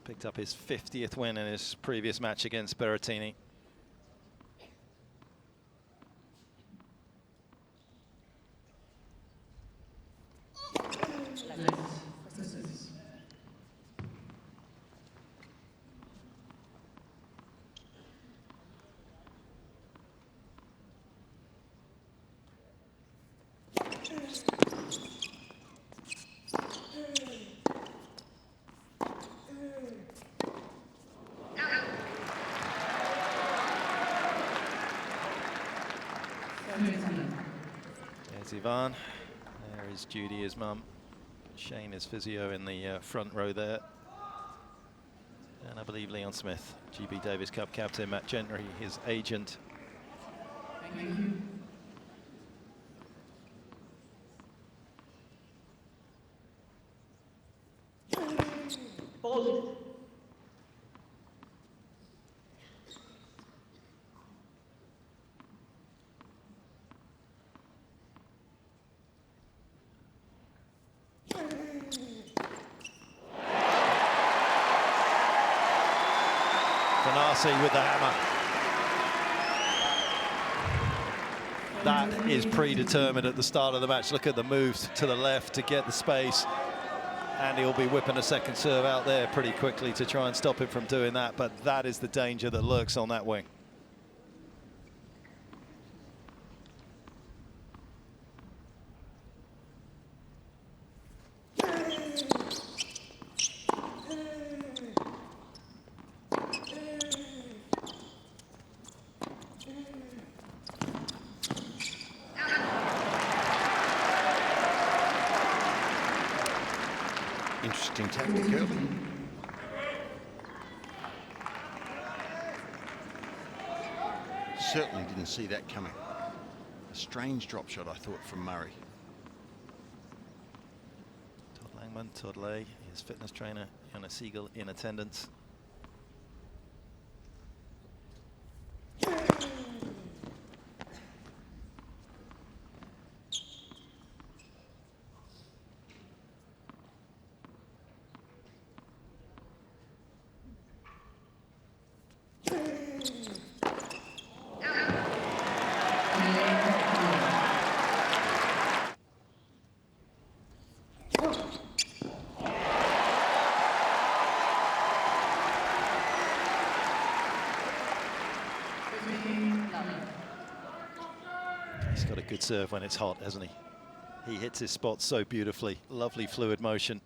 Picked up his 50th win in his previous match against Berrettini. There's Ivan. There is Judy, his mum. Shane is physio in the front row there. And I believe Leon Smith, GB Davis Cup captain, Matt Gentry, his agent. Thank you. Thanasi with the hammer. That is predetermined at the start of the match. Look at the moves to the left to get the space. And he'll be whipping a second serve out there pretty quickly to try and stop him from doing that. But that is the danger that lurks on that wing. Interesting tactic early. Certainly didn't see that coming. A strange drop shot, I thought, from Murray. Todd Langman, Todd Lay, his fitness trainer, Anna Siegel in attendance. He's got a good serve when it's hot, hasn't he? He hits his spots so beautifully. Lovely fluid motion.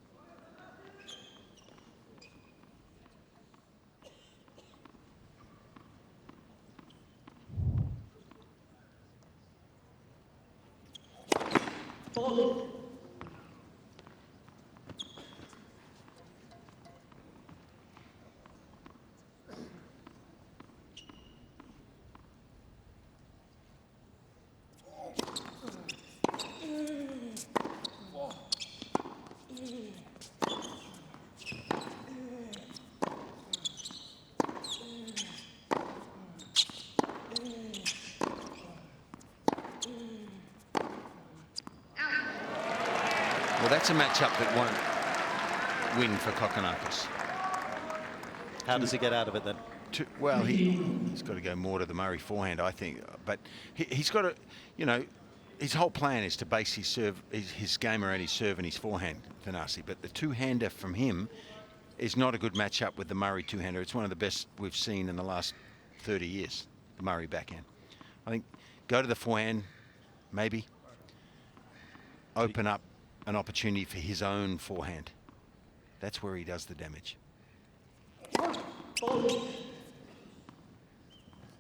Well, that's a matchup that won't win for Kokkinakis. How does he get out of it then? Well, he's got to go more to the Murray forehand, I think. But he's got to, you know, his whole plan is to base his serve, his game around his serve and his forehand, Thanasi. But the two-hander from him is not a good matchup with the Murray two-hander. It's one of the best we've seen in the last 30 years, the Murray backhand. I think go to the forehand, maybe open up an opportunity for his own forehand. That's where he does the damage.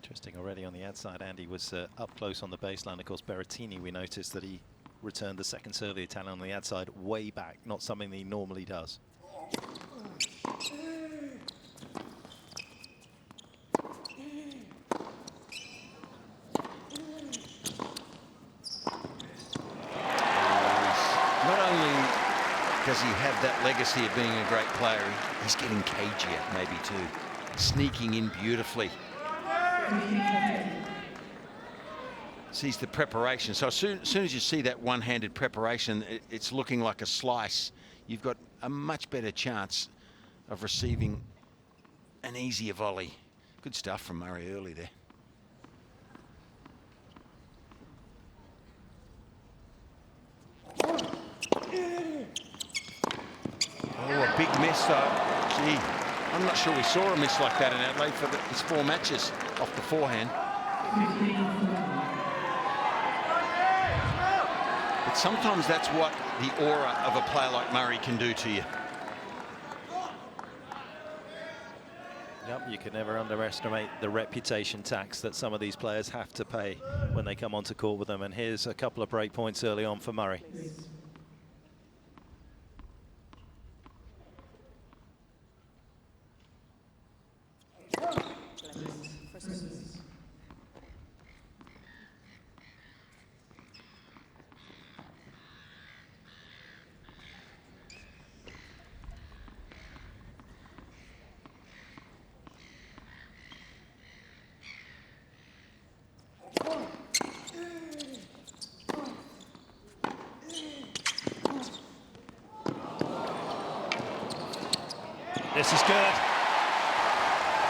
Interesting already on the outside. Andy was up close on the baseline. Of course, Berrettini, we noticed that he returned the second serve of the Italian on the outside way back, not something that he normally does. Does he have that legacy of being a great player? He's getting cagier, maybe too. Sneaking in beautifully. sees the preparation. So as soon as you see that one-handed preparation, it's looking like a slice. You've got a much better chance of receiving an easier volley. Good stuff from Murray early there. Oh, a big miss though. Gee, I'm not sure we saw a miss like that in Adelaide for his 4 matches off the forehand. But sometimes that's what the aura of a player like Murray can do to you. Yep, you can never underestimate the reputation tax that some of these players have to pay when they come onto court with them. And here's a couple of break points early on for Murray. This is good.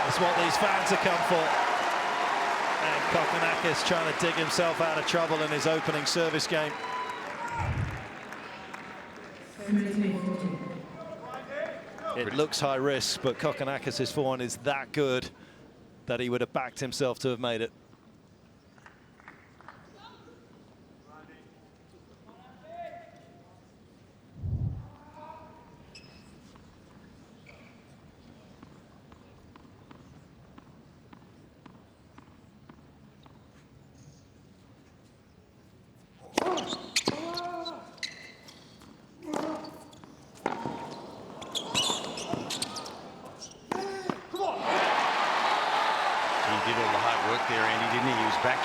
It's what these fans have come for. And Kokkinakis trying to dig himself out of trouble in his opening service game. It looks high risk, but Kokkinakis' forehand is that good that he would have backed himself to have made it.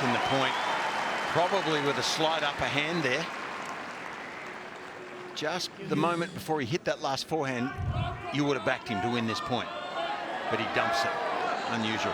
In the point, probably with a slight upper hand there. Just the moment before he hit that last forehand, you would have backed him to win this point, but he dumps it. Unusual.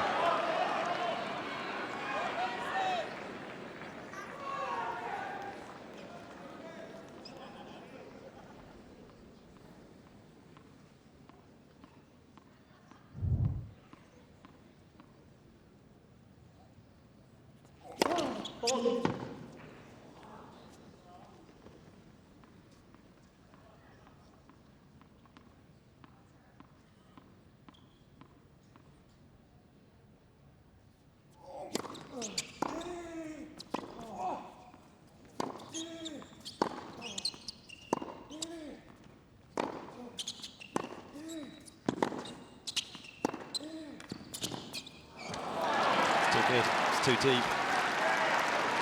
It's too deep.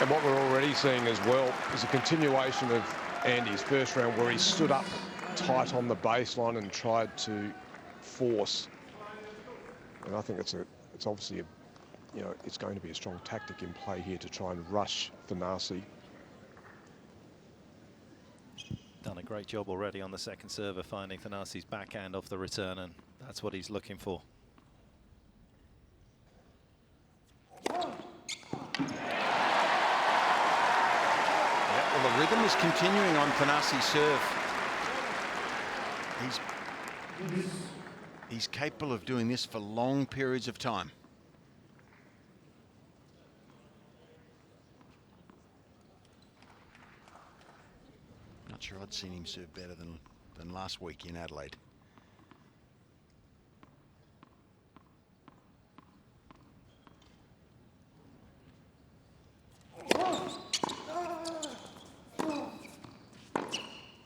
And what we're already seeing as well is a continuation of Andy's first round where he stood up tight on the baseline and tried to force. And I think it's obviously it's going to be a strong tactic in play here to try and rush Thanasi. Done a great job already on the second serve of finding Thanasi's backhand off the return, and that's what he's looking for. Well, the rhythm is continuing on Thanasi's serve. He's capable of doing this for long periods of time. Not sure I'd seen him serve better than last week in Adelaide.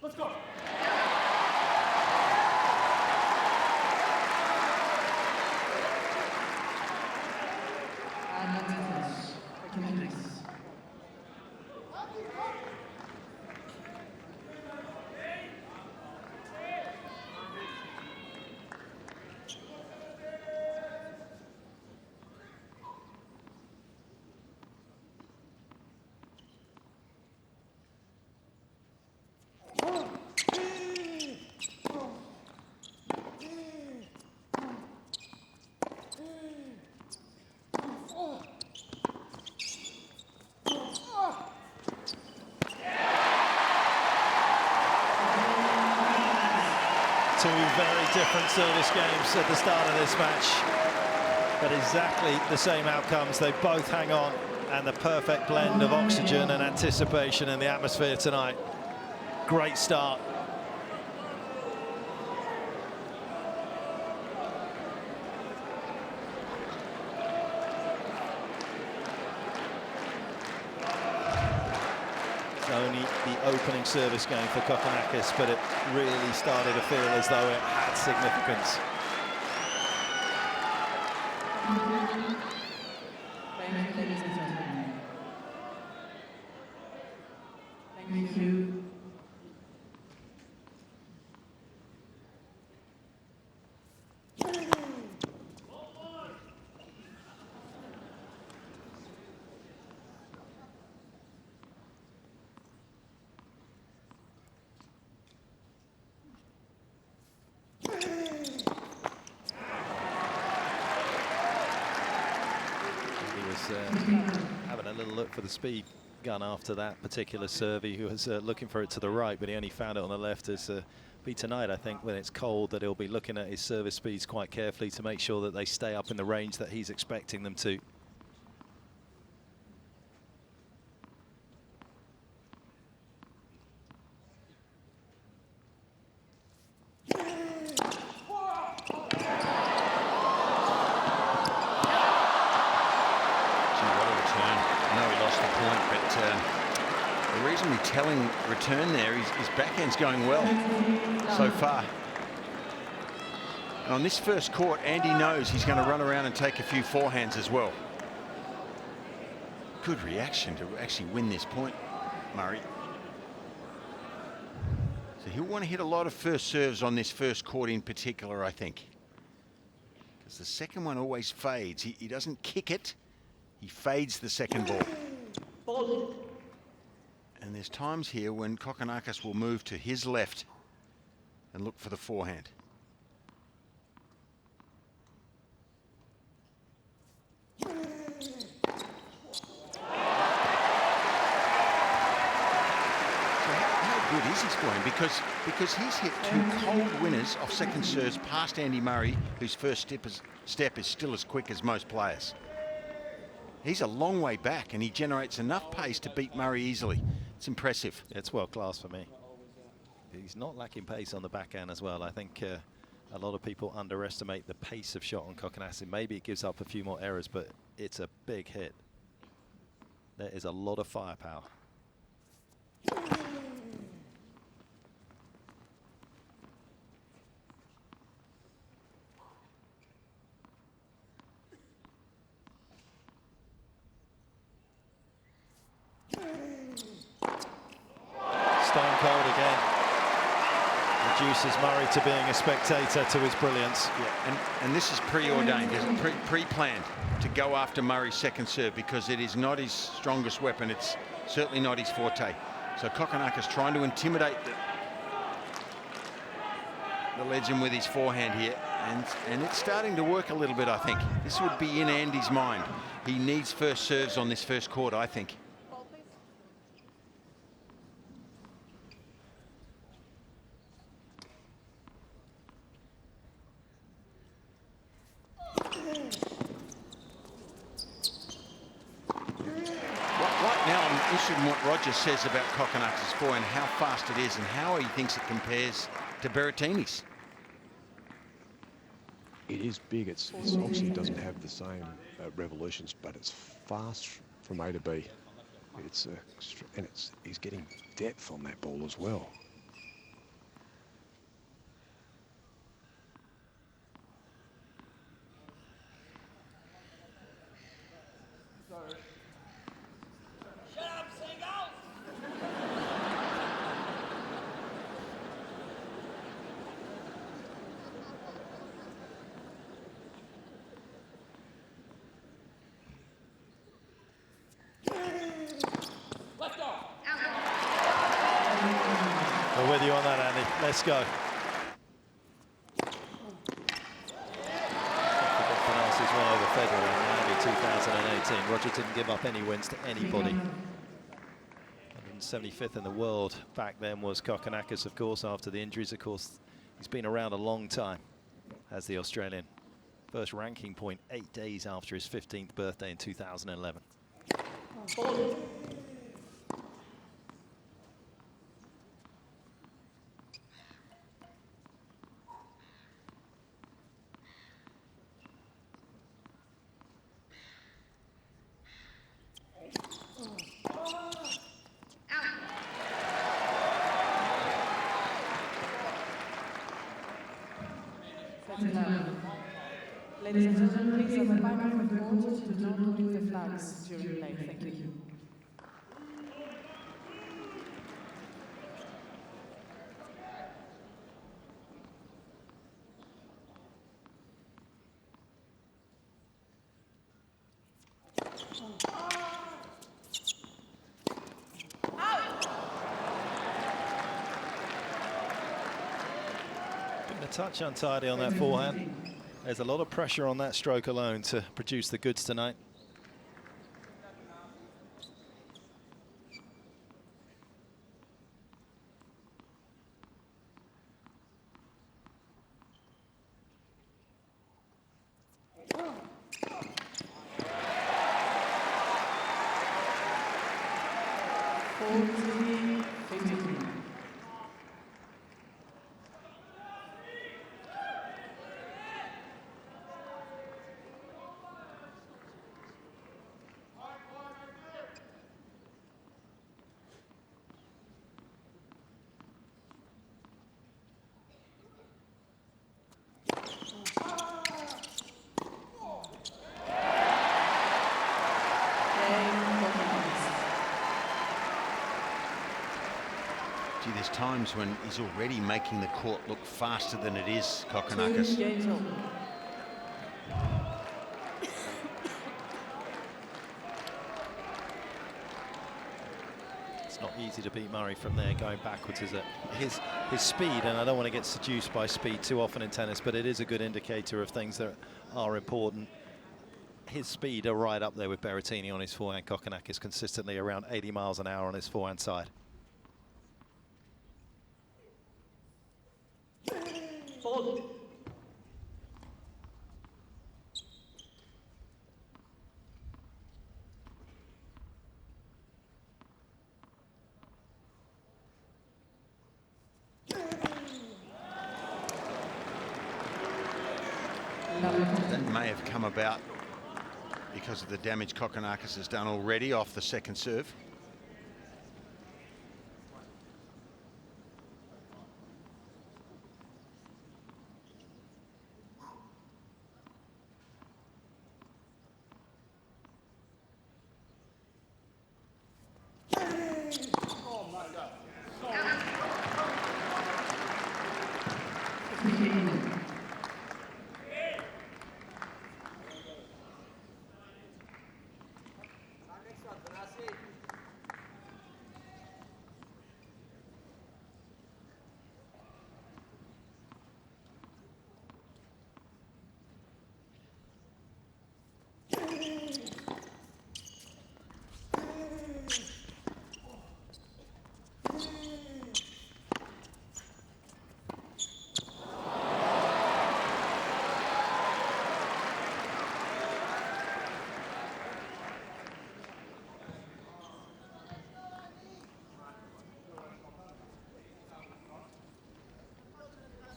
Let's go. Two very different service games at the start of this match, but exactly the same outcomes. They both hang on, and the perfect blend of oxygen and anticipation in the atmosphere tonight. Great start. Only the opening service game for Kokkinakis, but it really started to feel as though it had significance. Thank you, ladies and gentlemen. Thank you. Having a little look for the speed gun after that particular serve. He was looking for it to the right, but he only found it on the left. As be tonight, I think, when it's cold, that he'll be looking at his service speeds quite carefully to make sure that they stay up in the range that he's expecting them to. Telling return there, his backhand's going well so far. And on this first court, Andy knows he's going to run around and take a few forehands as well. Good reaction to actually win this point, Murray. So he'll want to hit a lot of first serves on this first court in particular, I think. Because the second one always fades. He doesn't kick it, he fades the second ball. And there's times here when Kokkinakis will move to his left and look for the forehand. So how good is his forehand? Because he's hit two cold winners off second serves past Andy Murray, whose first step is still as quick as most players. He's a long way back, and he generates enough pace to beat Murray easily. It's impressive. It's world class for me. He's not lacking pace on the backhand as well. I think a lot of people underestimate the pace of shot on Kokkinakis. Maybe it gives up a few more errors, but it's a big hit. There is a lot of firepower. Stone cold again. Reduces Murray to being a spectator to his brilliance. Yeah, and this is preordained, isn't it? Pre-planned to go after Murray's second serve, because it is not his strongest weapon. It's certainly not his forte. So Kokkinakis trying to intimidate the legend with his forehand here, and it's starting to work a little bit, I think. This would be in Andy's mind. He needs first serves on this first court, I think. In what Roger says about Kokkinakis' forehand, how fast it is and how he thinks it compares to Berrettini's. It is big. It's obviously doesn't have the same revolutions, but it's fast from A to B. He's getting depth on that ball as well. We're with you on that, Andy. Let's go. Thanasi's win over Federer in Miami 2018. Roger didn't give up any wins to anybody. 175th in the world back then was Kokkinakis, of course, after the injuries. Of course, He's been around a long time as the Australian. First ranking point 8 days after his 15th birthday in 2011. Ladies and gentlemen, please, as a final precaution, to do not move the flags during play. Thank you. Been a touch untidy on that forehand. There's a lot of pressure on that stroke alone to produce the goods tonight. Gee, there's times when he's already making the court look faster than it is, Kokkinakis. It's not easy to beat Murray from there. Going backwards is his speed, and I don't want to get seduced by speed too often in tennis, but it is a good indicator of things that are important. His speed are right up there with Berrettini on his forehand. Kokkinakis consistently around 80 miles an hour on his forehand side. That may have come about because of the damage Kokkinakis has done already off the second serve.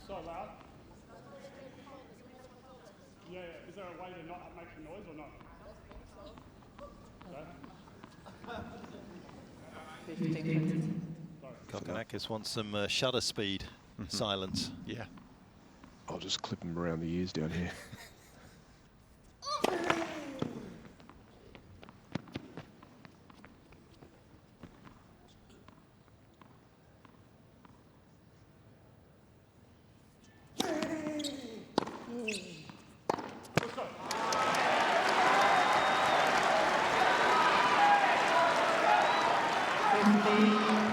So loud? Yeah, is there a way to not make the noise or not? Kokkinakis wants some shutter speed silence. Yeah. I'll just clip him around the ears down here.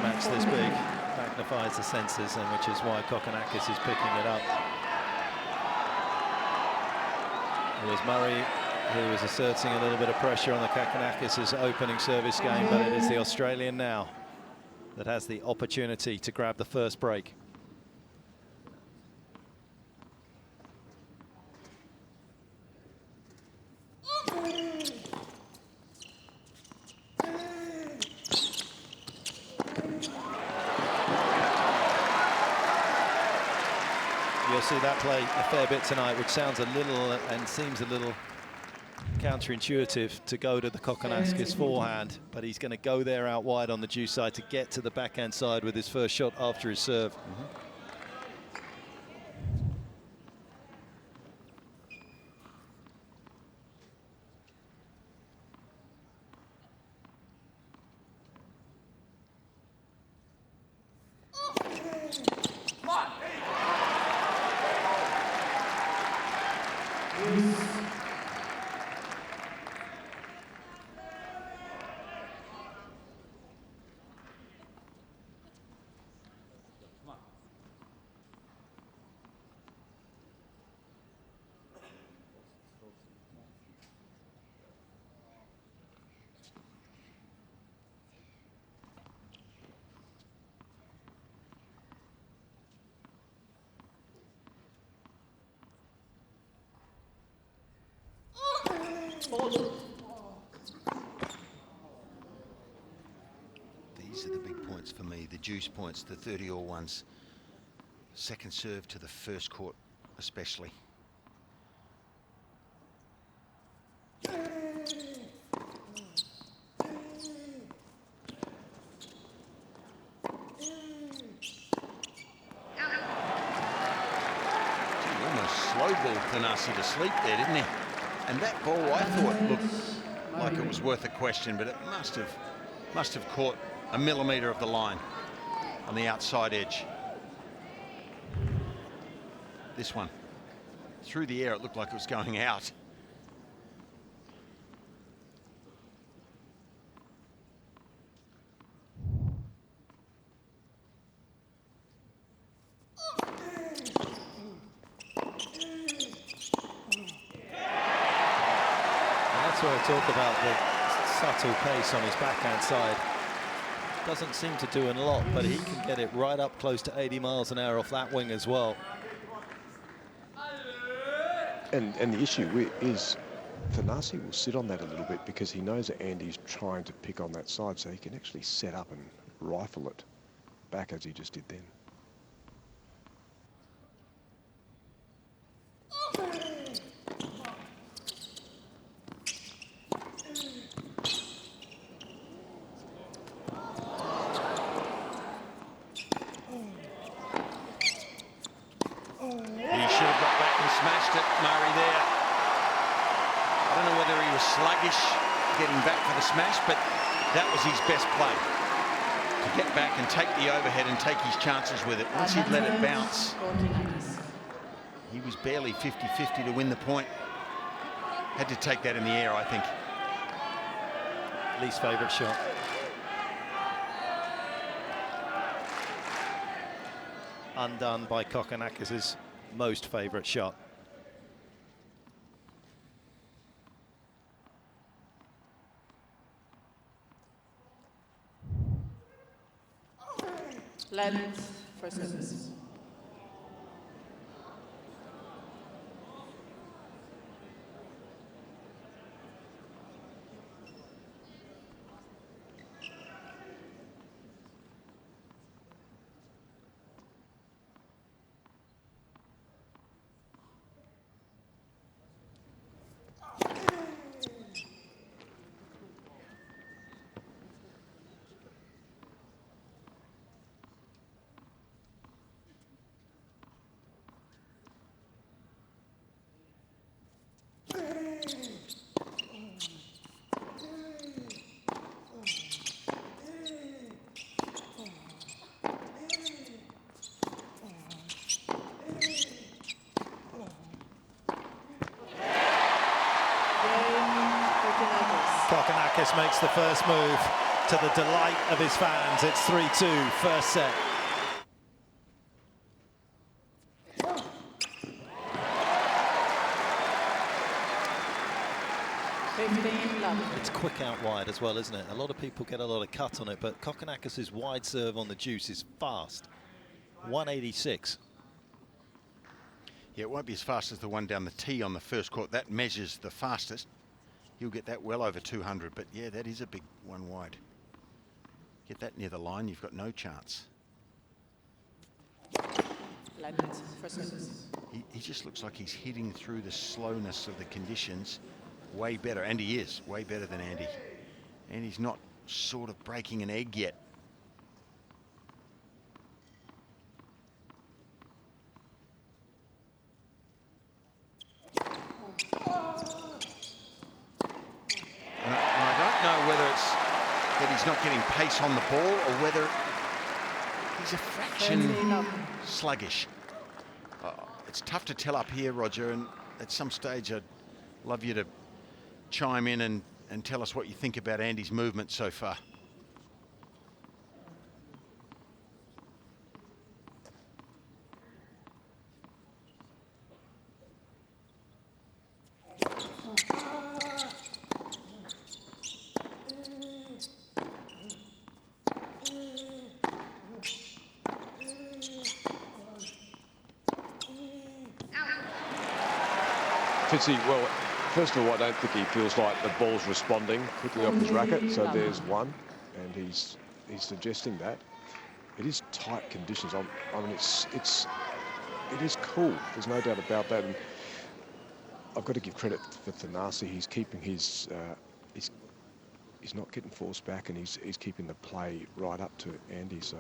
Match this big magnifies the senses, and which is why Kokkinakis is picking it up. It was Murray who was asserting a little bit of pressure on the Kokkinakis' opening service game, but it is the Australian now that has the opportunity to grab the first break. You'll see that play a fair bit tonight, which sounds a little and seems a little counterintuitive to go to the Kokkinakis forehand, but he's going to go there out wide on the deuce side to get to the backhand side with his first shot after his serve. These are the big points for me, the juice points, the 30-all ones. Second serve to the first court especially. Slowball Thanasi to sleep there, didn't he? And that ball, I thought, looked like it was worth a question, but it must have caught a millimetre of the line on the outside edge. This one, through the air, it looked like it was going out. I talk about the subtle pace on his backhand side. Doesn't seem to do a lot, but he can get it right up close to 80 miles an hour off that wing as well. And the issue is Thanasi will sit on that a little bit because he knows that Andy's trying to pick on that side, so he can actually set up and rifle it back as he just did then. Getting back for the smash, but that was his best play. To get back and take the overhead and take his chances with it. Once he'd let it bounce, he was barely 50-50 to win the point. Had to take that in the air, I think. Least favourite shot. Undone by Kokkinakis' most favourite shot. Length for service. Kokkinakis makes the first move to the delight of his fans. It's 3-2, first set. It's quick out wide as well, isn't it? A lot of people get a lot of cut on it, but Kokkinakis' wide serve on the deuce is fast. 186. Yeah, it won't be as fast as the one down the tee on the first court. That measures the fastest. He'll get that well over 200, but yeah, that is a big one wide. Get that near the line, you've got no chance. landed first service. He just looks like he's hitting through the slowness of the conditions way better, and he is way better than Andy. And he's not sort of breaking an egg yet. And I don't know whether it's that he's not getting pace on the ball or whether he's a fraction sluggish. It's tough to tell up here, Roger, and at some stage I'd love you to chime in and tell us what you think about Andy's movement so far. Fitzy, well, first of all, I don't think he feels like the ball's responding quickly off his racket. So there's one, and he's suggesting that. It is tight conditions. I mean, it is cool. There's no doubt about that. And I've got to give credit for Thanasi. He's keeping his, he's not getting forced back, and he's keeping the play right up to Andy. So.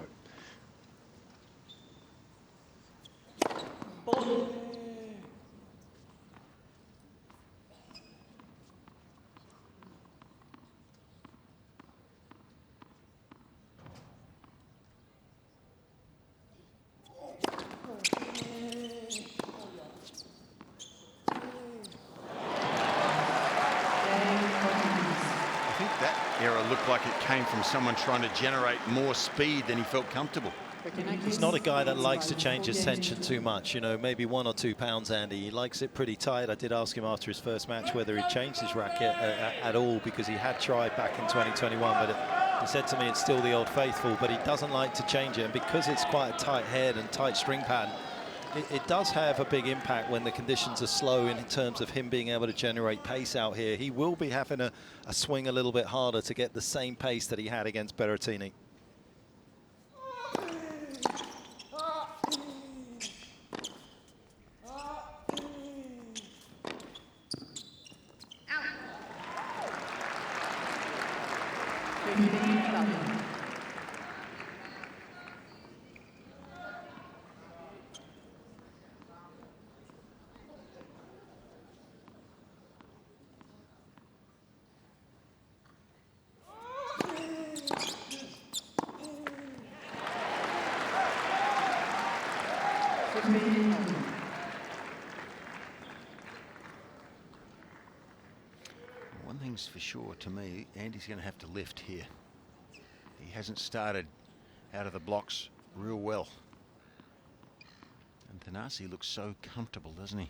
Looked like it came from someone trying to generate more speed than he felt comfortable. He's not a guy that likes to change his tension too much, you know, maybe 1 or 2 pounds, Andy. He likes it pretty tight. I did ask him after his first match whether he changed his racket at all, because he had tried back in 2021, but he said to me it's still the old faithful, but he doesn't like to change it. And because it's quite a tight head and tight string pattern, it does have a big impact when the conditions are slow in terms of him being able to generate pace out here. He will be having a swing a little bit harder to get the same pace that he had against Berrettini. One thing's for sure to me, Andy's going to have to lift here. He hasn't started out of the blocks real well. And Thanasi looks so comfortable, doesn't he?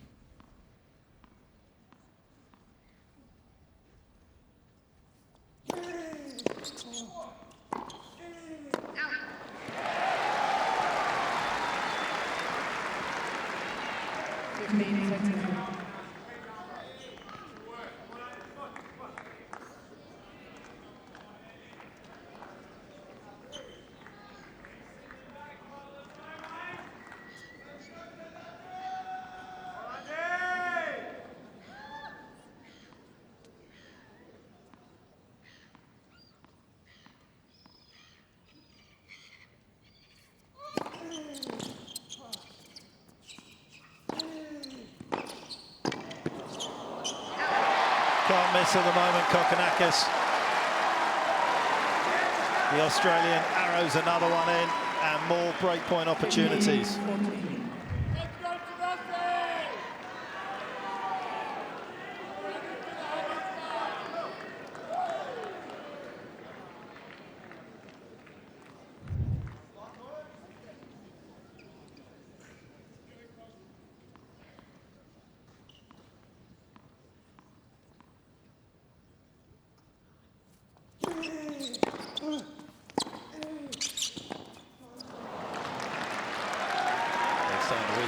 Can't miss at the moment, Kokkinakis. The Australian arrows another one in, and more breakpoint opportunities.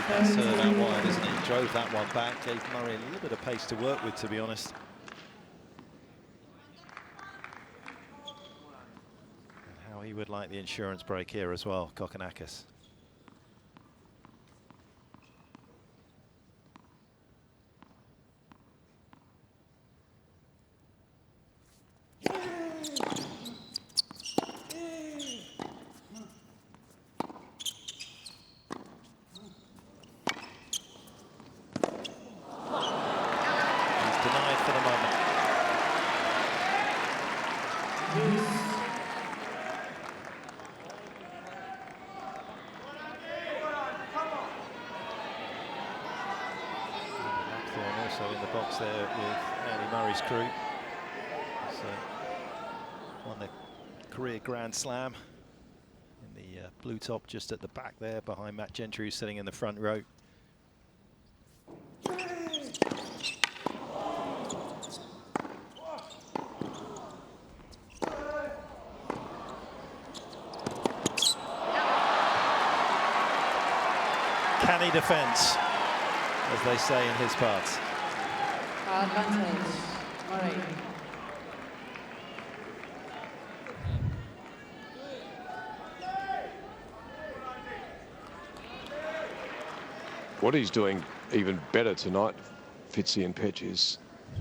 That serve out wide, isn't he? Drove that one back, gave Murray a little bit of pace to work with, to be honest. And how he would like the insurance break here as well, Kokkinakis. also in the box there with Andy Murray's crew. So won the career Grand Slam in the blue top just at the back there behind Matt Gentry, who's sitting in the front row. Canny defence, as they say in his parts. Advantage, Murray. What he's doing even better tonight, Fitzy and Petch, is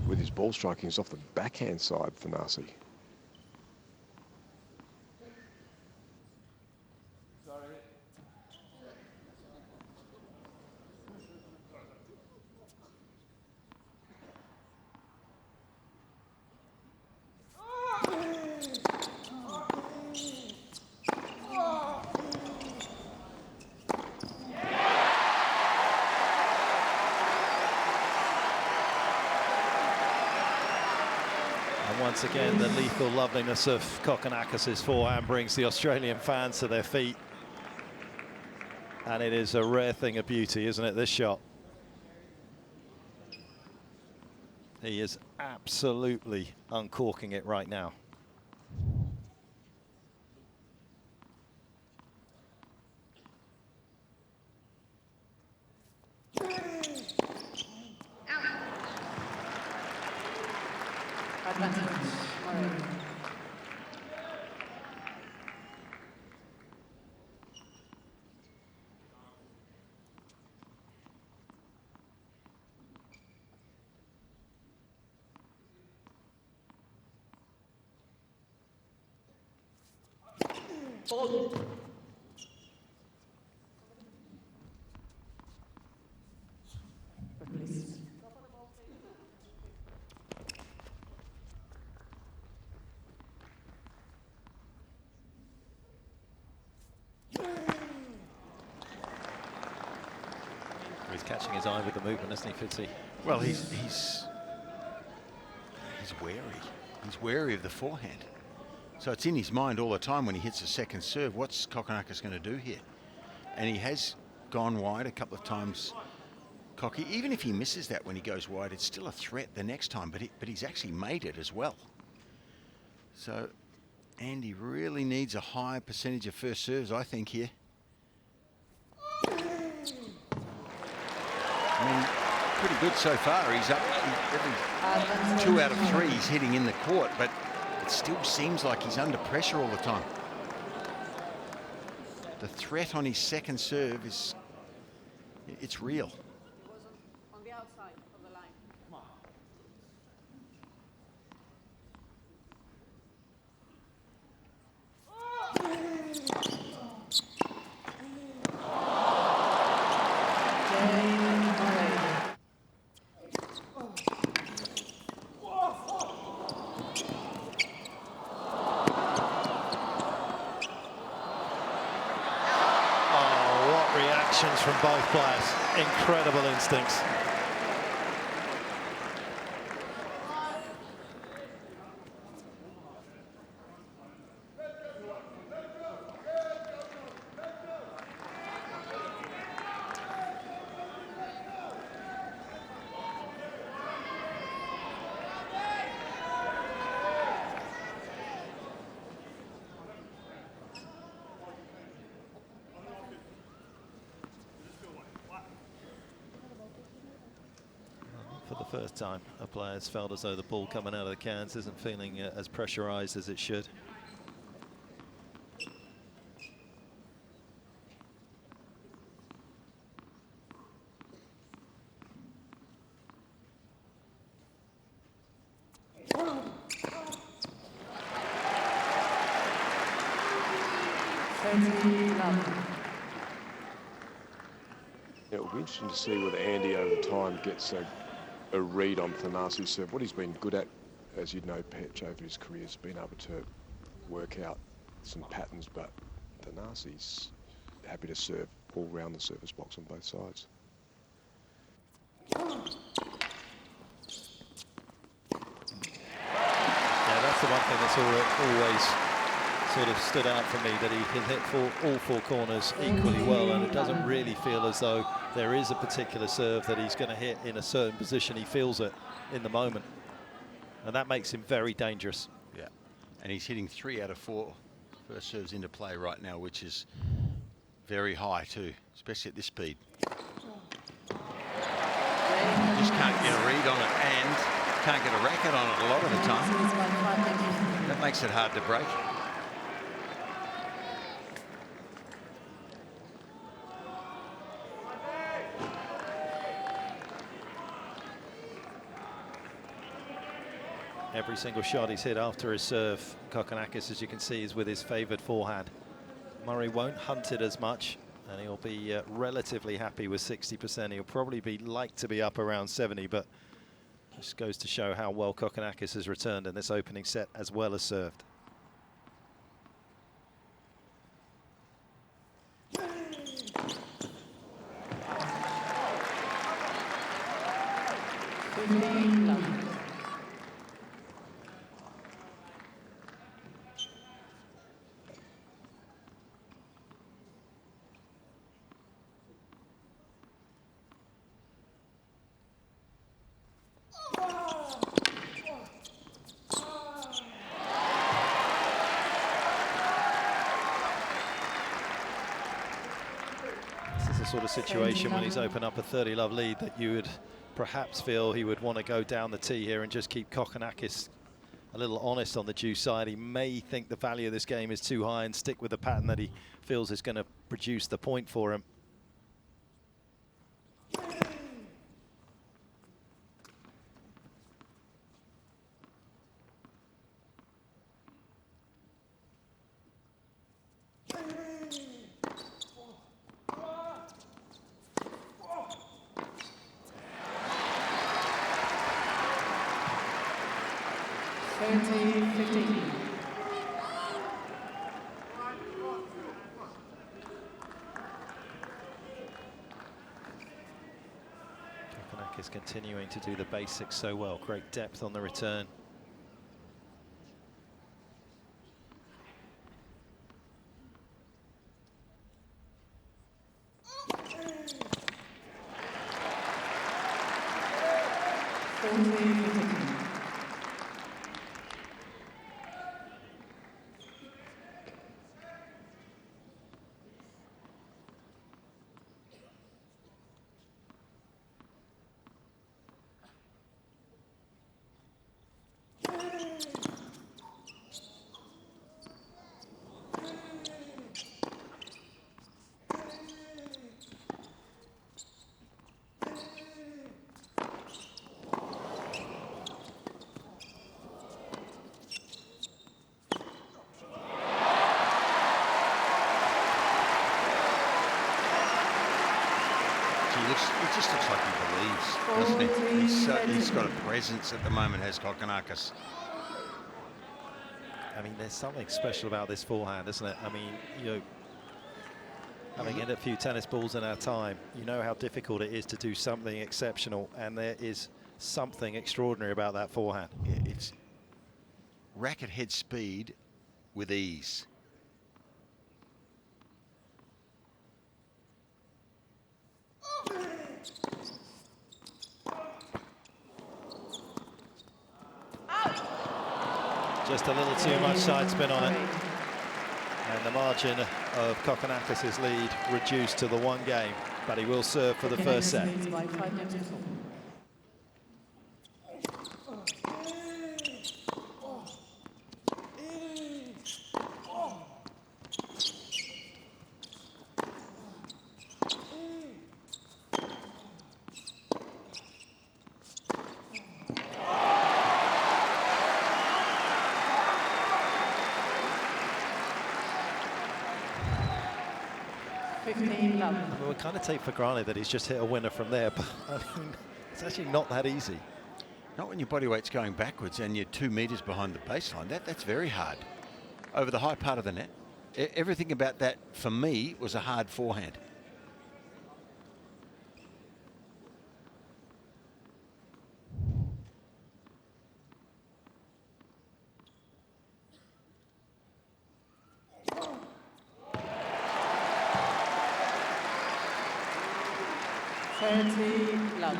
with his ball striking is off the backhand side, Thanasi. Once again, the lethal loveliness of Kokkinakis' forehand brings the Australian fans to their feet. And it is a rare thing of beauty, isn't it, this shot? He is absolutely uncorking it right now. Advantage, Murray. Hold. Please. He's catching his eye with the movement, isn't he, Fitzy? Well, he's wary. He's wary of the forehand. So it's in his mind all the time when he hits a second serve. What's Kokkinakis going to do here? And he has gone wide a couple of times. Cocky, even if he misses that when he goes wide, it's still a threat the next time. But he's actually made it as well. So Andy really needs a high percentage of first serves, I think, here. I mean, pretty good so far. He's up every 2 out of 3 he's hitting in the court, but it still seems like he's under pressure all the time. The threat on his second serve is, it's real. On the outside of the line. From both players, incredible instincts. For the first time, a player's felt as though the ball coming out of the cans isn't feeling as pressurized as it should. It will be interesting to see whether Andy over time gets a read on Thanasi's serve. What he's been good at, as you know, Petch over his career, has been able to work out some patterns, but Thanasi's happy to serve all round the service box on both sides. thing that's always sort of stood out for me, that he can hit all four corners equally well, and it doesn't really feel as though there is a particular serve that he's going to hit in a certain position. He feels it in the moment, and that makes him very dangerous. Yeah, and he's hitting 3 out of 4 first serves into play right now, which is very high too, especially at this speed. Just can't get a read on it and can't get a racket on it a lot of the time. That makes it hard to break. Every single shot he's hit after his serve, Kokkinakis, as you can see, is with his favoured forehand. Murray won't hunt it as much, and he'll be relatively happy with 60%. He'll probably like to be up around 70, but just goes to show how well Kokkinakis has returned in this opening set as well as served. Sort of situation when he's opened up a 30-love lead that you would perhaps feel he would want to go down the tee here and just keep Kokkinakis a little honest on the due side. He may think the value of this game is too high and stick with the pattern that he feels is going to produce the point for him. Kokkinakis continuing to do the basics so well. Great depth on the return. It just looks like he believes, doesn't he? He's got a presence at the moment, has Kokkinakis. I mean, there's something special about this forehand, isn't it? I mean, you know, having hit a few tennis balls in our time, you know how difficult it is to do something exceptional, and there is something extraordinary about that forehand. Yeah, it's racket head speed with ease. Just a little too much side spin on it. And the margin of Kokkinakis' lead reduced to the 1 game, but he will serve for the first set. I mean, we kind of take for granted that he's just hit a winner from there, but I mean, it's actually not that easy. Not when your body weight's going backwards and you're 2 meters behind the baseline. That's very hard. Over the high part of the net. Everything about that, for me, was a hard forehand. 30 love.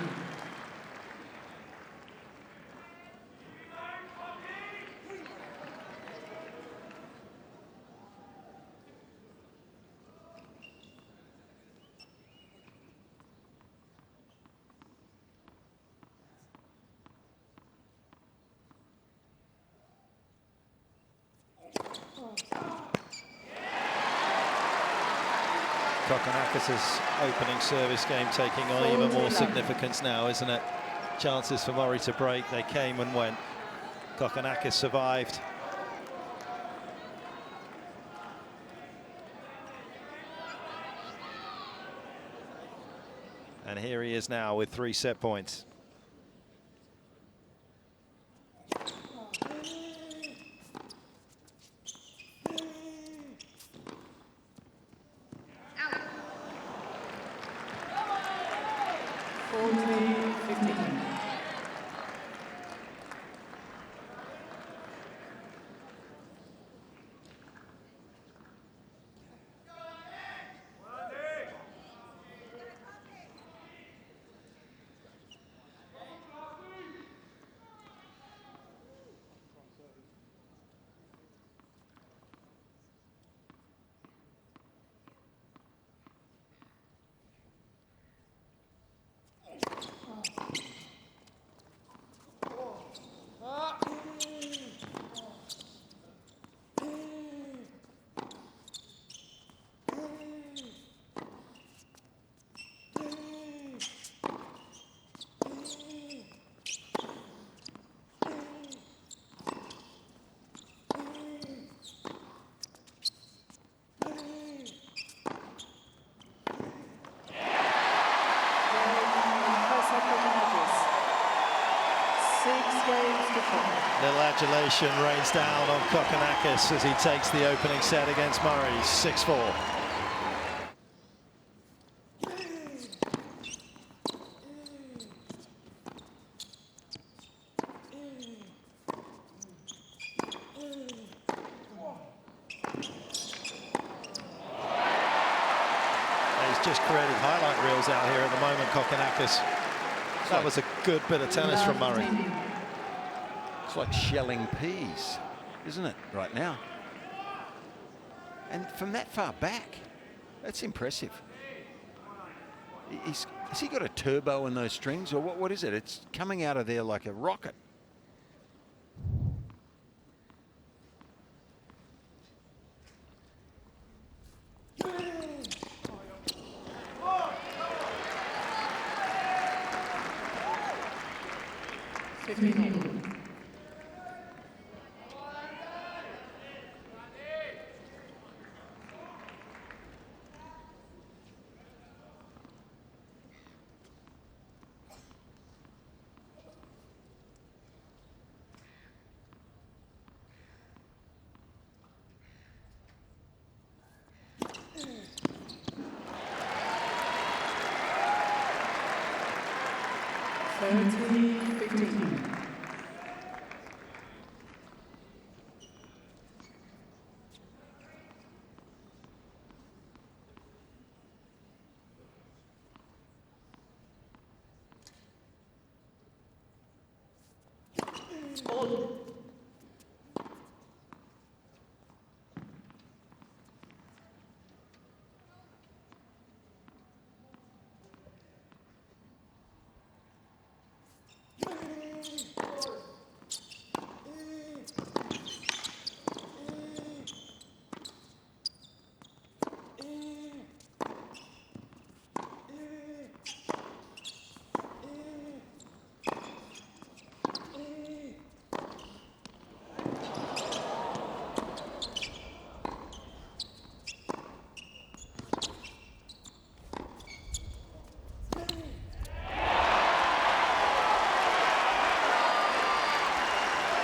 Kokkinakis' opening service game taking on even more significance now, isn't it? Chances for Murray to break, they came and went. Kokkinakis survived. And here he is now with 3 set points. Little adulation rains down on Kokkinakis as he takes the opening set against Murray, 6-4. He's just creating highlight reels out here at the moment, Kokkinakis. That was a good bit of tennis from Murray. It's like shelling peas, isn't it, right now? And from that far back, that's impressive. Has he got a turbo in those strings, or what is it? It's coming out of there like a rocket.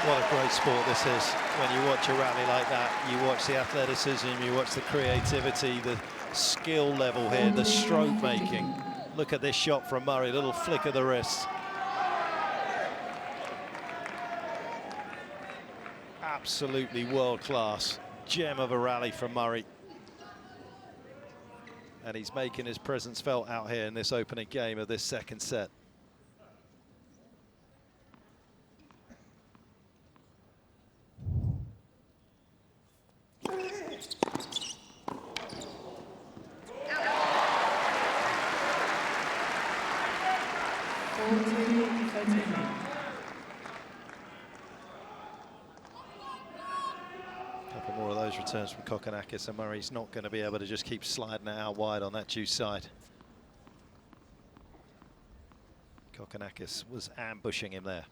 What a great sport this is. When you watch a rally like that, you watch the athleticism, you watch the creativity, the skill level here, the stroke making. Look at this shot from Murray, a little flick of the wrist. Absolutely world class. Gem of a rally from Murray. and he's making his presence felt out here in this opening game of this second set. Couple more of those returns from Kokkinakis, and Murray's not going to be able to just keep sliding it out wide on that deuce side. Kokkinakis was ambushing him there.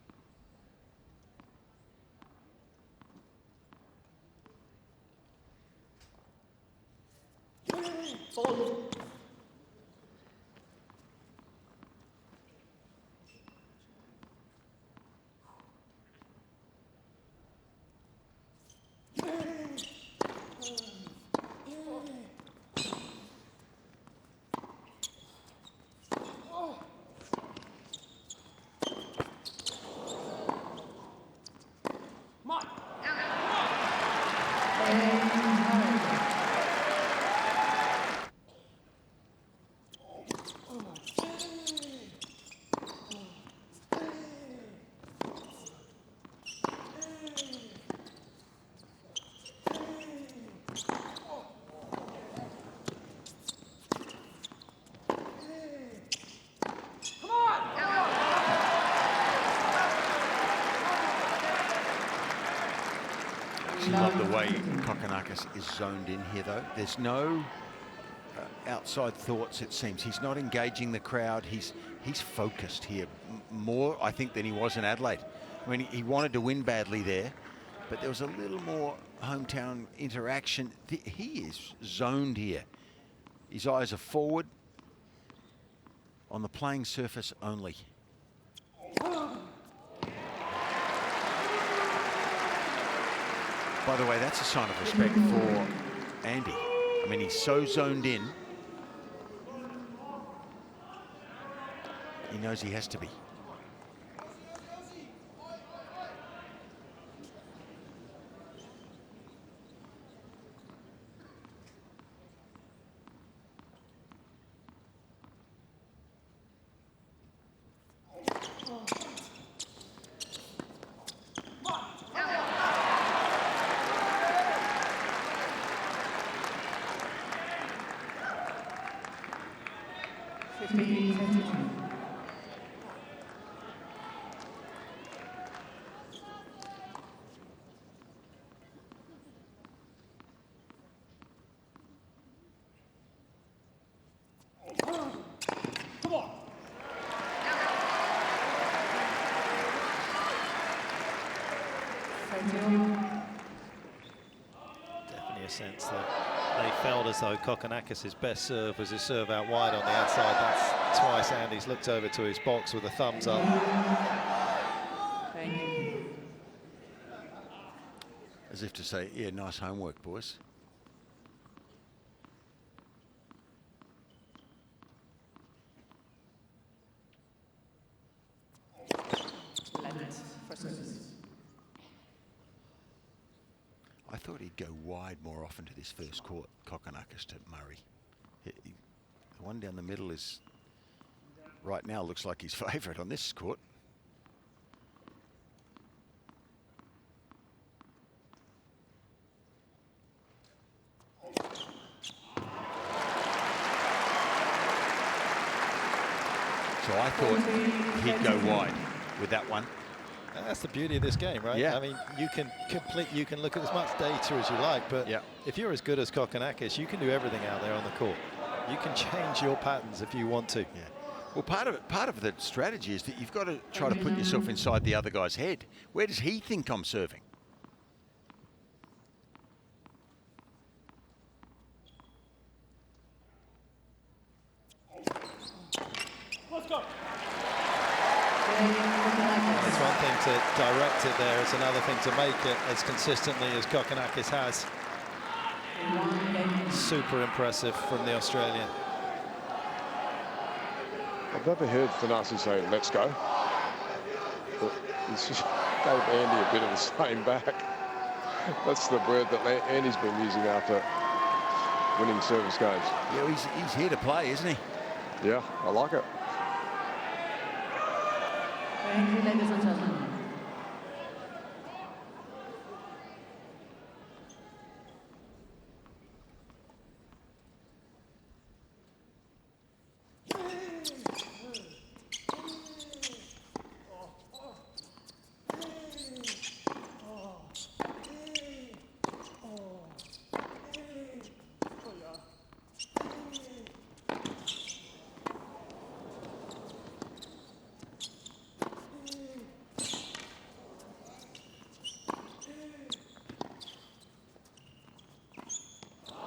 I love the way Kokkinakis is zoned in here, though. There's no outside thoughts, it seems. He's not engaging the crowd. He's focused here more, I think, than he was in Adelaide. I mean, he wanted to win badly there, but there was a little more hometown interaction. He is zoned here. His eyes are forward on the playing surface only. By the way, that's a sign of respect for Andy. I mean, he's so zoned in. He knows he has to be. Definitely a sense that they felt as though Kokkinakis' best serve was his serve out wide on the outside. That's twice Andy's looked over to his box with a thumbs up. As if to say, yeah, nice homework, boys. I thought he'd go wide more often to this first court, Kokkinakis to Murray. The one down the middle is, right now, looks like his favourite on this court. So I thought he'd go wide with that one. And that's the beauty of this game, right? Yeah. I mean, you can look at as much data as you like, but if you're as good as Kokkinakis, you can do everything out there on the court. You can change your patterns if you want to. Yeah. Well, part of the strategy is that you've got to try to put yourself inside the other guy's head. Where does he think I'm serving? Let's go. It's one thing to direct it there, it's another thing to make it as consistently as Kokkinakis has. Super impressive from the Australian. I've never heard Thanasi say, let's go. But he's just gave Andy a bit of the same back. That's the word that Andy's been using after winning service games. Yeah, he's here to play, isn't he? Yeah, I like it. Thank you, ladies and gentlemen.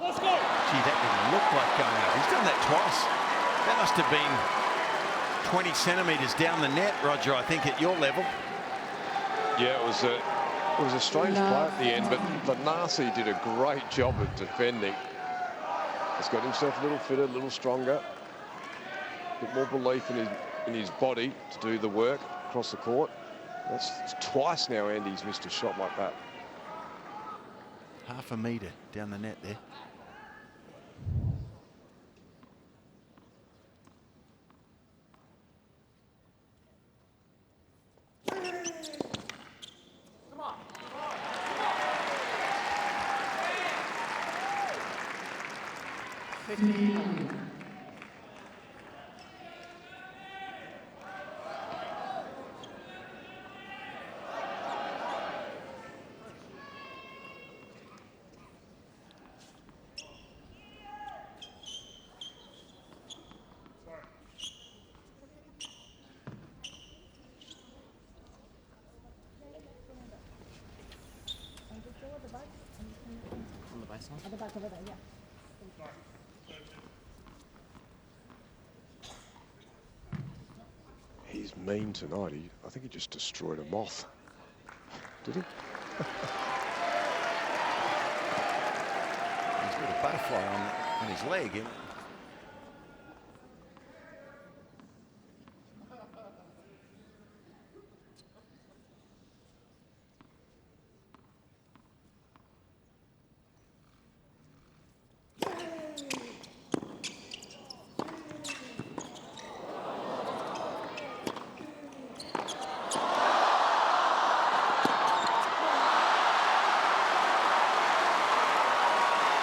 Let's go. Gee, that didn't look like going out. He's done that twice. That must have been 20 centimetres down the net, Roger, I think, at your level. Yeah, it was a strange play at the end, but Thanasi did a great job of defending. He's got himself a little fitter, a little stronger, a bit more belief in his body to do the work across the court. That's twice now Andy's missed a shot like that. Half a metre down the net there. He's mean tonight. I think he just destroyed a moth. Did he? He's got a butterfly on his leg.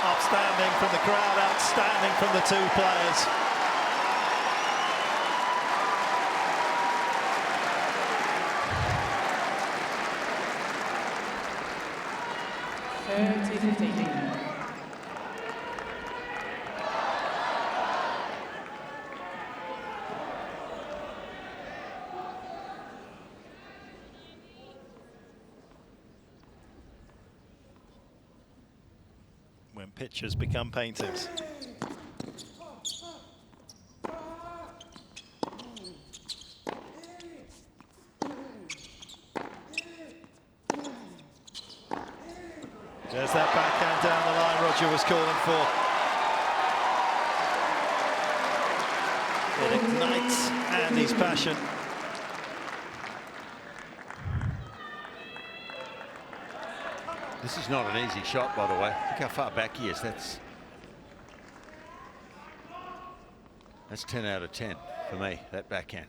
Outstanding from the crowd, outstanding from the two players. When pictures become paintings. There's that backhand down the line Roger was calling for. It ignites Andy's passion. This is not an easy shot, by the way. Look how far back he is. That's 10 out of 10 for me, that backhand.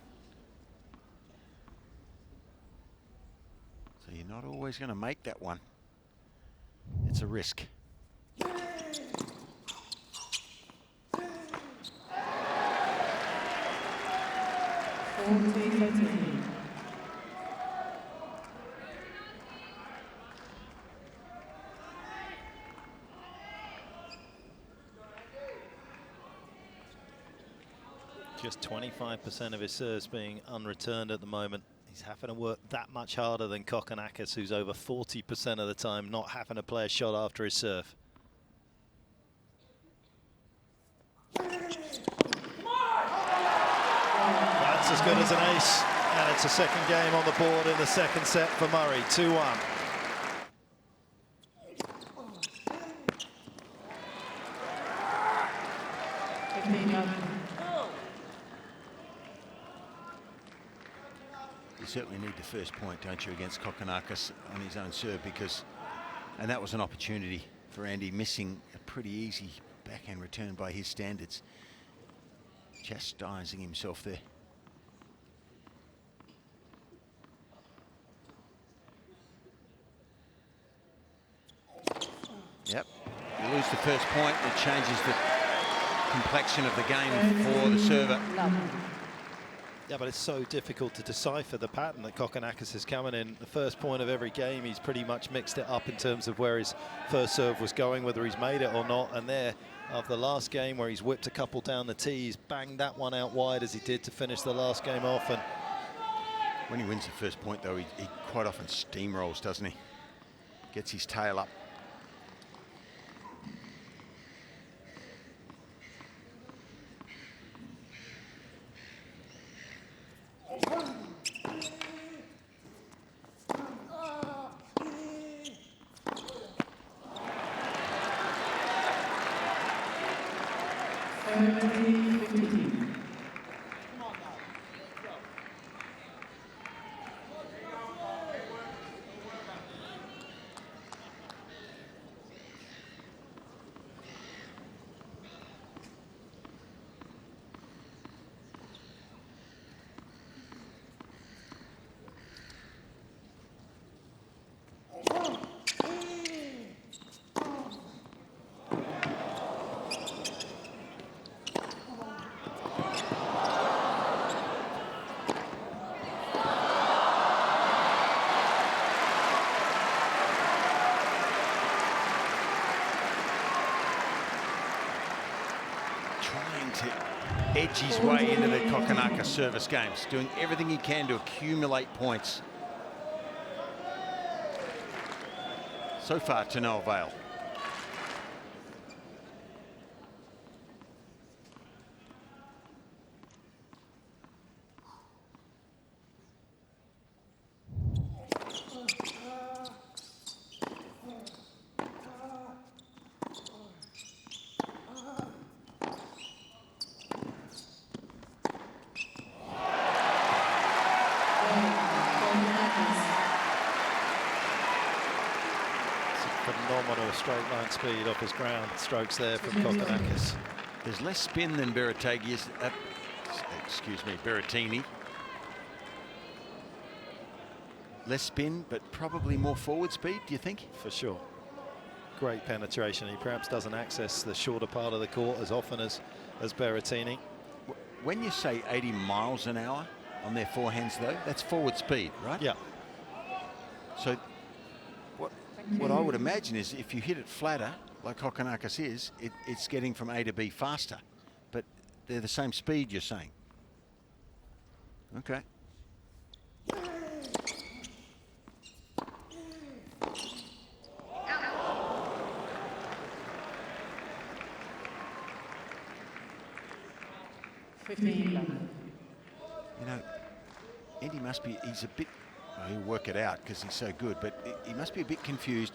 So you're not always going to make that one. It's a risk. Just 25% of his serves being unreturned at the moment. He's having to work that much harder than Kokkinakis, who's over 40% of the time not having to play a shot after his serve. That's as good as an ace, and it's a second game on the board in the second set for Murray, 2-1. You certainly need the first point, don't you, against Kokkinakis on his own serve, because, and that was an opportunity for Andy, missing a pretty easy backhand return by his standards. Chastising himself there. Yep. You lose the first point, it changes the complexion of the game for the server. Yeah, but it's so difficult to decipher the pattern that Kokkinakis is coming in. The first point of every game, he's pretty much mixed it up in terms of where his first serve was going, whether he's made it or not. And there, after the last game where he's whipped a couple down the tee, he's banged that one out wide as he did to finish the last game off. And when he wins the first point, though, he quite often steamrolls, doesn't he? Gets his tail up. Edge his way into the Kokkinakis service games, doing everything he can to accumulate points. So far to no avail. Phenomenal straight line speed off his ground strokes there from Kokkinakis. There's less spin than Berrettini's. Excuse me, Berrettini. Less spin, but probably more forward speed, do you think? For sure. Great penetration. He perhaps doesn't access the shorter part of the court as often as Berrettini. When you say 80 miles an hour on their forehands, though, that's forward speed, right? Yeah. So what I would imagine is if you hit it flatter, like Kokkinakis is, it's getting from A to B faster. But they're the same speed, you're saying? Okay. You know, Andy must be, he's a bit, well, he'll work it out because he's so good, but he must be a bit confused.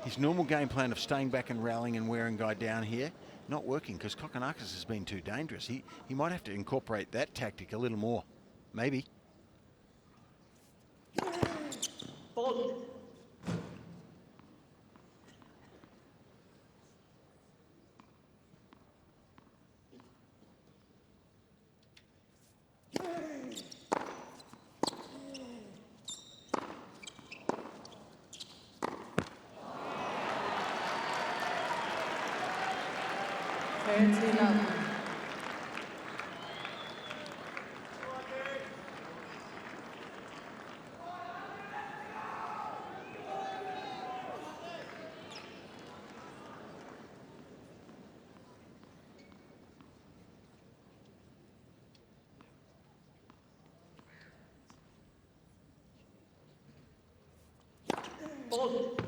His normal game plan of staying back and rallying and wearing guy down here, not working because Kokkinakis has been too dangerous. He might have to incorporate that tactic a little more, maybe. Hold. Hold.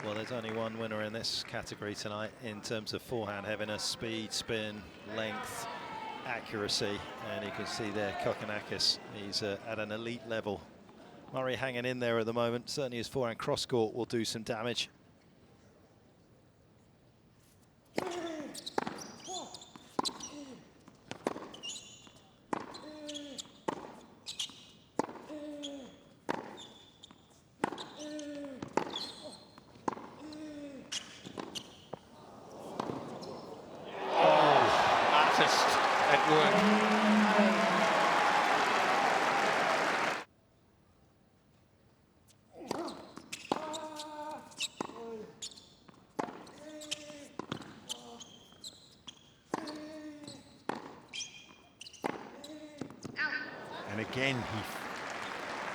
Well, there's only one winner in this category tonight in terms of forehand heaviness, speed, spin, length, accuracy, and you can see there Kokkinakis, he's at an elite level Murray hanging in there at the moment. Certainly his forehand cross court will do some damage. And again,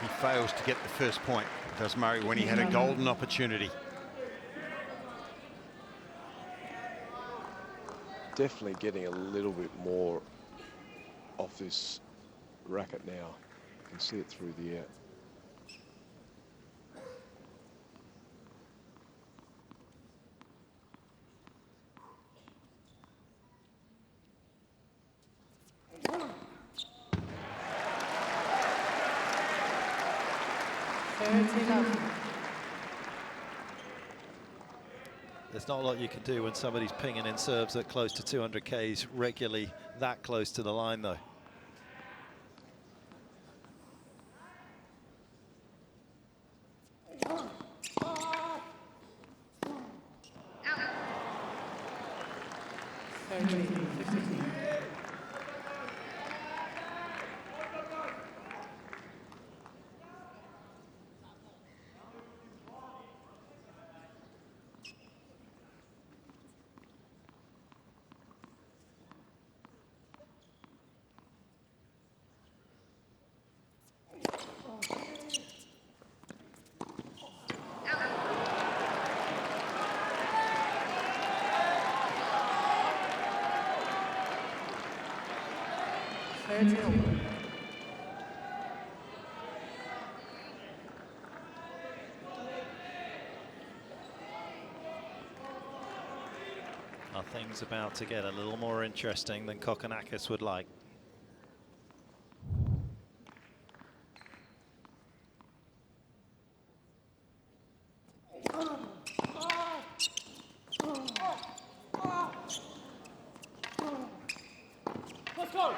he fails to get the first point, does Murray, when he had a golden opportunity. Definitely getting a little bit more off this racket now. You can see it through the air. There's not a lot you can do when somebody's pinging in serves at close to 200 Ks regularly, that close to the line though. Are things about to get a little more interesting than Kokkinakis would like? Let's go.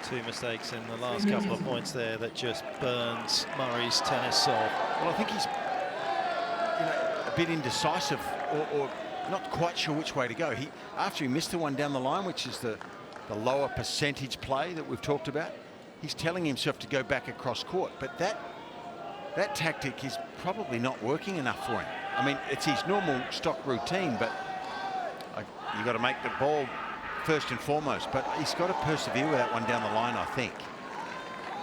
Two mistakes in the last couple of points there that just burns Murray's tennis soul. Well, I think he's a bit indecisive or not quite sure which way to go. After he missed the one down the line, which is the lower percentage play that we've talked about, he's telling himself to go back across court. But that tactic is probably not working enough for him. I mean, it's his normal stock routine, but you've got to make the ball first and foremost. But he's got to persevere with that one down the line, I think.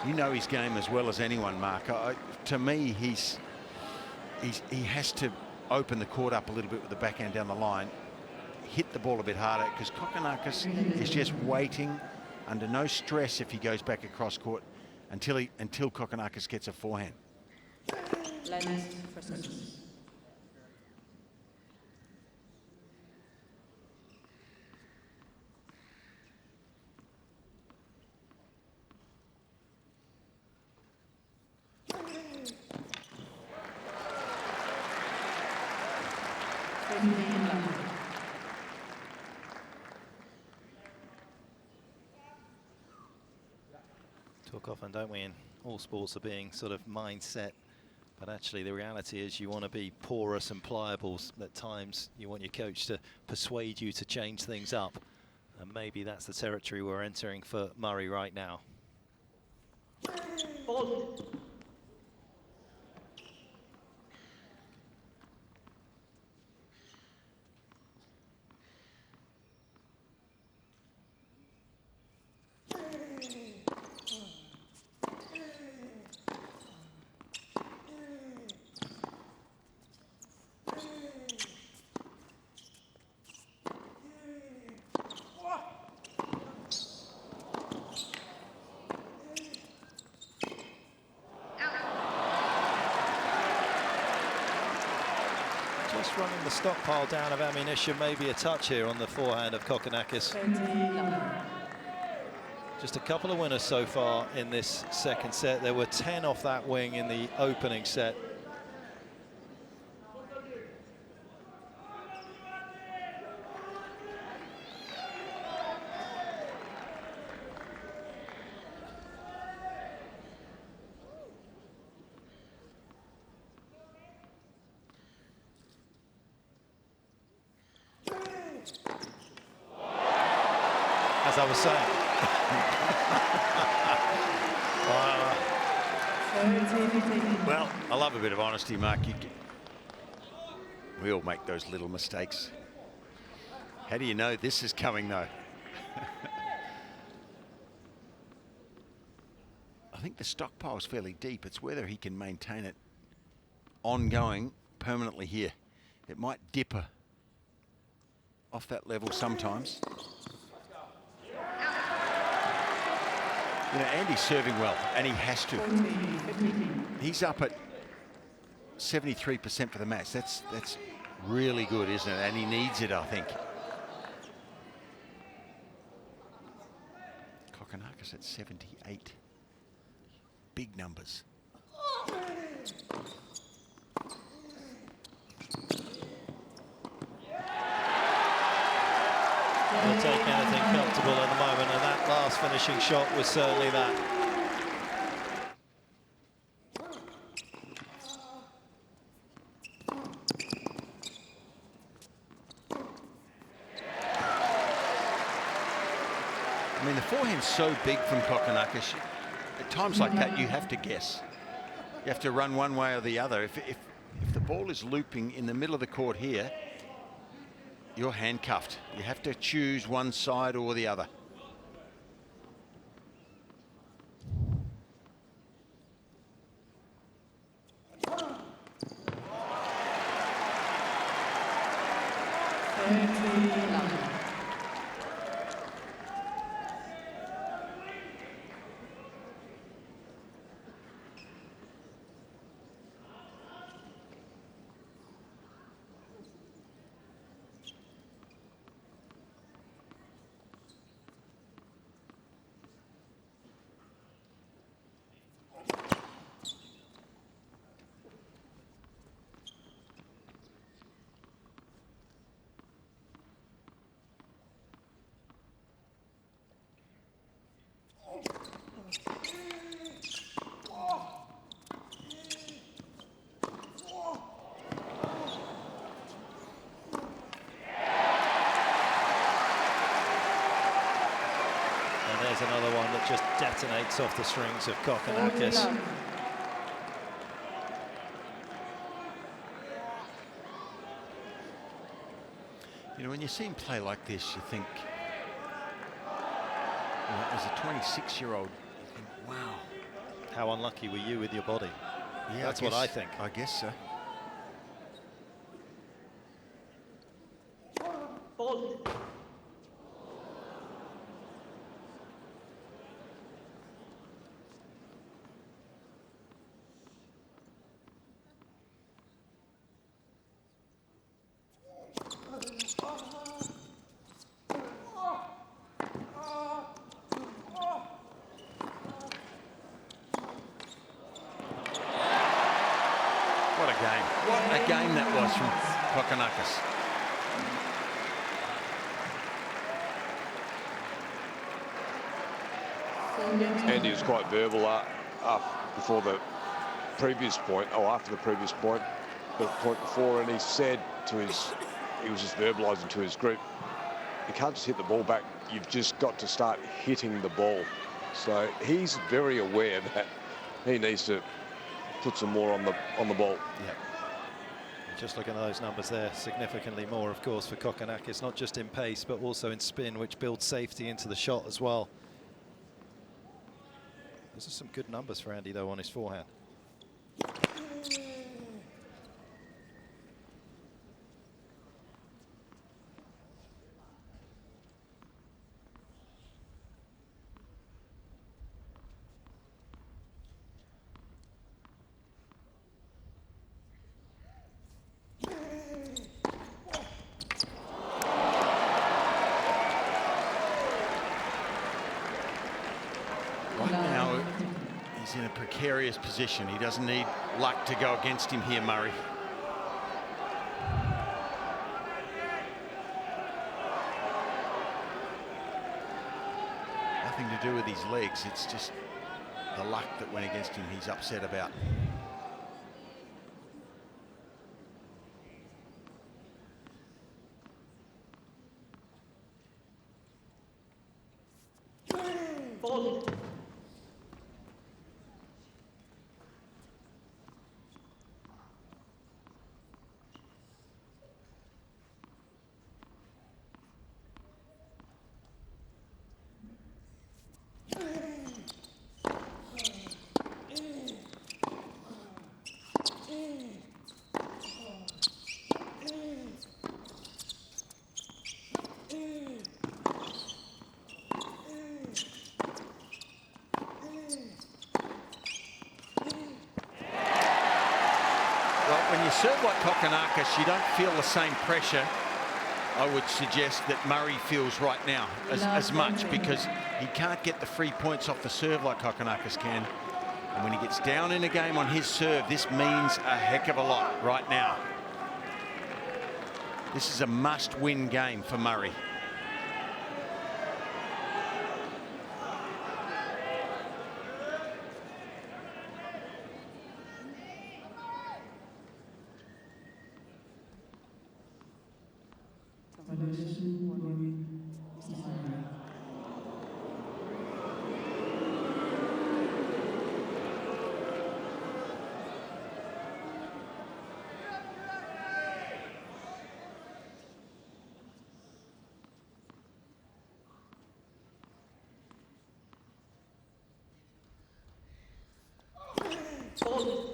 You know his game as well as anyone, Mark. To me, he has to open the court up a little bit with the backhand down the line, hit the ball a bit harder, because Kokkinakis is just waiting under no stress if he goes back across court until Kokkinakis gets a forehand. Talk often, don't we, in all sports of being sort of mindset, but actually the reality is you want to be porous and pliable. At times you want your coach to persuade you to change things up, and maybe that's the territory we're entering for Murray right now. Fault. Just running the stockpile down of ammunition, maybe a touch here on the forehand of Kokkinakis. 30 love. Just a couple of winners so far in this second set. There were 10 off that wing in the opening set. As I was saying. 30. Well, I love a bit of honesty, Mark. We all make those little mistakes. How do you know this is coming, though? I think the stockpile is fairly deep. It's whether he can maintain it ongoing permanently here. It might dip off that level sometimes. You know, Andy's serving well, and he has to. 40, 50. He's up at 73% for the match. That's really good, isn't it? And he needs it, I think. Kokkinakis at 78. Big numbers. He'll take anything comfortable at the moment, and that last finishing shot was certainly that. I mean, the forehand's so big from Kokkinakis. At times like that, you have to guess. You have to run one way or the other. If the ball is looping in the middle of the court here, you're handcuffed. You have to choose one side or the other. There's another one that just detonates off the strings of Kokkinakis. You know, when you see him play like this, you think, you know, as a 26-year-old, you think, wow. How unlucky were you with your body? Yeah, That's what I think. I guess so. Fault. What a game. What a game that was from Kokkinakis. Andy was quite verbal before the previous point, or after the previous point, the point before, and he said to he was just verbalising to his group, you can't just hit the ball back, you've just got to start hitting the ball. So he's very aware that he needs to put some more on the ball. Yep. Just looking at those numbers there, significantly more, of course, for Kokkinakis, not just in pace, but also in spin, which builds safety into the shot as well. Those are some good numbers for Andy, though, on his forehand. Right now, he's in a precarious position. He doesn't need luck to go against him here, Murray. Nothing to do with his legs. It's just the luck that went against him he's upset about. Fault. When you serve like Kokkinakis, you don't feel the same pressure, I would suggest, that Murray feels right now as much, because he can't get the free points off the serve like Kokkinakis can. And when he gets down in a game on his serve, this means a heck of a lot right now. This is a must-win game for Murray. Fault.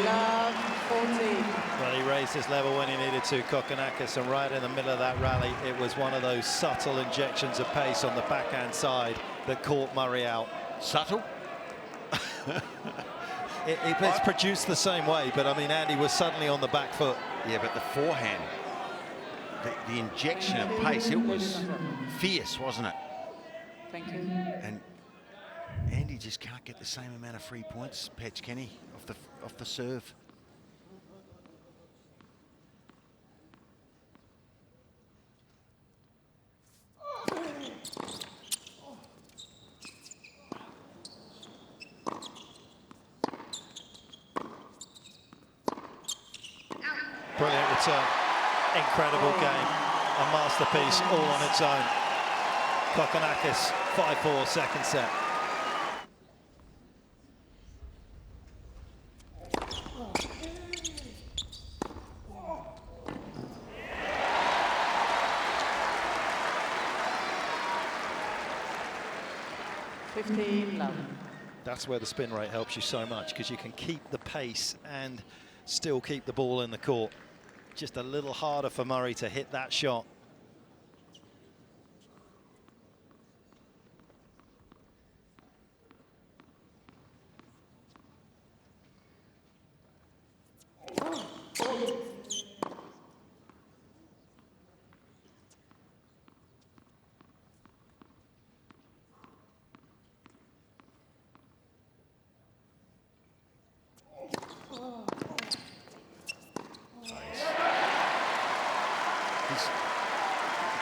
Love 14. Well, he raised his level when he needed to, Kokkinakis, and right in the middle of that rally, it was one of those subtle injections of pace on the backhand side that caught Murray out. Subtle? It's produced the same way, but I mean, Andy was suddenly on the back foot. Yeah, but the forehand, the injection of pace, it was fierce, wasn't it? Thank you. And Andy just can't get the same amount of free points, Petch, can he, off the serve? Brilliant return. Incredible game. A masterpiece all on its own. Kokkinakis, 5-4, second set. That's where the spin rate helps you so much, because you can keep the pace and still keep the ball in the court. Just a little harder for Murray to hit that shot.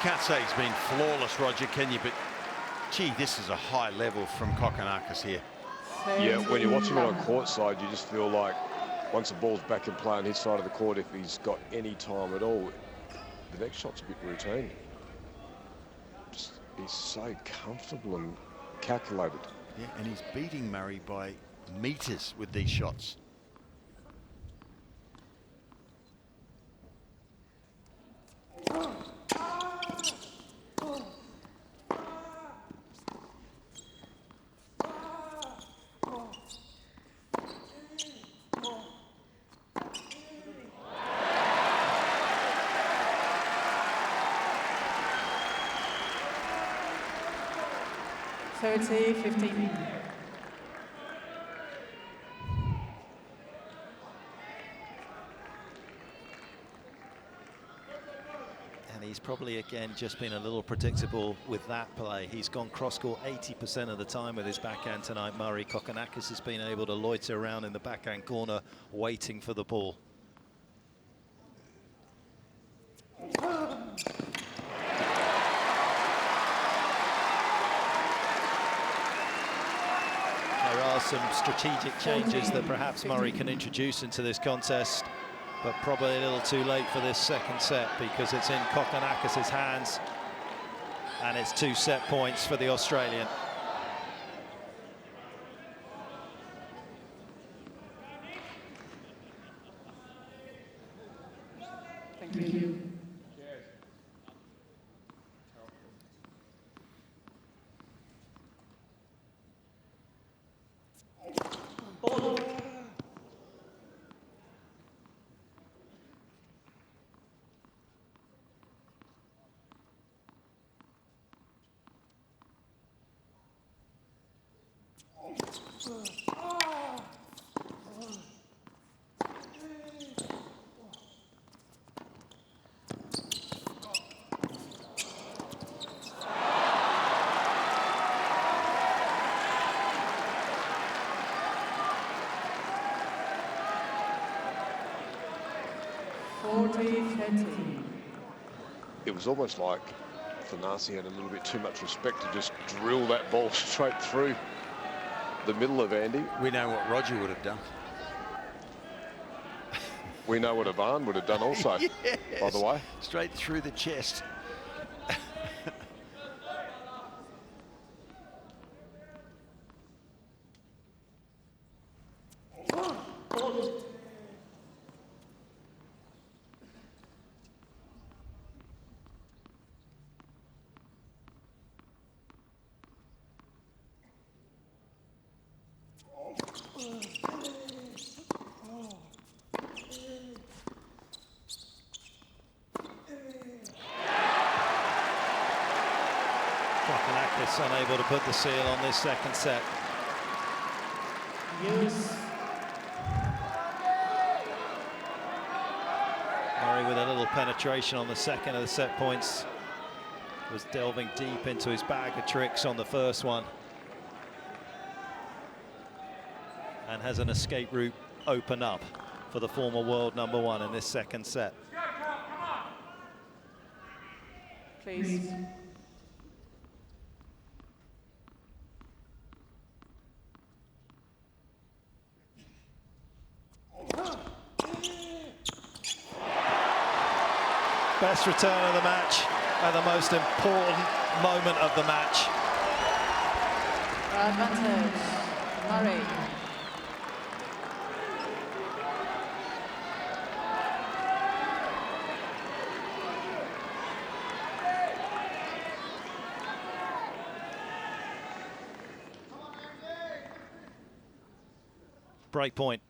can't say he's been flawless, Roger, can you? But, gee, this is a high level from Kokkinakis here. Yeah, when you're watching it on court side, you just feel like once the ball's back in play on his side of the court, if he's got any time at all, the next shot's a bit routine. Just, he's so comfortable and calculated. Yeah, and he's beating Murray by metres with these shots. Thirty, 15. And he's probably, again, just been a little predictable with that play. He's gone cross-court 80% of the time with his backhand tonight, Murray. Kokkinakis has been able to loiter around in the backhand corner, waiting for the ball. There are some strategic changes that perhaps Murray can introduce into this contest, but probably a little too late for this second set because it's in Kokkinakis' hands, and it's 2 set points for the Australian. Thank you. Ball. It was almost like Thanasi had a little bit too much respect to just drill that ball straight through the middle of Andy. We know what Roger would have done. We know what Ivan would have done also, Yes. by the way. Straight through the chest. Kokkinakis unable to put the seal on this second set. Murray with a little penetration on the second of the set points. Was delving deep into his bag of tricks on the first one. And has an escape route open up for the former world #1 in this second set. Please. Best return of the match at the most important moment of the match. Advantage. Murray. Break point.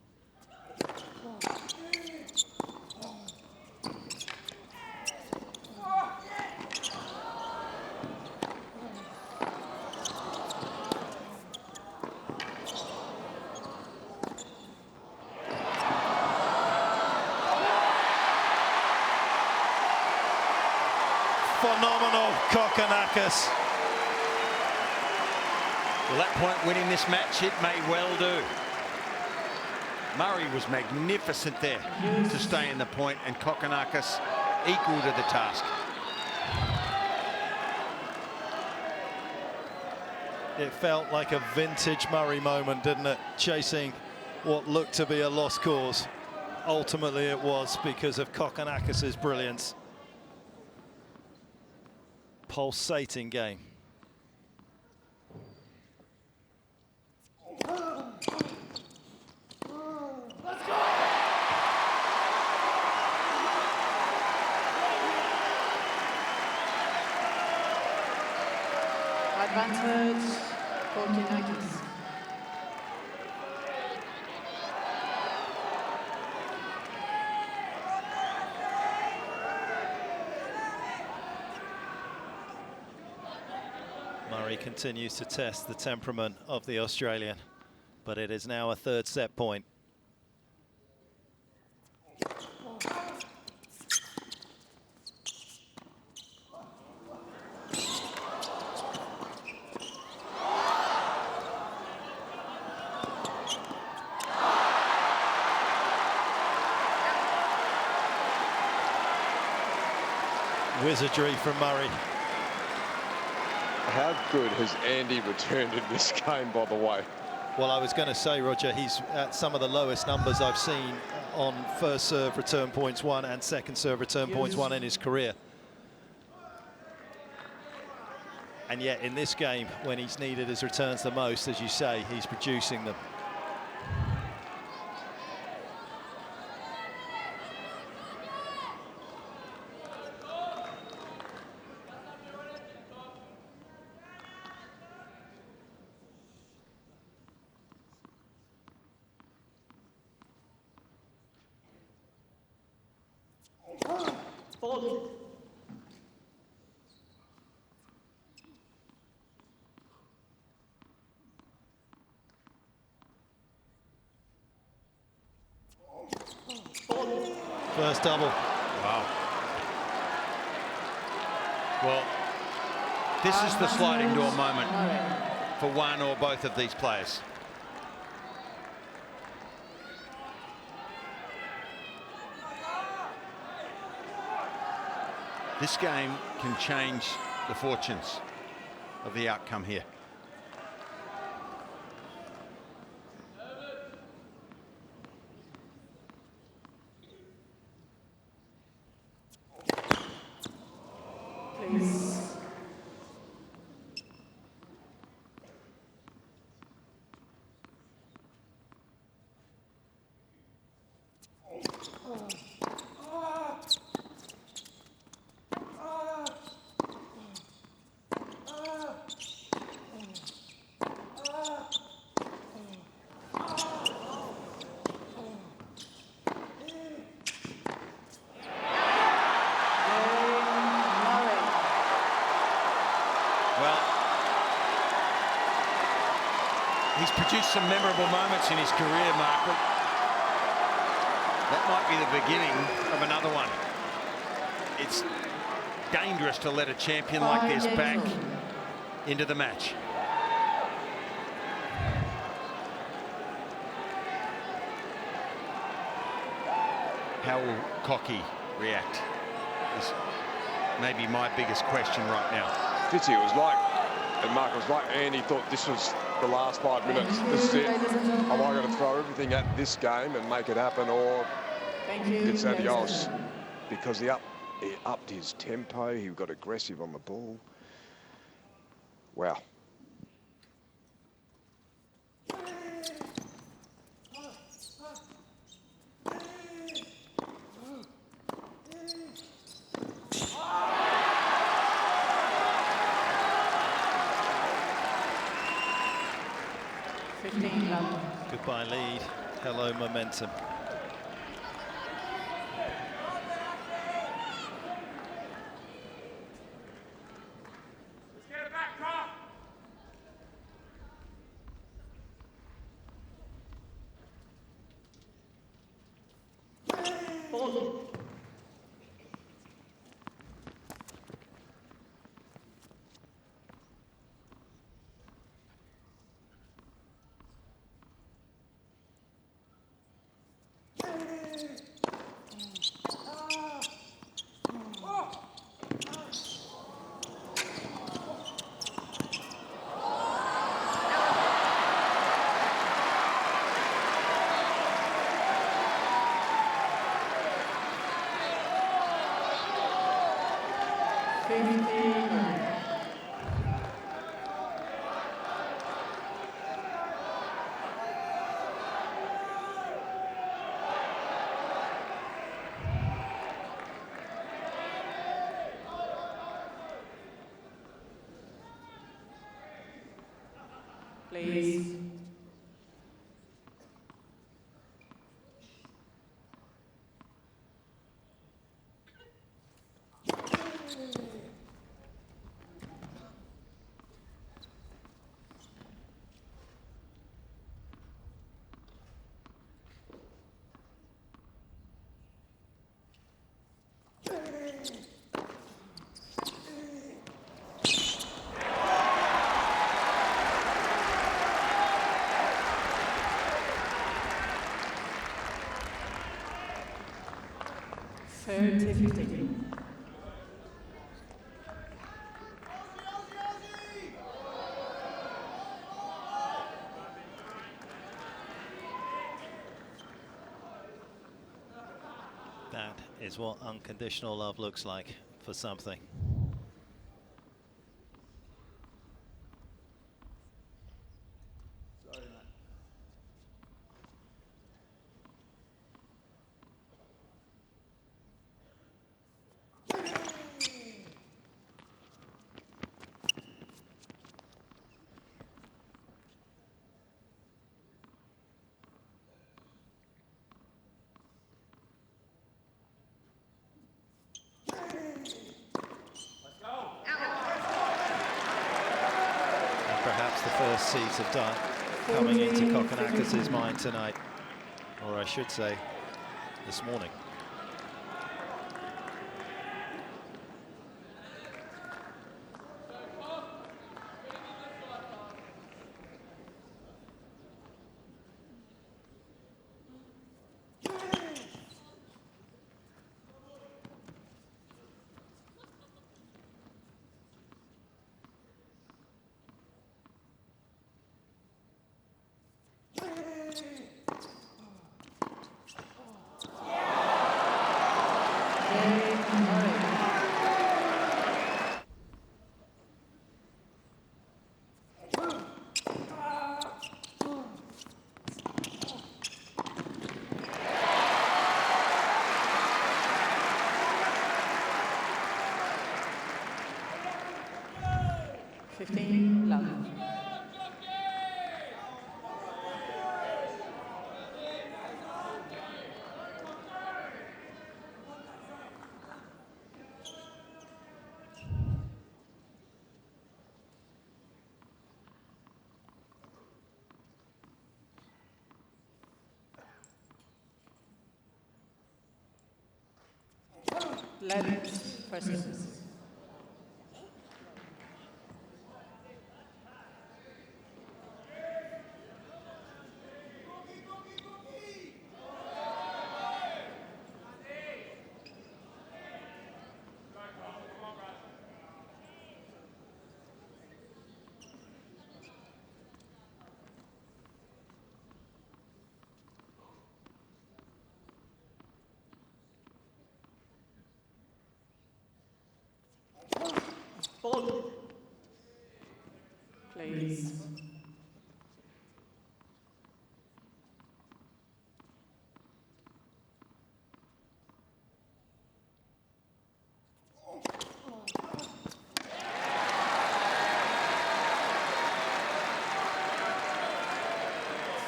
Phenomenal Kokkinakis. Well, that point winning this match, it may well do. Murray was magnificent there to stay in the point, and Kokkinakis equal to the task. It felt like a vintage Murray moment, didn't it? Chasing what looked to be a lost cause. Ultimately it was because of Kokkinakis' brilliance. Pulsating game. Advantage, Kokkinakis. Murray continues to test the temperament of the Australian, but it is now a third set point. Wizardry from Murray. How good has Andy returned in this game, by the way? Well, I was going to say, Roger, he's at some of the lowest numbers I've seen on first serve return points won and second serve return points won in his career. And yet in this game, when he's needed his returns the most, as you say, he's producing them. Fault. First double. Wow. Well, this is the sliding door moment for one or both of these players. This game can change the fortunes of the outcome here. Please. He's produced some memorable moments in his career, Mark. That might be the beginning of another one. It's dangerous to let a champion like this back into the match. How will Cocky react? Is maybe my biggest question right now. Fitzy, it was like, and Mark, it was like Andy thought this was the last 5 minutes. This is it. Am I going to throw everything at this game and make it happen, or it's adios? Because he upped his tempo. He got aggressive on the ball. Wow. Goodbye lead, hello momentum. Please. Third 50. That is what unconditional love looks like for something. Perhaps the first seeds of doubt coming into Kokkinakis' mind tonight, or I should say, this morning. Love. Left persons. Ball. Please.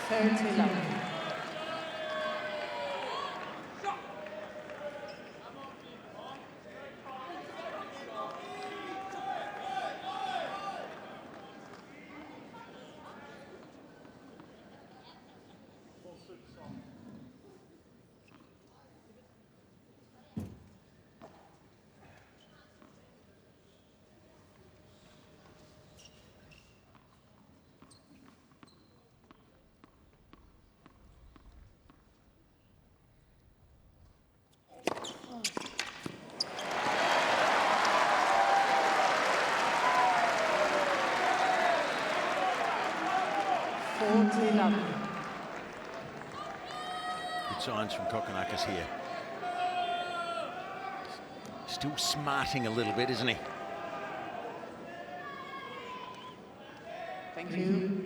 Third 11. Good signs from Kokkinakis here. Still smarting a little bit, isn't he? Thank you.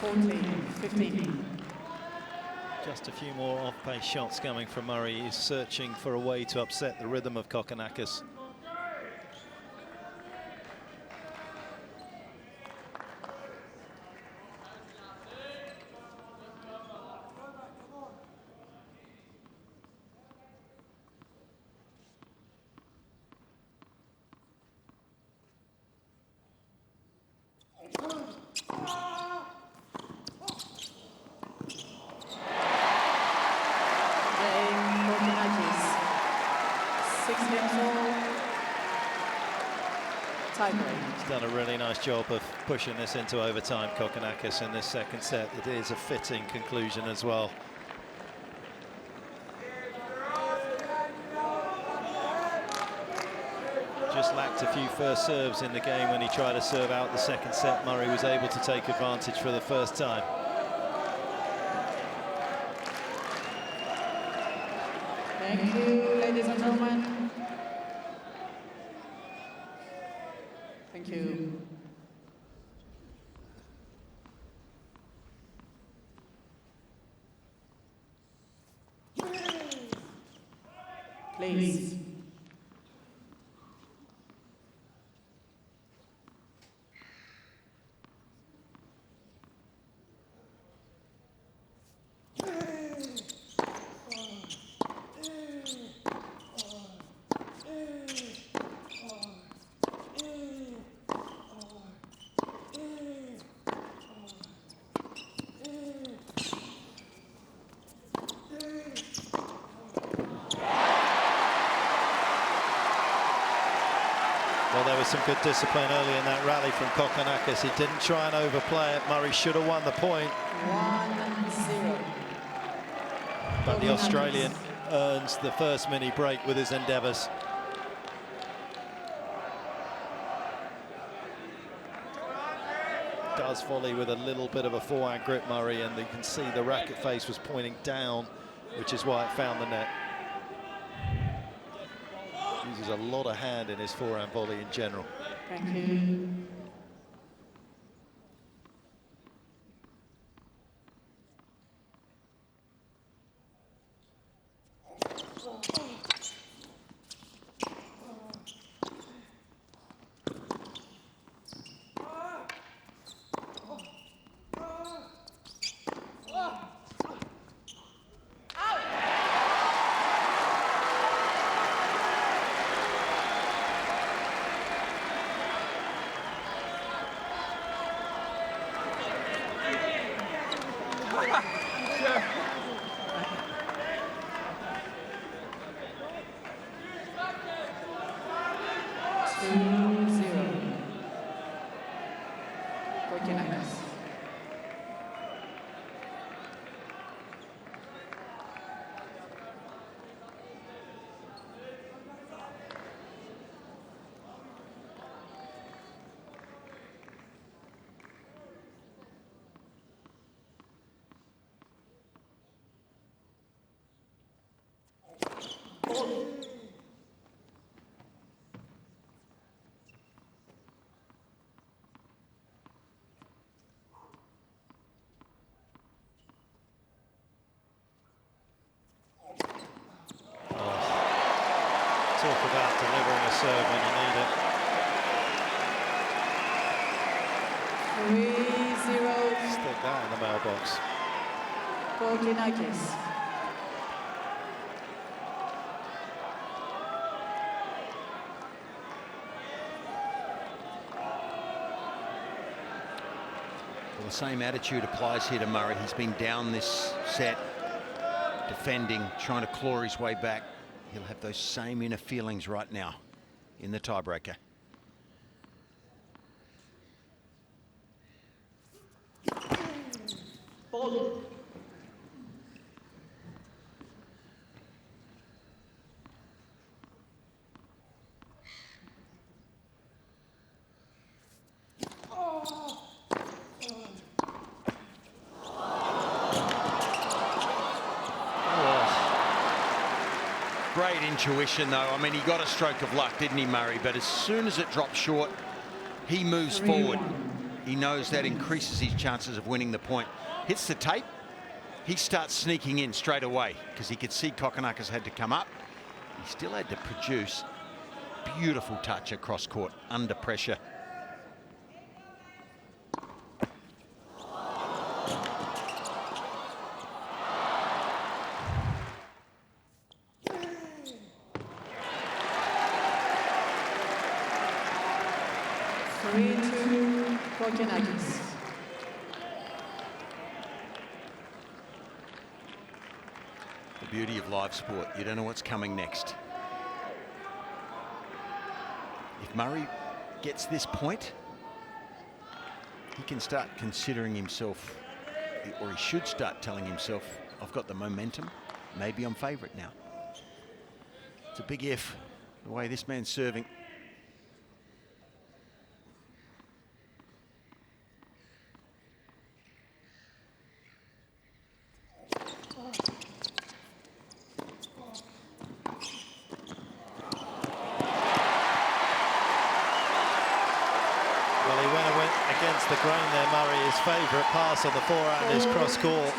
14-15. Just a few more off-pace shots coming from Murray. He's searching for a way to upset the rhythm of Kokkinakis. Kokkinakis, 6 games all. Tiebreak. He's done a really nice job of pushing this into overtime, Kokkinakis, in this second set. It is a fitting conclusion as well. Just lacked a few first serves in the game when he tried to serve out the second set. Murray was able to take advantage for the first time. Thank you, ladies and gentlemen. Thank you. Please. Well, there was some good discipline early in that rally from Kokkinakis. He didn't try and overplay it. Murray should have won the point. 1-0. But the Australian earns the first mini break with his endeavours. Does volley with a little bit of a forehand grip, Murray, and you can see the racket face was pointing down, which is why it found the net. Uses a lot of hand in his forehand volley in general. Thank you. Kokkinakis. Talk about delivering a serve when you need it. 3-0. Stick that in the mailbox. Kokkinakis. Well, the same attitude applies here to Murray. He's been down this set, defending, trying to claw his way back. He'll have those same inner feelings right now in the tiebreaker. Ball. Great intuition, though. I mean, he got a stroke of luck, didn't he, Murray? But as soon as it dropped short, he moves forward. He knows that increases his chances of winning the point. Hits the tape, he starts sneaking in straight away because he could see Kokkinakis had to come up. He still had to produce. Beautiful touch across court, under pressure. Kokkinakis. The beauty of live sport, you don't know what's coming next. If Murray gets this point, he can start considering himself, or he should start telling himself, I've got the momentum, maybe I'm favourite now. It's a big if, the way this man's serving. Against the grain there, Murray. His favourite pass on the forehand is cross court.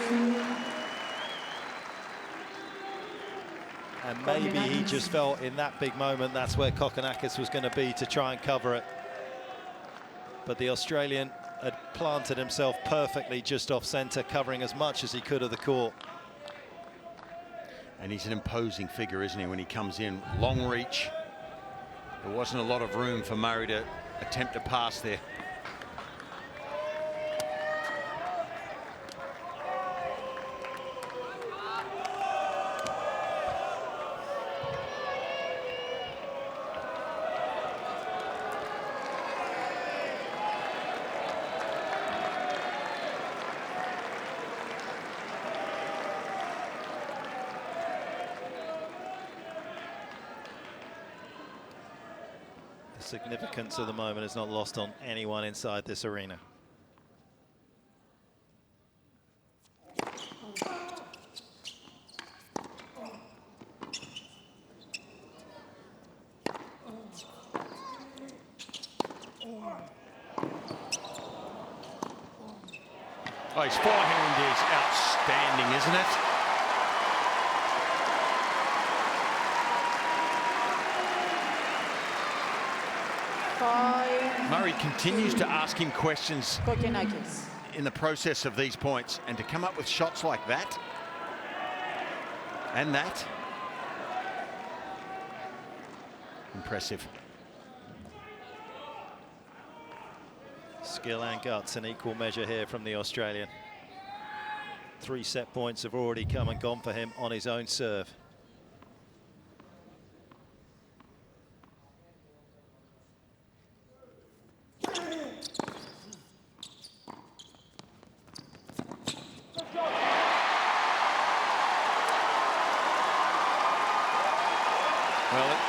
And maybe he just felt in that big moment that's where Kokkinakis was going to be to try and cover it. But the Australian had planted himself perfectly just off centre, covering as much as he could of the court. And he's an imposing figure, isn't he, when he comes in? Long reach. There wasn't a lot of room for Murray to attempt a pass there. The significance of the moment is not lost on anyone inside this arena. Oh, his forehand is outstanding, isn't it? Murray continues to ask him questions in the process of these points, and to come up with shots like that and that, impressive. Skill and guts in equal measure here from the Australian. 3 set points have already come and gone for him on his own serve.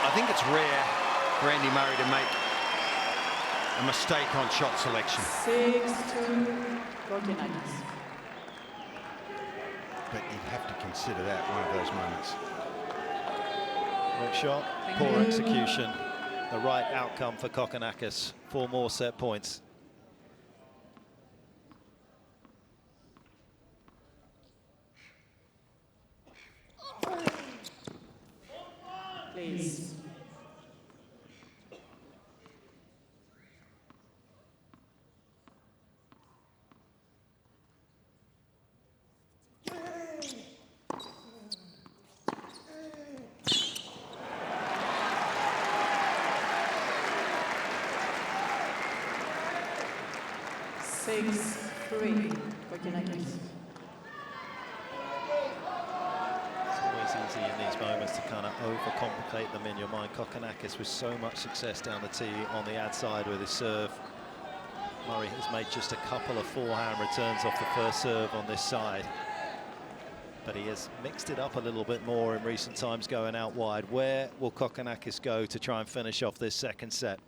I think it's rare for Andy Murray to make a mistake on shot selection. 6-2, Kokkinakis. But you'd have to consider that one of those moments. Wrong shot, poor execution. The right outcome for Kokkinakis. 4 more set points. Please. Six, 3, Kokkinakis. It's always easy in these moments to kind of overcomplicate them in your mind. Kokkinakis with so much success down the tee on the ad side with his serve. Murray has made just a couple of forehand returns off the first serve on this side. But he has mixed it up a little bit more in recent times going out wide. Where will Kokkinakis go to try and finish off this second set?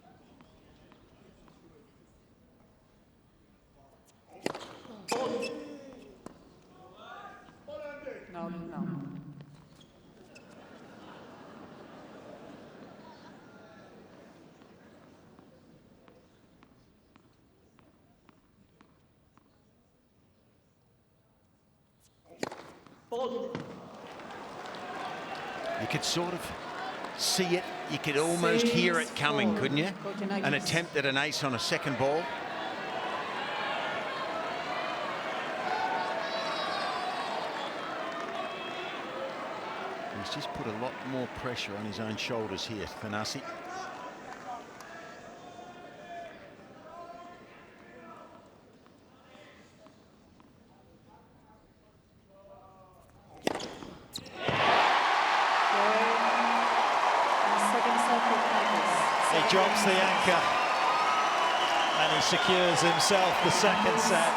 No. Ball. You could sort of see it. You could almost hear it coming, couldn't you? Kokkinakis. An attempt at an ace on a second ball. He's just put a lot more pressure on his own shoulders here, Thanasi. He drops the anchor and he secures himself the second set.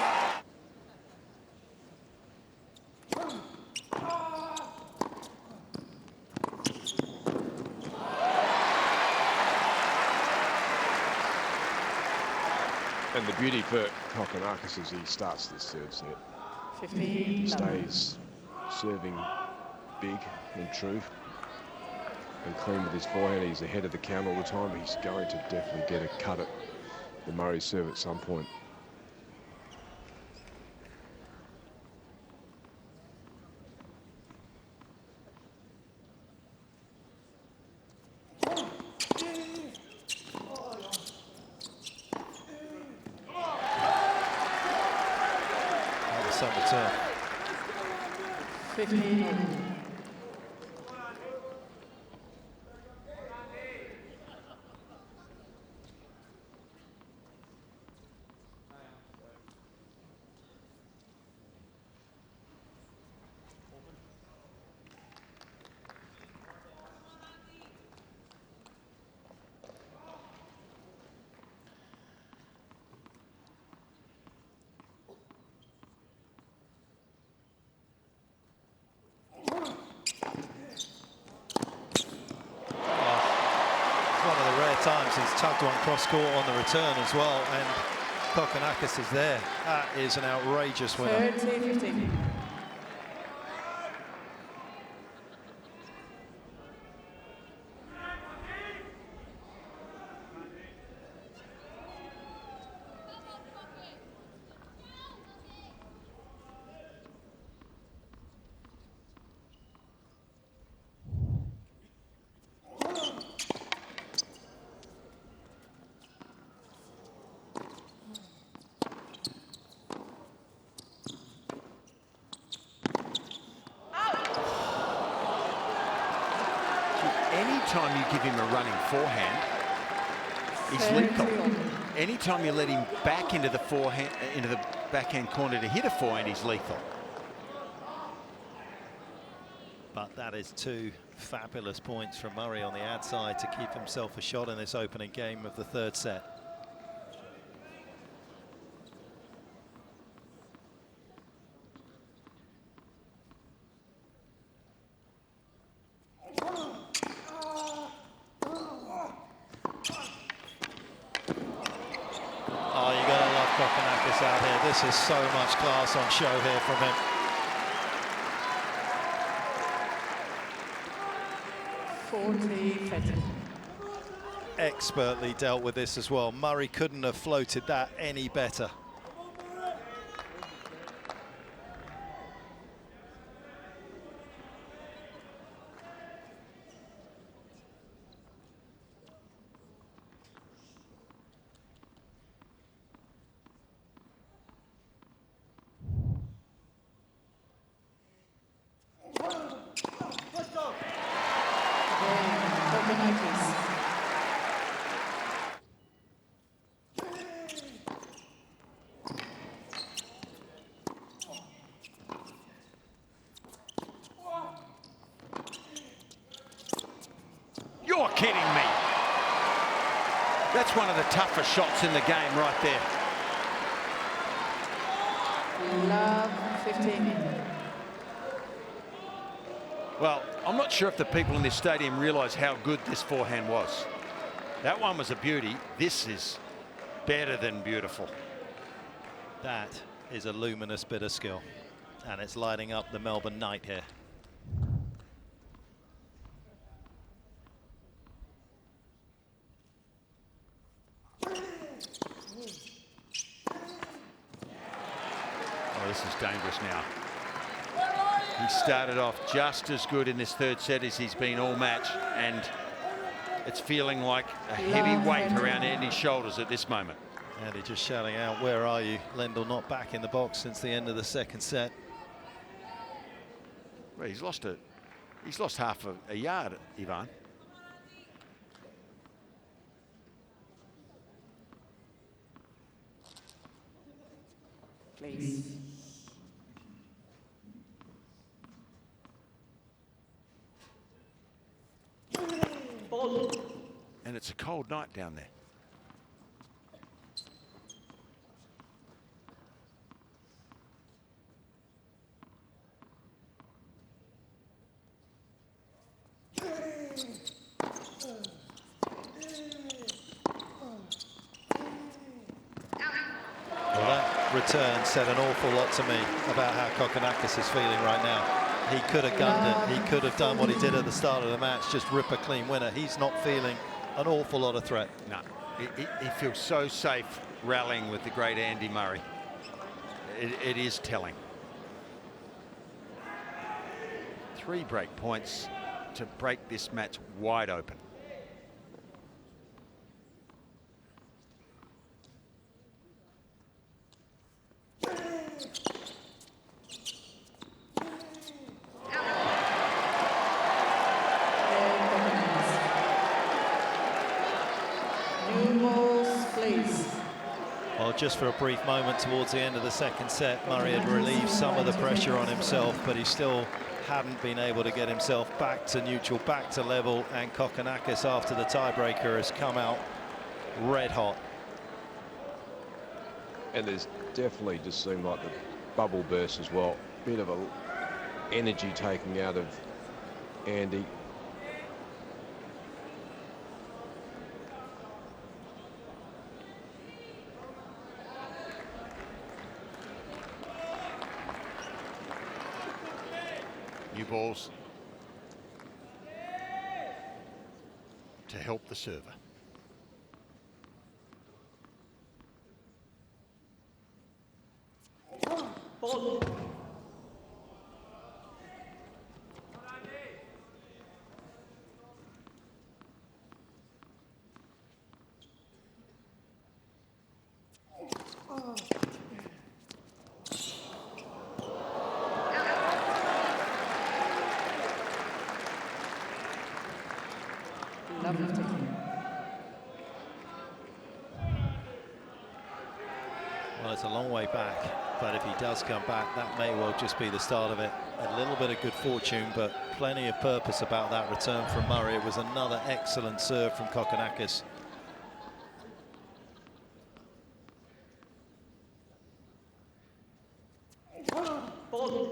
And the beauty for Kokkinakis is he starts this third set. 15, He stays serving big and true and clean with his forehand. He's ahead of the count all the time. He's going to definitely get a cut at the Murray serve at some point. Some return. 15. Times he's tugged one cross court on the return as well, and Kokkinakis is there. That is an outrageous winner. 30-15. Anytime you give him a running forehand, he's lethal. Anytime you let him back into the forehand, into the backhand corner to hit a forehand, he's lethal. But that is two fabulous points from Murray on the outside to keep himself a shot in this opening game of the third set. Oh, you're going to love Kokkinakis out here. This is so much class on show here from him. Expertly dealt with this as well. Murray couldn't have floated that any better. You're kidding me. That's one of the toughest shots in the game right there. Love 15. Well, I'm not sure if the people in this stadium realise how good this forehand was. That one was a beauty. This is better than beautiful. That is a luminous bit of skill, and it's lighting up the Melbourne night here. Oh, this is dangerous now. He started off just as good in this third set as he's been all match, and it's feeling like a heavy weight around Andy's shoulders at this moment. Andy just shouting out, "Where are you?" Lendl not back in the box since the end of the second set. Well, he's lost half a yard, Ivan. Please. Ball. And it's a cold night down there. Well, that return said an awful lot to me about how Kokkinakis is feeling right now. He could have gunned it. He could have done what he did at the start of the match, just rip a clean winner. He's not feeling an awful lot of threat. No, he feels so safe rallying with the great Andy Murray. It is telling. 3 break points to break this match wide open. Well, just for a brief moment towards the end of the second set, Murray had relieved some of the pressure on himself, but he still hadn't been able to get himself back to neutral, back to level, and Kokkinakis, after the tiebreaker, has come out red hot. And there's definitely just seemed like the bubble burst as well. Bit of a energy taking out of Andy. New balls to help the server. Ball. Lovely. Well, it's a long way back, but if he does come back, that may well just be the start of it. A little bit of good fortune, but plenty of purpose about that return from Murray. It was another excellent serve from Kokkinakis. Ball.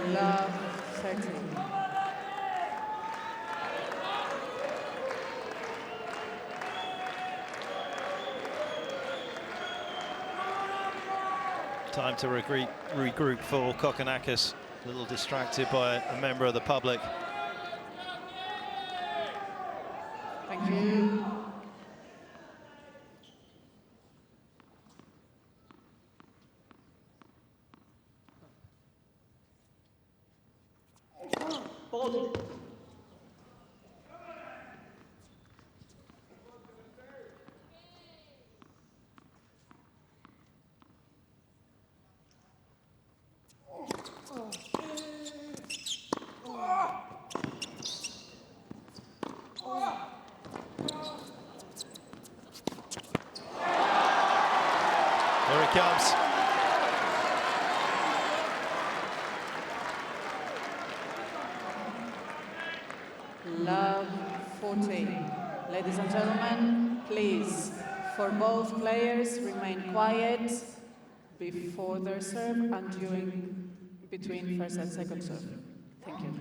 Love 30. Time to regroup for Kokkinakis. A little distracted by a member of the public. Thank you. Ball. Here he comes. Love 14. Ladies and gentlemen, please, for both players, remain quiet before their serve and between first and second serve. Thank you.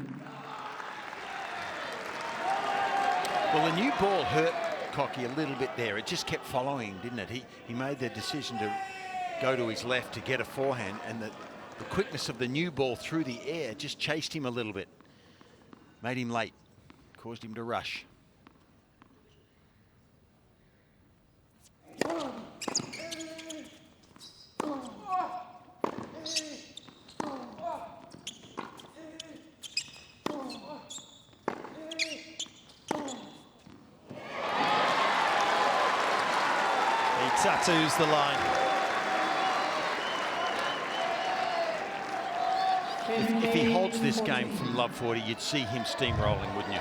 Well, the new ball hurt Cocky a little bit there. It just kept following, didn't it? He made the decision to go to his left to get a forehand, and the quickness of the new ball through the air just chased him a little bit. Made him late, caused him to rush. Tattoos the line. If he holds this game from love 40, you'd see him steamrolling, wouldn't you?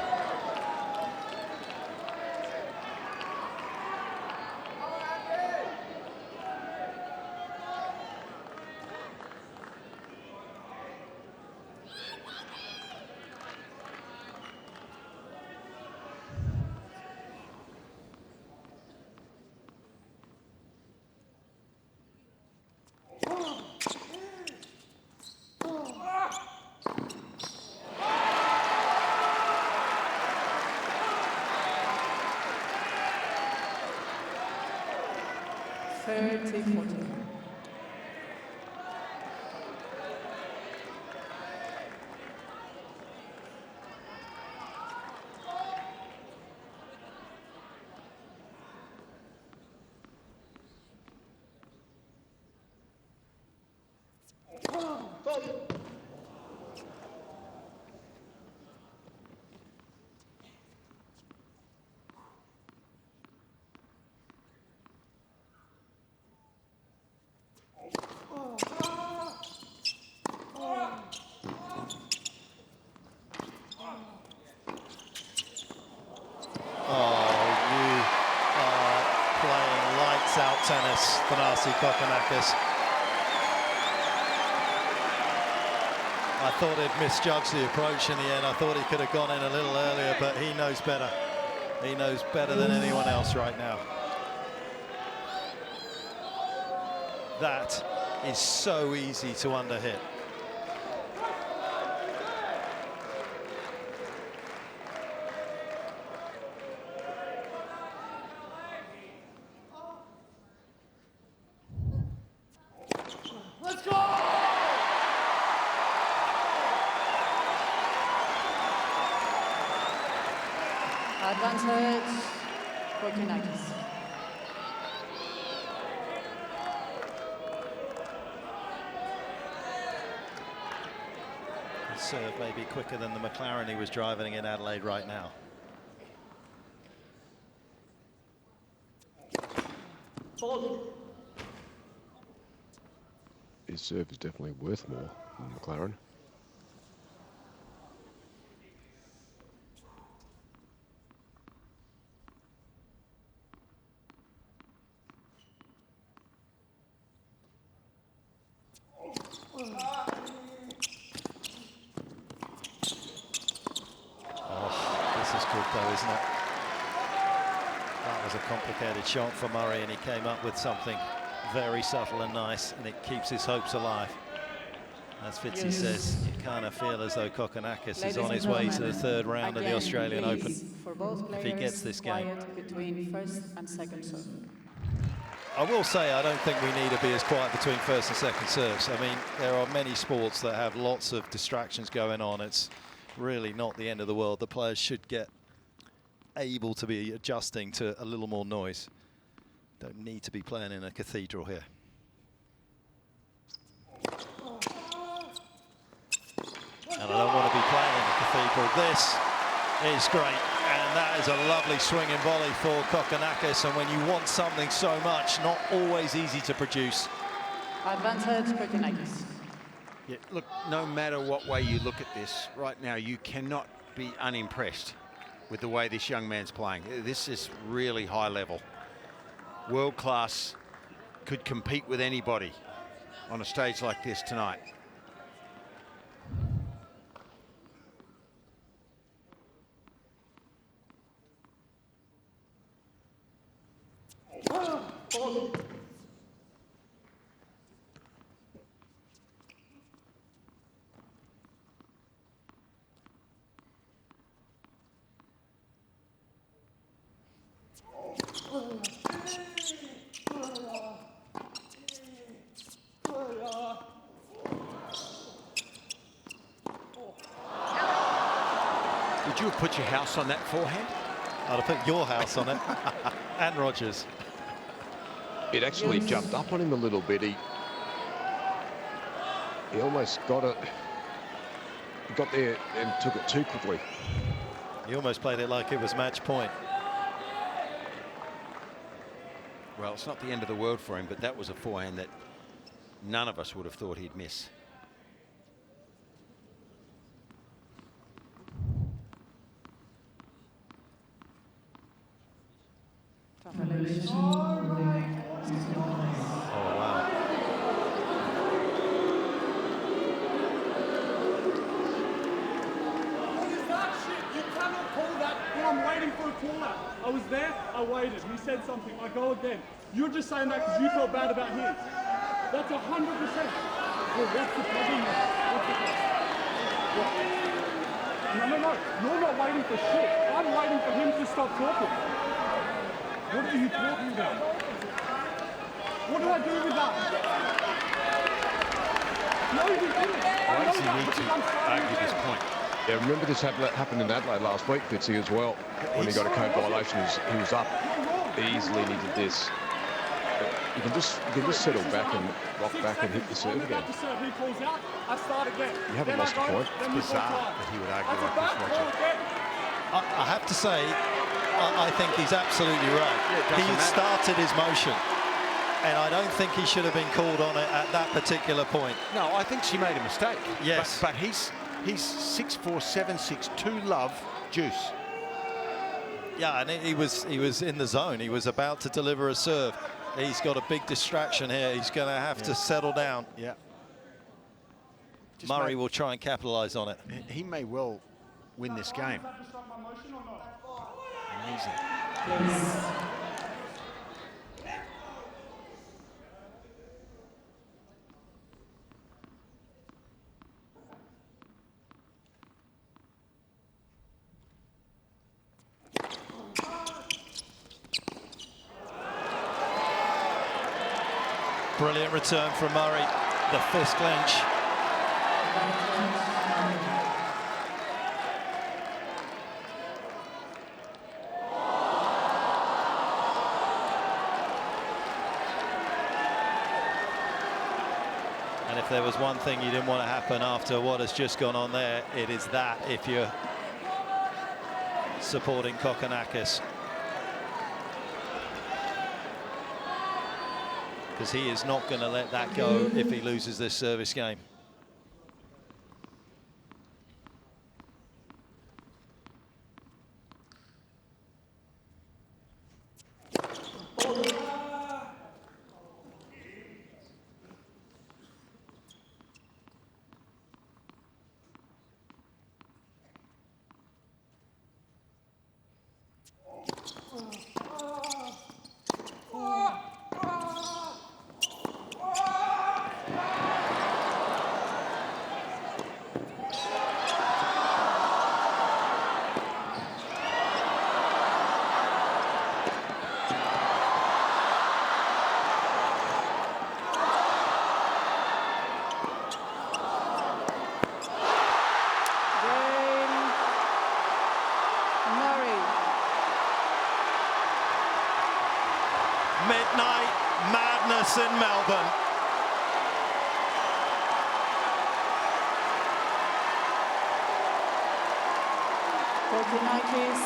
Tennis, Thanasi Kokkinakis. I thought he'd misjudged the approach in the end. I thought he could have gone in a little earlier, but he knows better. He knows better than anyone else right now. That is so easy to underhit. Advantage, Kokkinakis. His serve may be quicker than the McLaren he was driving in Adelaide right now. His serve is definitely worth more than McLaren. Isn't it? That was a complicated shot for Murray, and he came up with something very subtle and nice, and it keeps his hopes alive. As Fitzy says, you kind of feel as though Kokkinakis is on his way to the third round of the Australian Open if he gets this game. Between first and second serve. I will say I don't think we need to be as quiet between first and second serves. I mean, there are many sports that have lots of distractions going on. It's really not the end of the world. The players should get able to be adjusting to a little more noise. Don't need to be playing in a cathedral here. And I don't want to be playing in a cathedral. This is great, and that is a lovely swinging volley for Kokkinakis, and when you want something so much, not always easy to produce. Advantage, Kokkinakis. Yeah, look, no matter what way you look at this, right now you cannot be unimpressed with the way this young man's playing. This is really high level. World class, could compete with anybody on a stage like this tonight. Would you have put your house on that forehand? I'd have put your house on it. And Rogers. It actually jumped up on him a little bit. He almost got it. He got there and took it too quickly. He almost played it like it was match point. Well, it's not the end of the world for him, but that was a forehand that none of us would have thought he'd miss. Oh, wow. What is that shit? You cannot call that when I'm waiting for a call out. I was there, I waited, he said something, I go again. You're just saying that because you felt bad about him. That's 100%. Well, what's the problem now? What's the problem? What? No. You're not waiting for shit. I'm waiting for him to stop talking. What are you talking about? What do I do with that? No, you didn't. Why does he need to argue this point? Yeah, remember this happened in Adelaide last week, Fitzy, as well. When he got a code violation, he was up easily and he did this. You can just settle back and rock back and hit the serve again. He calls out, I start again. You haven't lost a point. It's bizarre that he would argue like this, Roger. I have to say, I think he's absolutely right. Yeah, He started his motion, and I don't think he should have been called on it at that particular point. No, I think she made a mistake. Yes. But he's 6'4", 7'6", love juice. Yeah, and he was in the zone. He was about to deliver a serve. He's got a big distraction here. He's going to have to settle down. Yeah. Murray will try and capitalize on it. He may well win this game. Amazing. Brilliant return from Murray. The fist clench. And if there was one thing you didn't want to happen after what has just gone on there, it is that, if you're supporting Kokkinakis. Because he is not going to let that go if he loses this service game. Midnight madness in Melbourne. Kokkinakis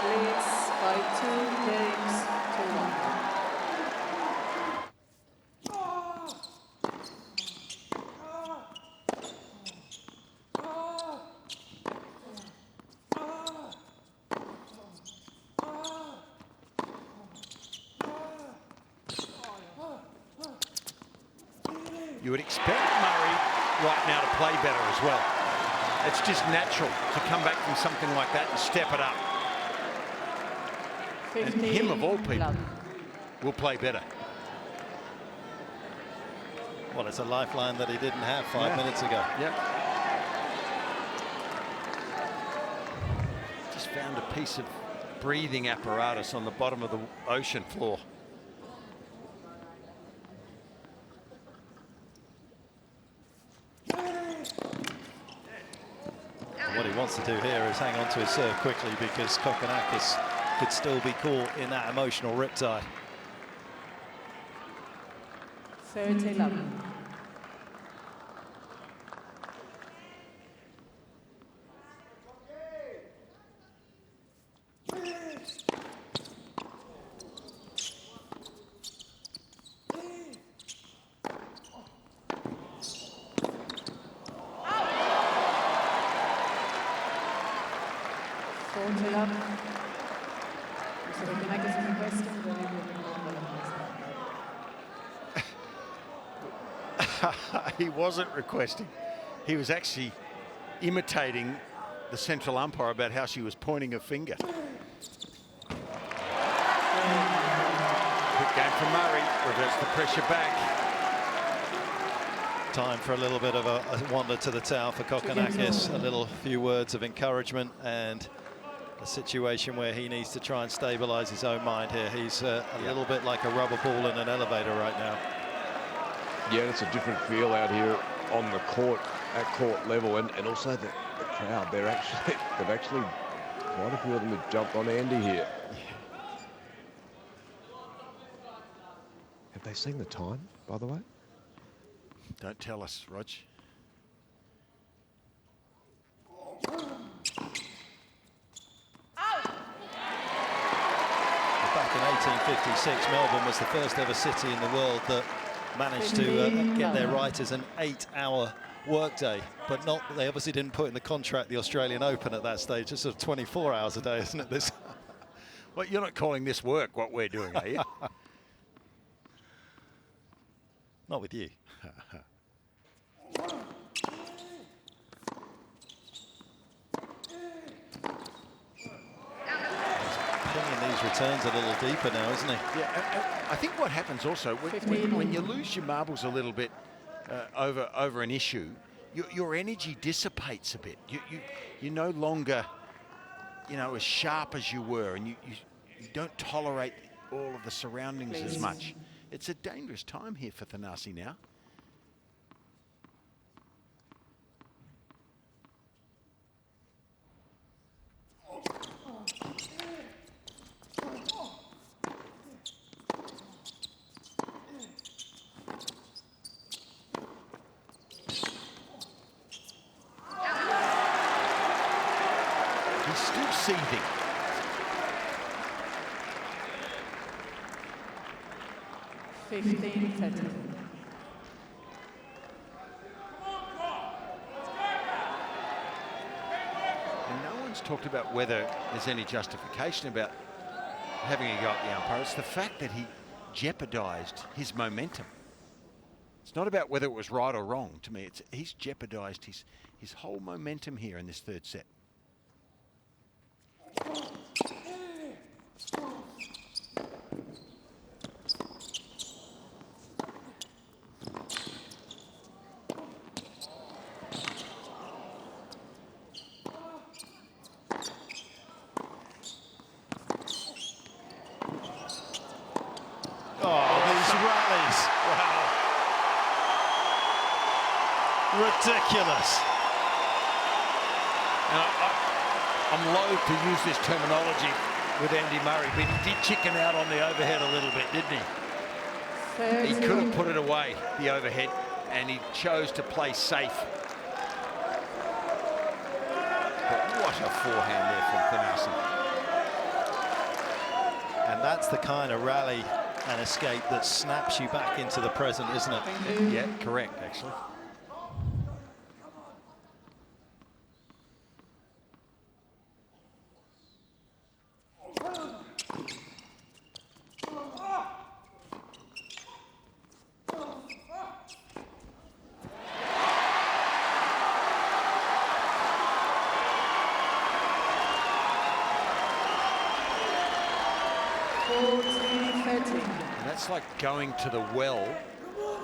leads by 2 games to 1. You would expect Murray right now to play better as well. It's just natural to come back from something like that and step it up. And him, of all people, will play better. Well, it's a lifeline that he didn't have 5 minutes ago. Yep. Just found a piece of breathing apparatus on the bottom of the ocean floor. What he wants wants to do here is hang on to his serve quickly, because Kokkinakis could still be caught in that emotional riptide. 30-11. He wasn't requesting. He was actually imitating the central umpire about how she was pointing a finger. Quick game from Murray, reverts the pressure back. Time for a little bit of a wander to the towel for Kokkinakis. A few words of encouragement, and a situation where he needs to try and stabilise his own mind here. He's a little bit like a rubber ball in an elevator right now. Yeah, it's a different feel out here on the court, at court level, and also the crowd. They've actually quite a few of them have jumped on Andy here. Have they seen the time, by the way? Don't tell us, Rog. Back in 1856, Melbourne was the first ever city in the world that managed to get their writers an 8-hour workday, but they obviously didn't put in the contract the Australian Open at that stage. It's sort of 24 hours a day, isn't it? This. Well, you're not calling this work, what we're doing, are you? Not with you. These returns a little deeper now, isn't he? Yeah, I think what happens also when you lose your marbles a little bit over an issue, your energy dissipates a bit. You're no longer, as sharp as you were, and you don't tolerate all of the surroundings as much. It's a dangerous time here for Thanasi now. Seething. And no one's talked about whether there's any justification about having a go at the umpire. It's the fact that he jeopardised his momentum. It's not about whether it was right or wrong. To me, he's jeopardised his whole momentum here in this third set. Ridiculous. Now, I'm loath to use this terminology with Andy Murray, but he did chicken out on the overhead a little bit, didn't he? He could have put it away, the overhead, and he chose to play safe. But what a forehand there from Thanasi. And that's the kind of rally and escape that snaps you back into the present, isn't it? Yeah, correct, actually. It's like going to the well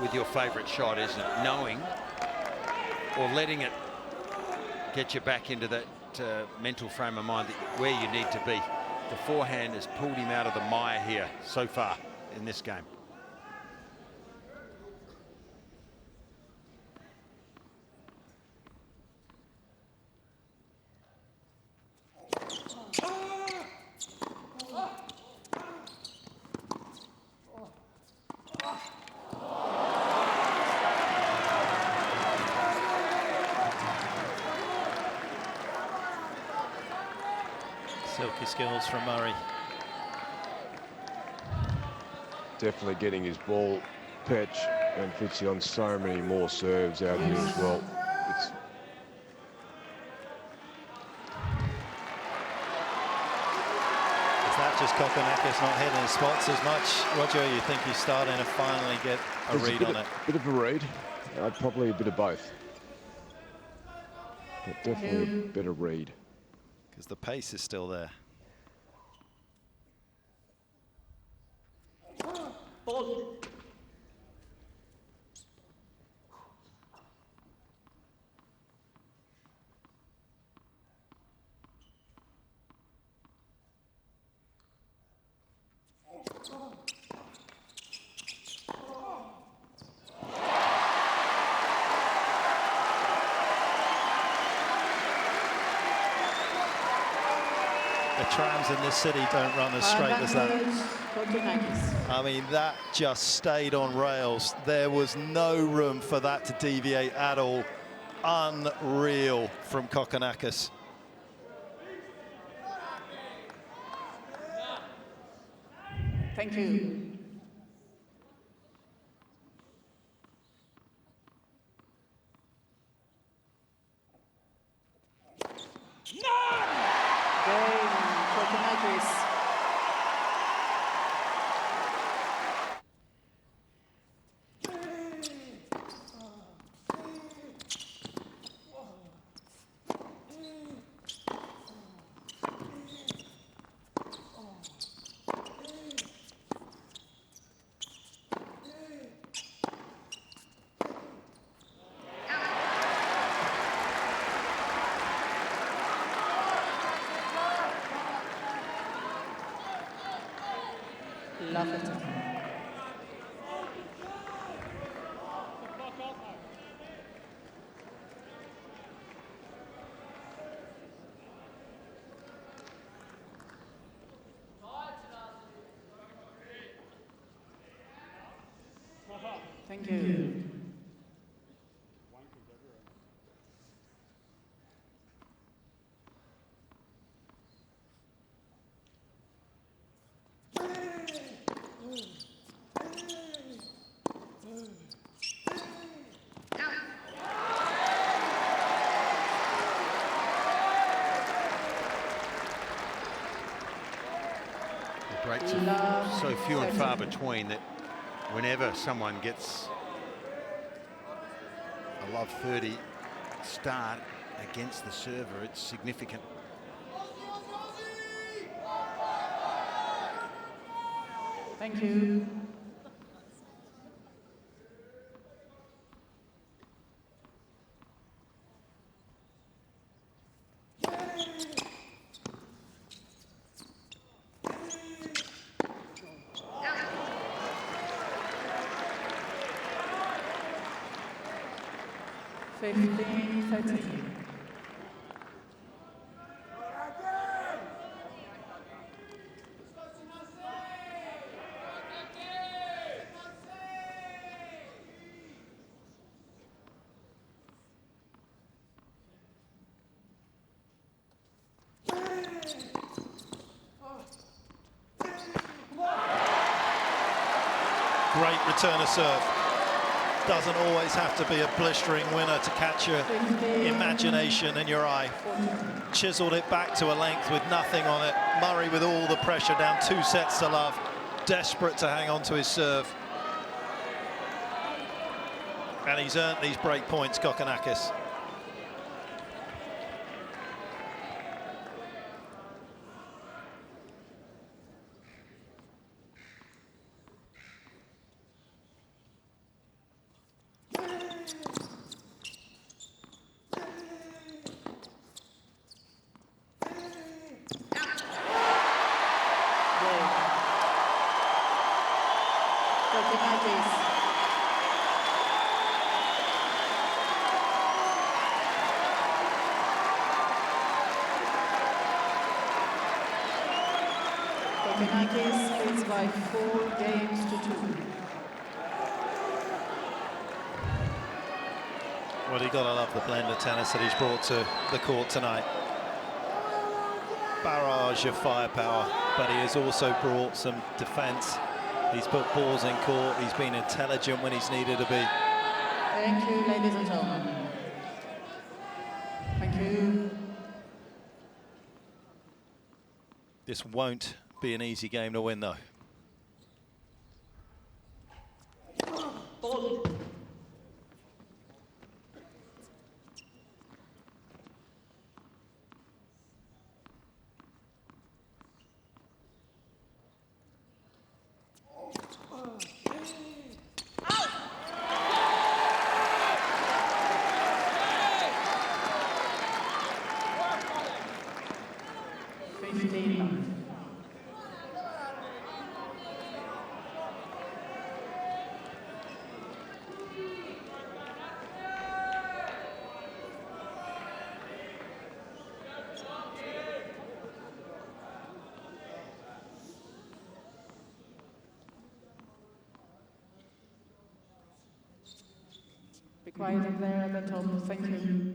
with your favourite shot, isn't it? Knowing or letting it get you back into that mental frame of mind where you need to be. The forehand has pulled him out of the mire here so far in this game. Silky skills from Murray. Definitely getting his ball pitch, and Fitzy on so many more serves out here as well. It's Is that just Kokkinakis not hitting his spots as much? Roger, you think he's starting to finally get a read on it? Bit of a read. Probably a bit of both. But definitely a bit of read. Because the pace is still there. Ball. The trams in this city don't run as straight as that. Kokkinakis. I mean, that just stayed on rails. There was no room for that to deviate at all. Unreal from Kokkinakis. Thank you. Game, Kokkinakis. Love it. Thank you. The breaks are so few and far between that whenever someone gets a love 30 start against the server, it's significant. Thank you. Fifteen, 13. Great return of serve. Doesn't always have to be a blistering winner to catch your imagination and your eye. Chiseled it back to a length with nothing on it. Murray with all the pressure down, 2 sets to love. Desperate to hang on to his serve. And he's earned these break points, Kokkinakis. Kokkinakis. Kokkinakis leads by 4 games to 2. Well, you got to love the blend of tennis that he's brought to the court tonight. barrage of firepower, but he has also brought some defence. He's put balls in court. He's been intelligent when he's needed to be. Thank you, ladies and gentlemen. Thank you. This won't be an easy game to win, though. Ball. 15. Be quiet up there at the top. Thank you.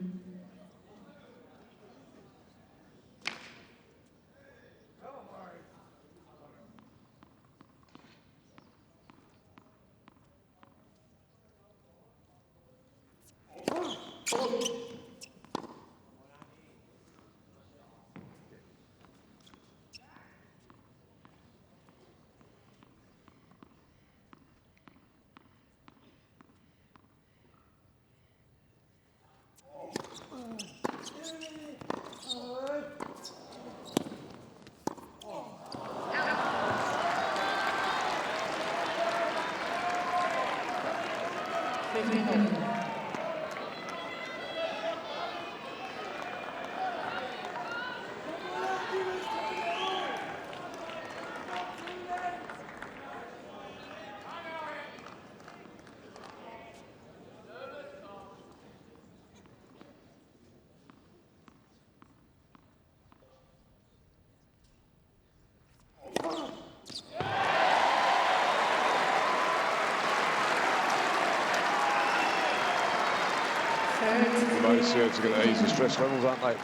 Those serves are going to ease the stress levels, aren't they?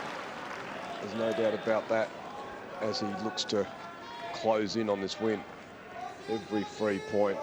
There's no doubt about that as he looks to close in on this win. Every free point.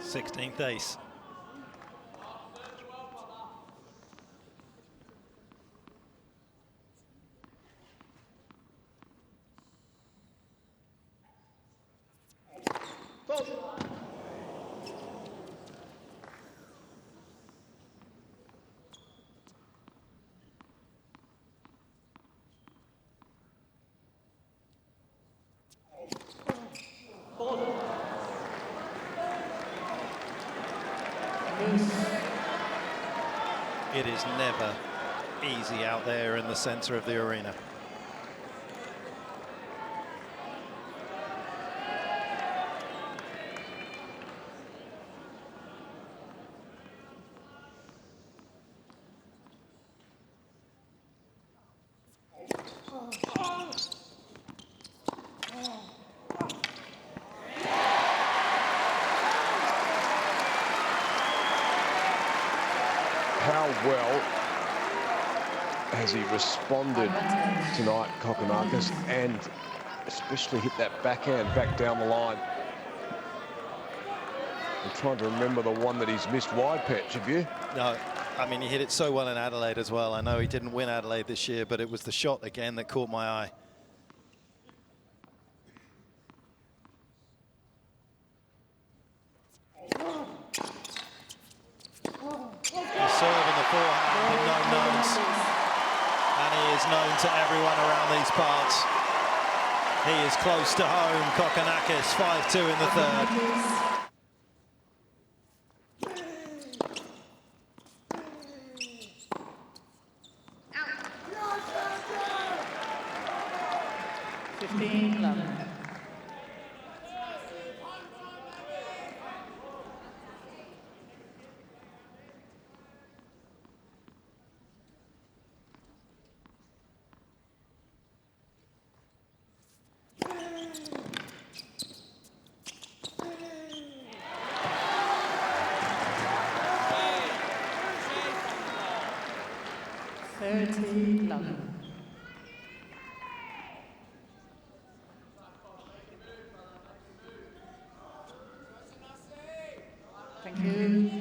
Sixteenth ace. It is never easy out there in the center of the arena. How well has he responded tonight, Kokkinakis, and especially hit that backhand back down the line. I'm trying to remember the one that he's missed wide patch, have you? No, I mean, he hit it so well in Adelaide as well. I know he didn't win Adelaide this year, but it was the shot again that caught my eye. The serve and the forehand, the known knowns. And he is known to everyone around these parts. He is close to home, Kokkinakis, 5-2 in the third. Thank you.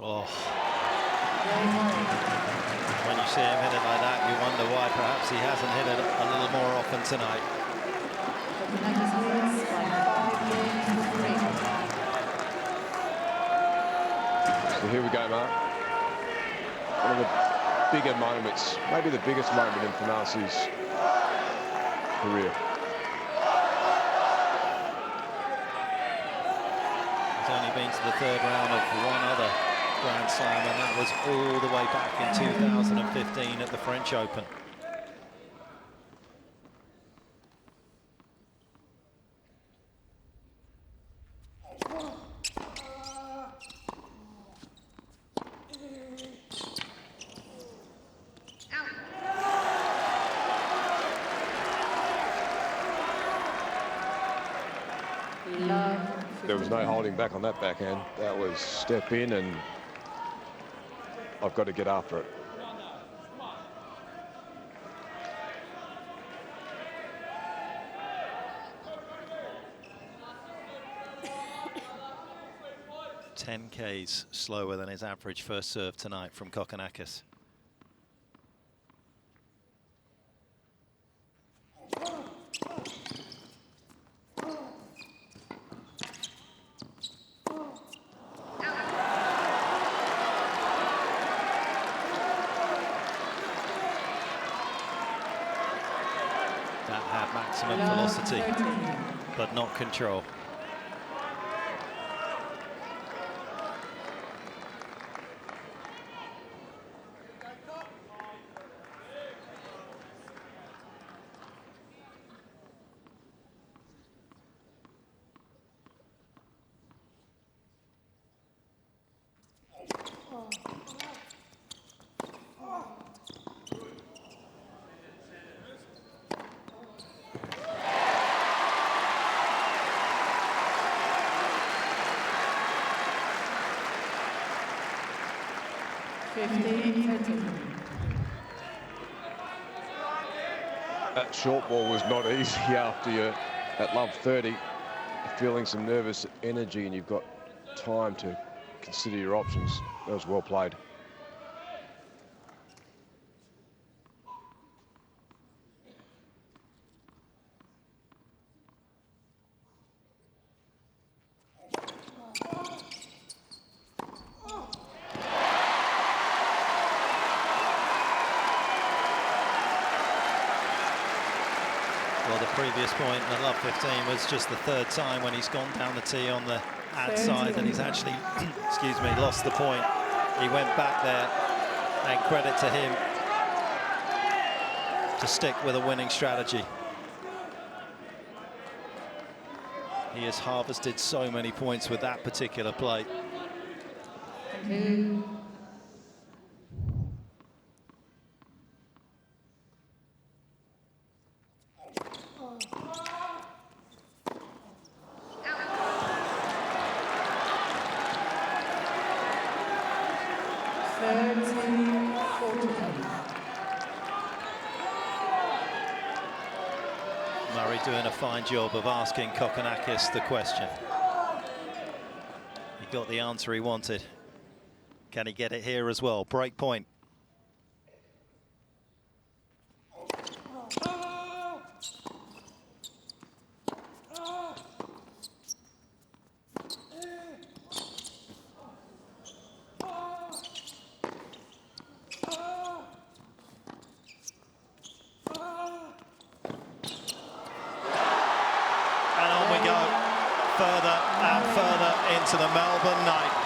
Oh. When you see him hit it like that, you wonder why perhaps he hasn't hit it a little more often tonight. So here we go, Mark. One of the bigger moments, maybe the biggest moment in Thanasi's career. He's only been to the third round of one other Grand Slam, and that was all the way back in 2015 at the French Open. There was no holding back on that backhand. That was step in and I've got to get after it. K's slower than his average first serve tonight from Kokkinakis. That had maximum velocity, but not control. That short ball was not easy after you're at love 30, feeling some nervous energy and you've got time to consider your options. That was well played. Well, the previous point, the love 15, was just the third time when he's gone down the tee on the ad side and he's actually, excuse me, lost the point. He went back there, and credit to him to stick with a winning strategy. He has harvested so many points with that particular play. Thank you. Murray doing a fine job of asking Kokkinakis the question. He got the answer he wanted. Can he get it here as well? Break point. Further and further into the Melbourne night.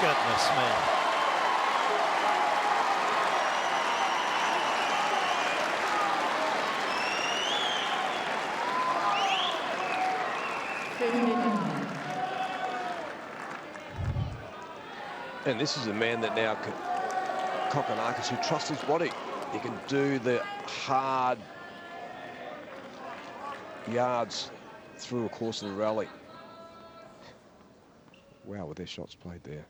Goodness me. And this is a man that now can, Kokkinakis, who trusts his body. He can do the hard yards through a course of the rally. Wow, with their shots played there.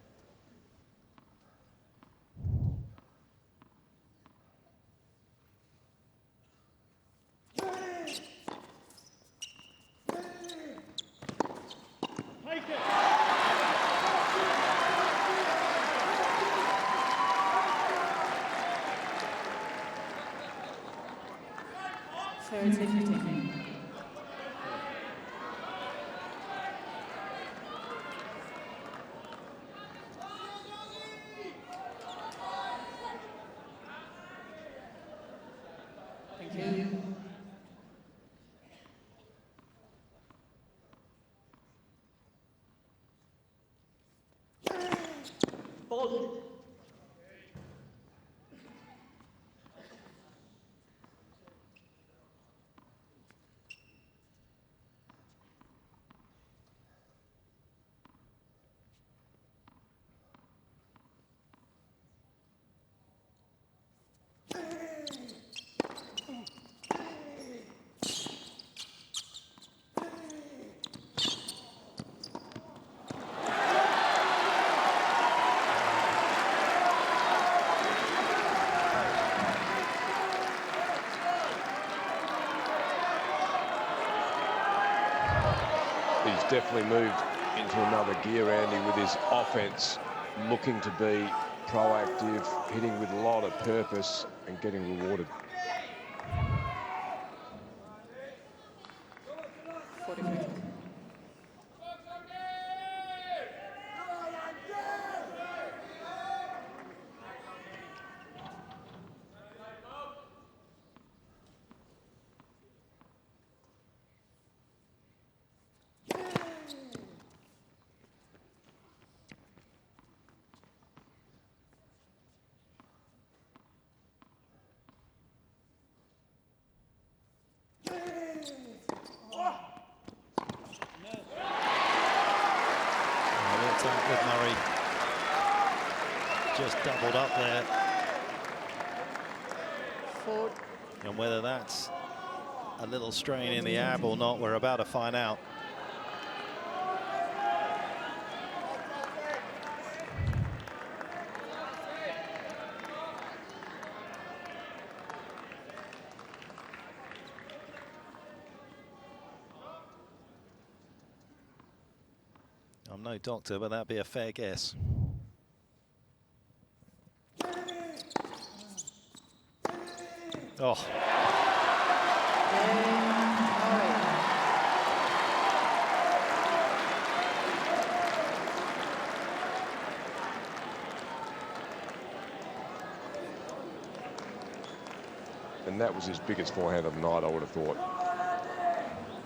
Ball. He's definitely moved into another gear, Andy, with his offense, looking to be proactive, hitting with a lot of purpose and getting rewarded. 45. contact with Murray. Just doubled up there. 4. And whether that's a little strain in the ab or not, we're about to find out. I'm no doctor, but that'd be a fair guess. Oh. And that was his biggest forehand of the night, I would have thought.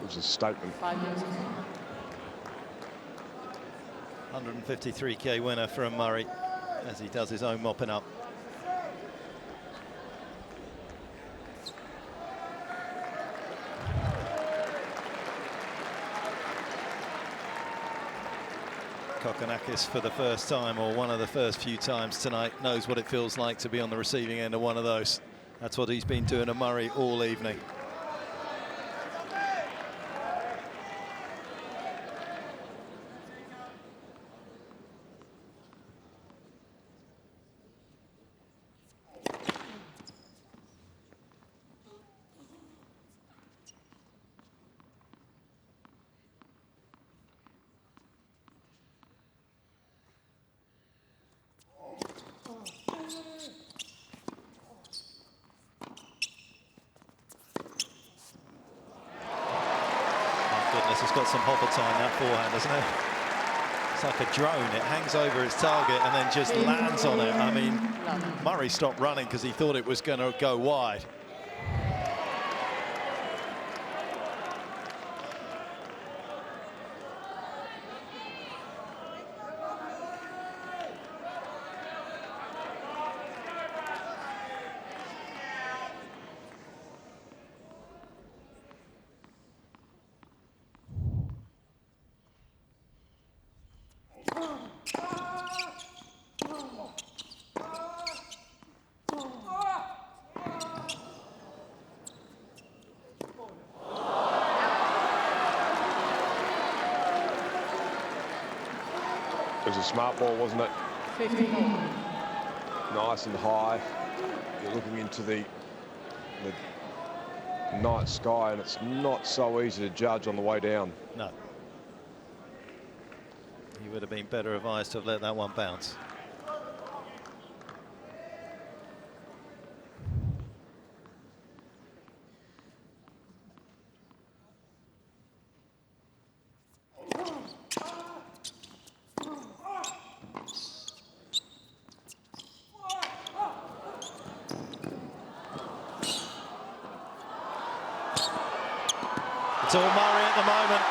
It was a statement. 5 years. 153k winner from Murray as he does his own mopping up. Kokkinakis for the first time, or one of the first few times tonight, knows what it feels like to be on the receiving end of one of those. That's what he's been doing to Murray all evening. It's got some hopper time, that forehand, doesn't it? It's like a drone. It hangs over its target and then just lands on it. I mean, Murray stopped running because he thought it was going to go wide. It was a smart ball, wasn't it? 54. Nice and high. You're looking into the night sky, and it's not so easy to judge on the way down. No. He would have been better advised to have let that one bounce. It's all Murray at the moment.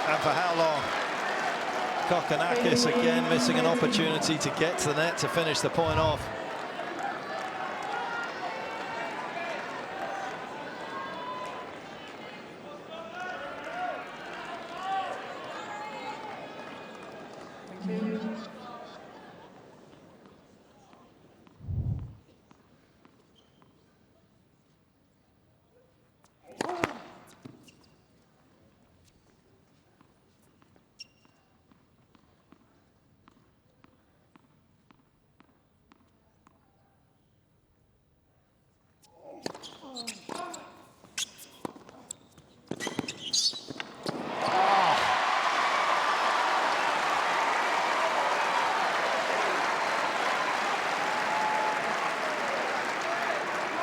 And for how long? Kokkinakis again missing an opportunity to get to the net to finish the point off. Thank you.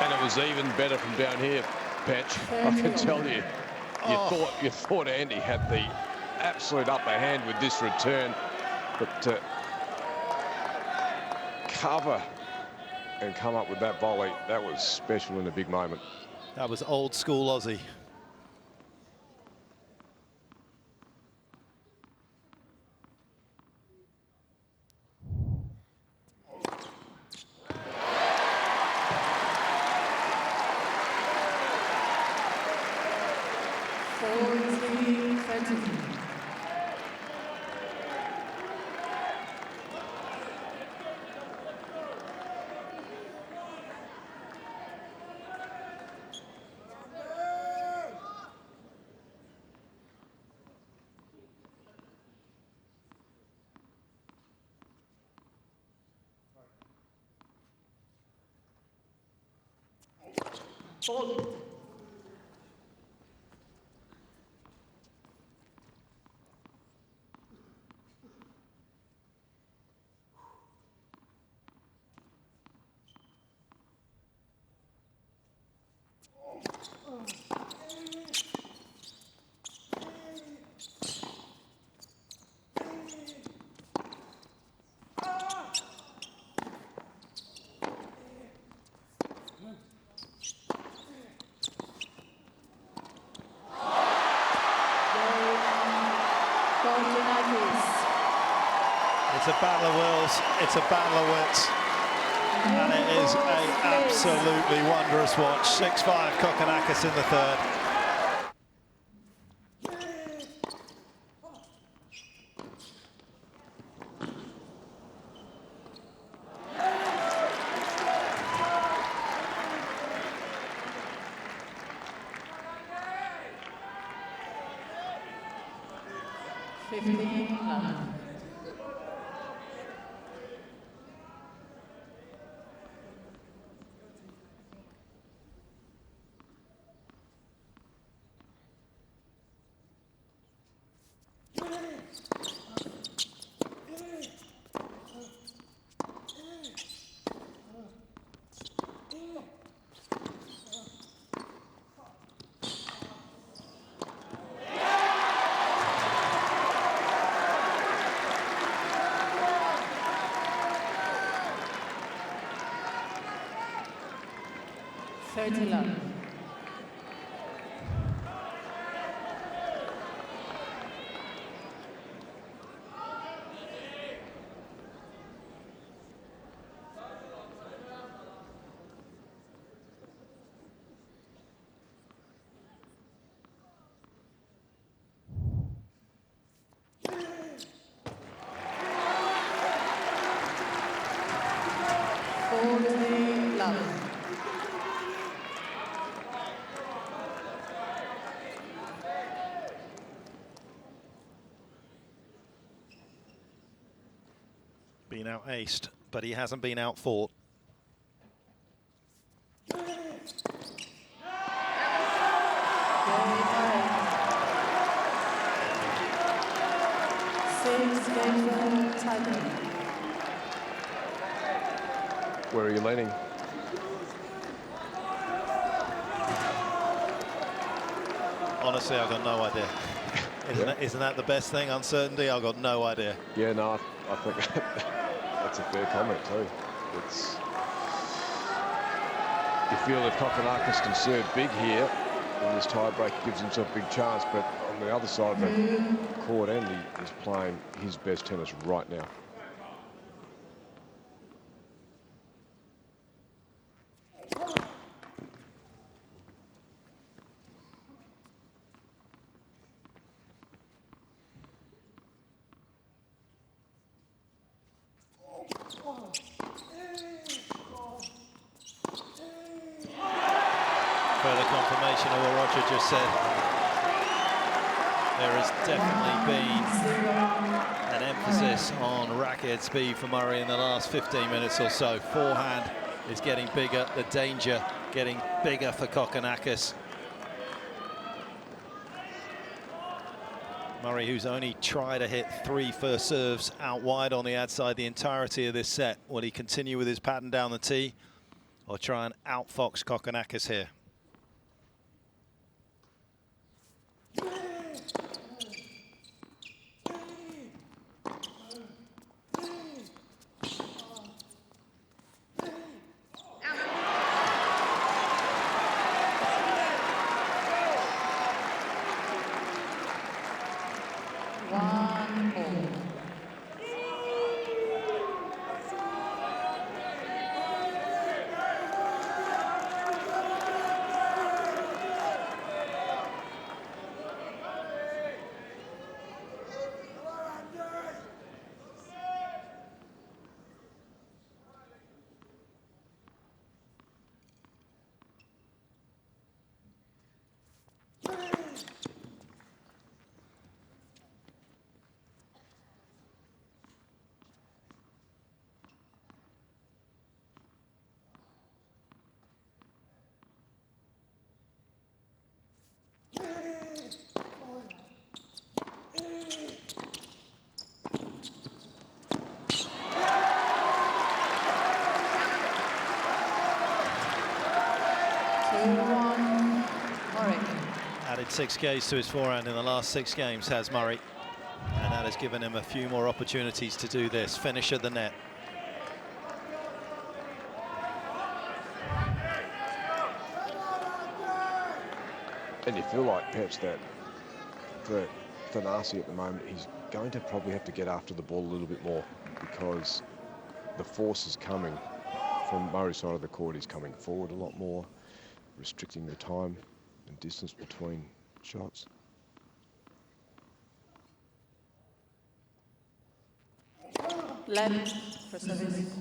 And it was even better from down here, Patch. I can tell you. You thought Andy had the absolute upper hand with this return, but to cover and come up with that volley, that was special in a big moment. That was old school Aussie. 40-30. Ball. Kokkinakis. It's a battle of wills, it's a battle of wits, and it is an absolutely wondrous watch. 6-5 Kokkinakis in the third. Love. Been out-aced, but he hasn't been out-fought. Where are you leaning? Honestly, I've got no idea. Isn't that the best thing? Uncertainty? I've got no idea. Yeah, no, I think that's a fair comment too. It's, you feel that Kokkinakis can serve big here, and this tiebreak gives himself a big chance, but on the other side of the court, Andy is playing his best tennis right now. Further confirmation of what Roger just said. There has definitely been an emphasis on racket speed for Murray in the last 15 minutes or so. Forehand is getting bigger, the danger getting bigger for Kokkinakis. Murray, who's only tried to hit 3 first serves out wide on the outside the entirety of this set. Will he continue with his pattern down the tee or try and outfox Kokkinakis here? 2-1, Murray. Added 6 Ks to his forehand in the last 6 games, has Murray. And that has given him a few more opportunities to do this. Finish at the net. And you feel like perhaps that for Thanasi at the moment, he's going to probably have to get after the ball a little bit more, because the force is coming from Murray's side of the court. He's coming forward a lot more, restricting the time and distance between shots. Left for service.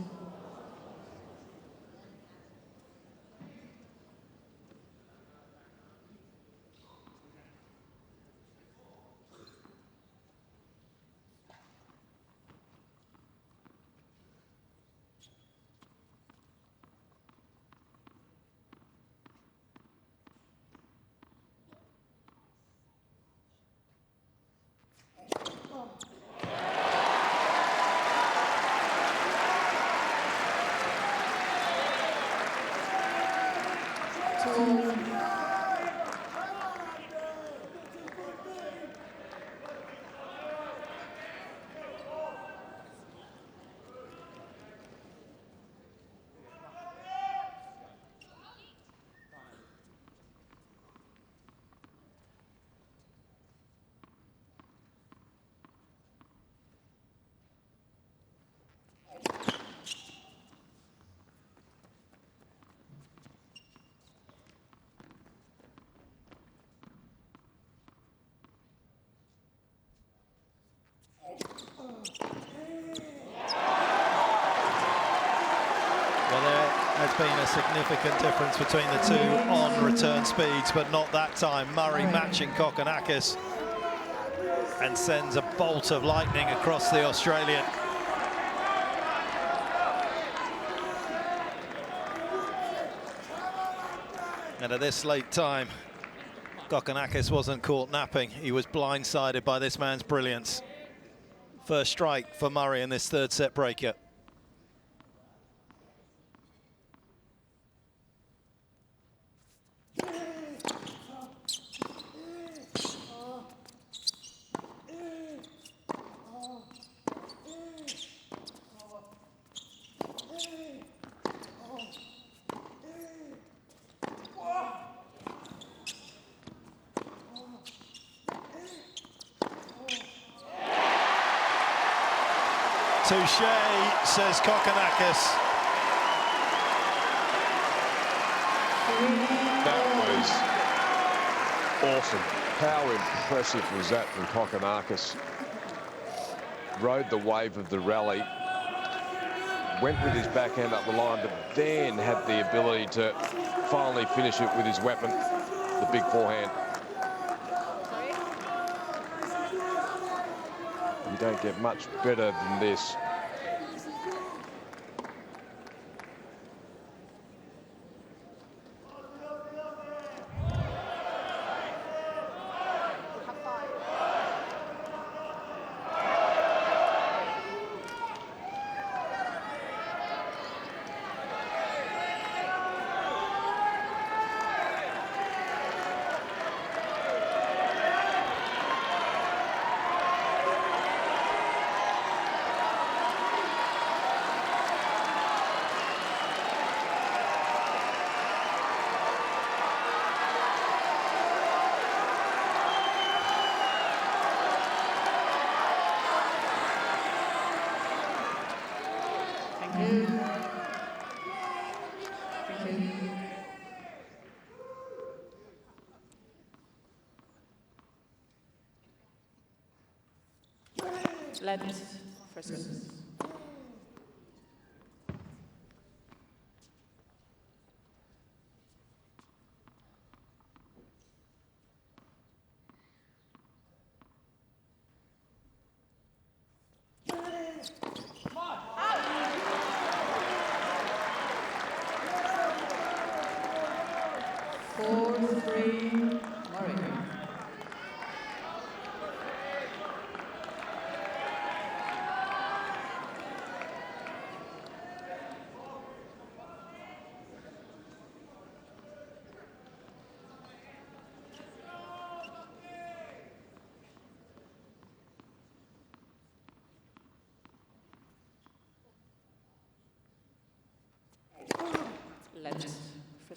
Has been a significant difference between the two on return speeds, but not that time. Murray matching Kokkinakis and sends a bolt of lightning across the Australian. And at this late time, Kokkinakis wasn't caught napping. He was blindsided by this man's brilliance. First strike for Murray in this third set breaker. Touche, says Kokkinakis. That was awesome. How impressive was that from Kokkinakis? Rode the wave of the rally, went with his backhand up the line, but then had the ability to finally finish it with his weapon, the big forehand. You don't get much better than this. Left for service.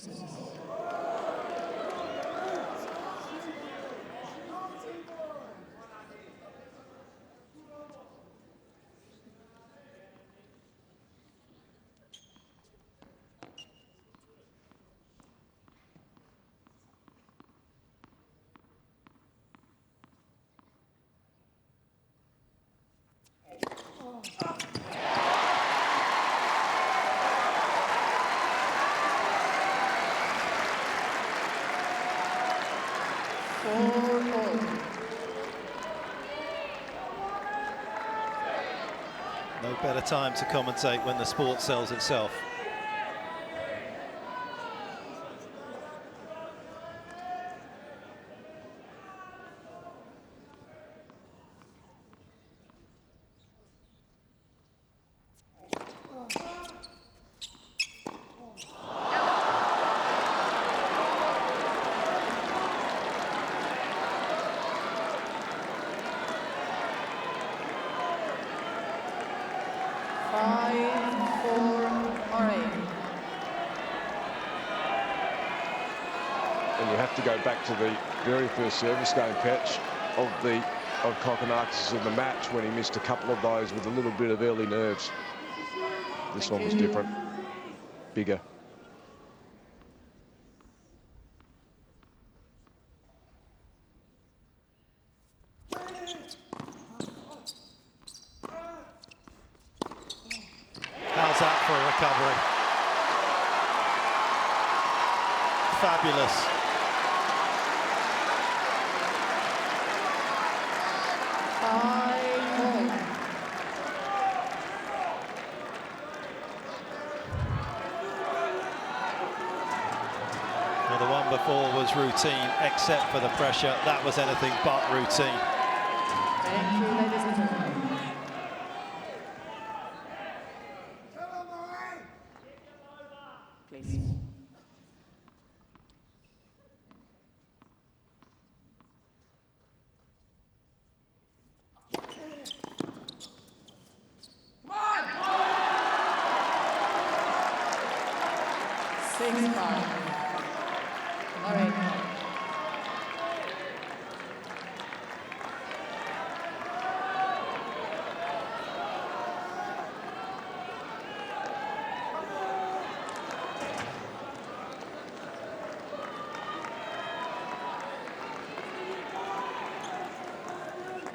service. No better time to commentate when the sport sells itself. And you have to go back to the very first service game patch of Kokkinakis in the match when he missed a couple of those with a little bit of early nerves. This one was different, bigger. How's that for a recovery? Fabulous. Well, the one before was routine, except for the pressure. That was anything but routine. Thank you, ladies and gentlemen. Please. All right.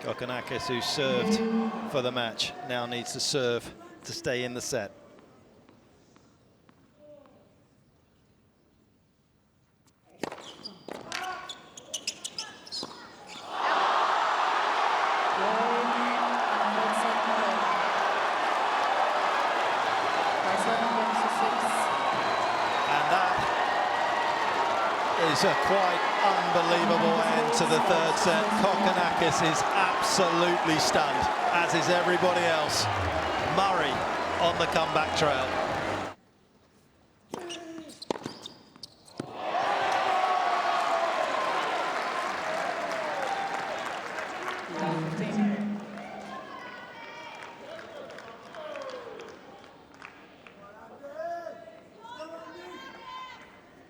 Kokkinakis, who served for the match, now needs to serve to stay in the set. Is a quite unbelievable end to the third set. Kokkinakis is absolutely stunned, as is everybody else. Murray on the comeback trail.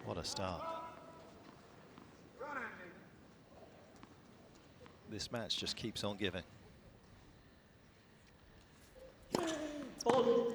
What a start. This match just keeps on giving. Ball.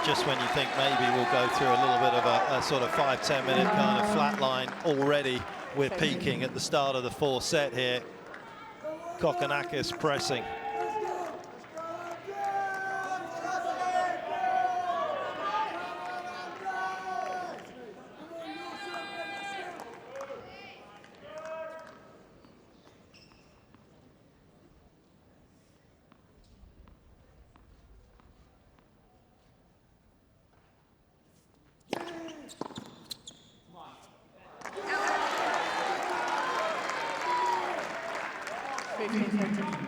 Just when you think maybe we'll go through a little bit of a sort of 5-10 minute kind of flat line already, we're peaking at the start of the fourth set here. Kokkinakis pressing. 15-13.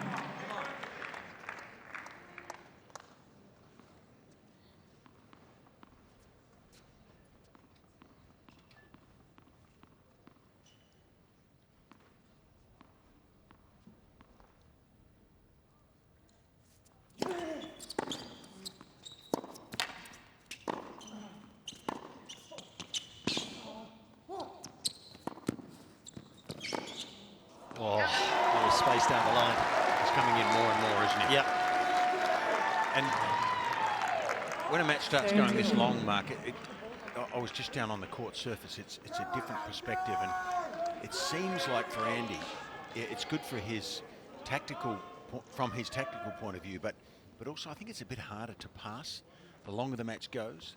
Oh, there was space down the line. He's coming in more and more, isn't he? Yep. And when a match starts going this long, Mark, I was just down on the court surface. It's a different perspective, and it seems like for Andy, it's good for his from his tactical point of view, but also I think it's a bit harder to pass. The longer the match goes,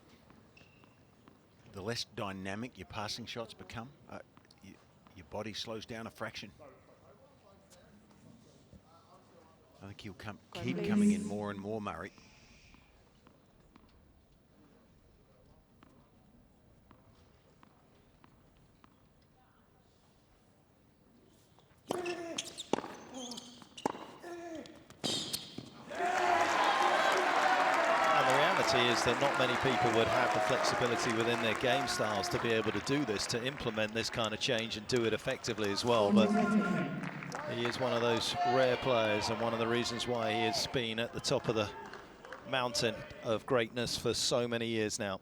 the less dynamic your passing shots become. Your body slows down a fraction. I think he'll keep coming in more and more, Murray. Is that not many people would have the flexibility within their game styles to be able to do this, to implement this kind of change and do it effectively as well. But he is one of those rare players, and one of the reasons why he has been at the top of the mountain of greatness for so many years now.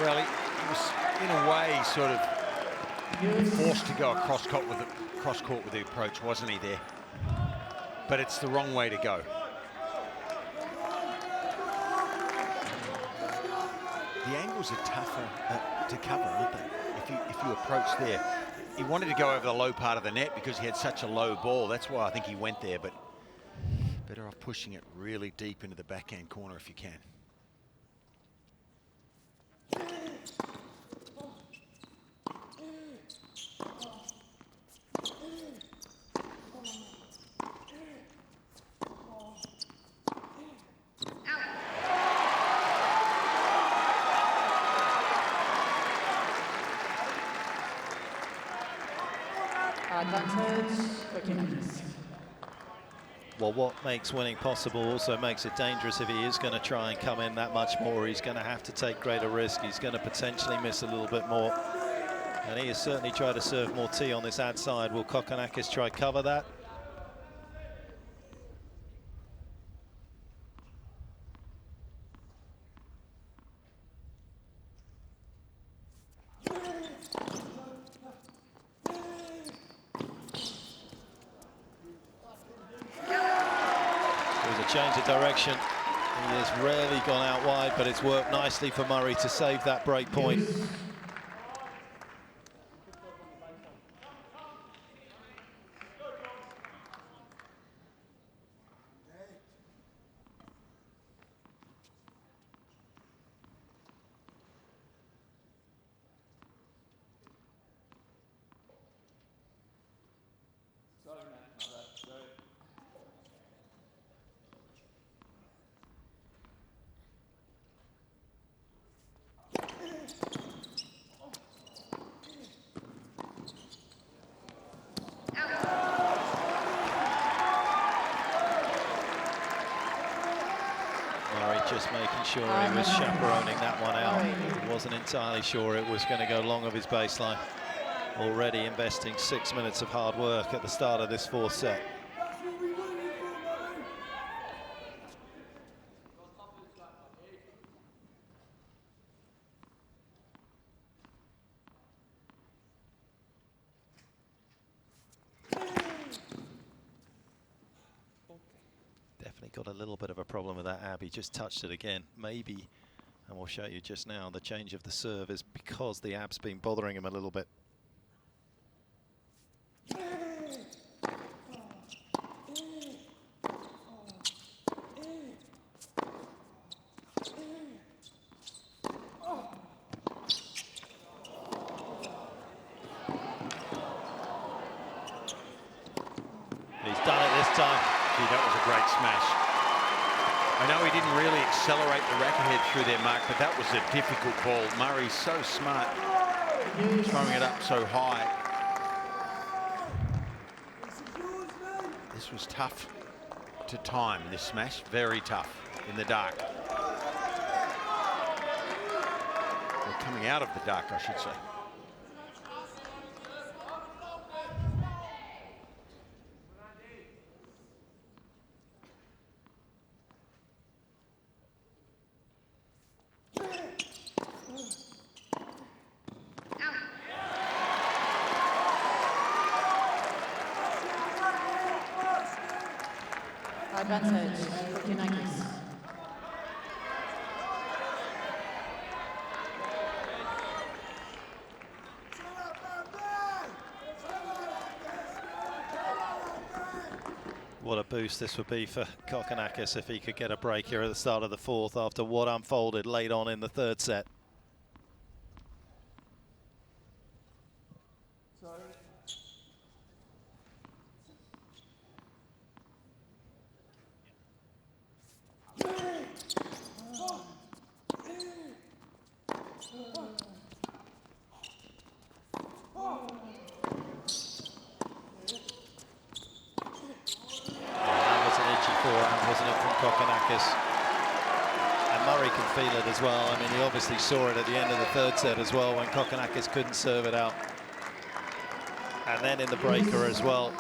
Well, he was, in a way, sort of forced to go across court with the approach, wasn't he, there? But it's the wrong way to go. The angles are tougher to cover, aren't they? If you approach there. He wanted to go over the low part of the net because he had such a low ball. That's why I think he went there, but better off pushing it really deep into the backhand corner if you can. Advantage, Kokkinakis. Well, what makes winning possible also makes it dangerous if he is going to try and come in that much more. He's going to have to take greater risk. He's going to potentially miss a little bit more. And he has certainly tried to serve more tee on this ad side. Will Kokkinakis try cover that? Change of direction. He has rarely gone out wide, but it's worked nicely for Murray to save that break point. Just making sure he was chaperoning that one out. He wasn't entirely sure it was going to go long of his baseline. Already investing 6 minutes of hard work at the start of this fourth set. Got a little bit of a problem with that ab. He just touched it again. Maybe, and we'll show you just now, the change of the serve is because the ab's been bothering him a little bit. time. Gee, that was a great smash. I know he didn't really accelerate the racket head through there, Mark, but that was a difficult ball. Murray's so smart, throwing it up so high. This was tough to time, this smash. Very tough in the dark. Or coming out of the dark, I should say. Advantage, Kokkinakis. What a boost this would be for Kokkinakis if he could get a break here at the start of the fourth after what unfolded late on in the third set. Wasn't it, from Kokkinakis? And Murray can feel it as well. I mean, he obviously saw it at the end of the third set as well when Kokkinakis couldn't serve it out. And then in the breaker as well.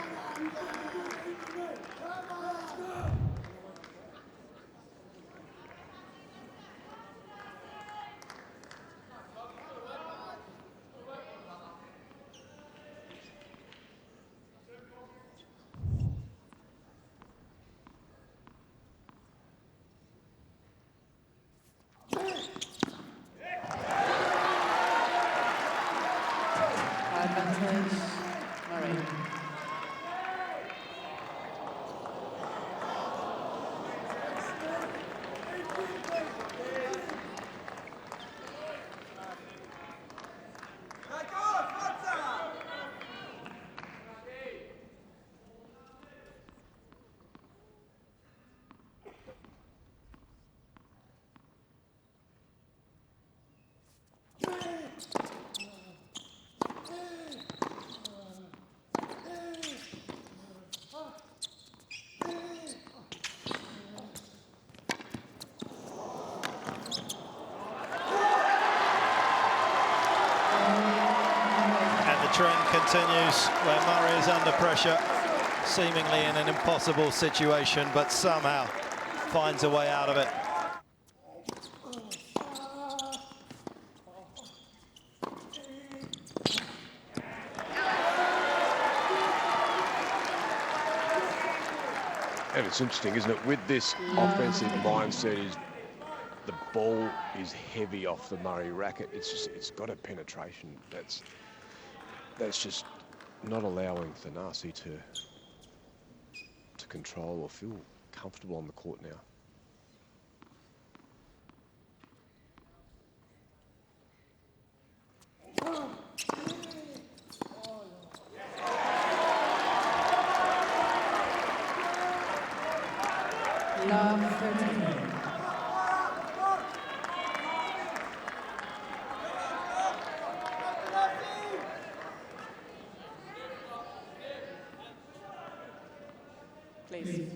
Advantage, Murray. Trend continues where Murray is under pressure, seemingly in an impossible situation, but somehow finds a way out of it. And it's interesting, isn't it? With this offensive mindset, is the ball is heavy off the Murray racket. It's got a penetration that's just not allowing Thanasi to control or feel comfortable on the court now. Love 13. Please.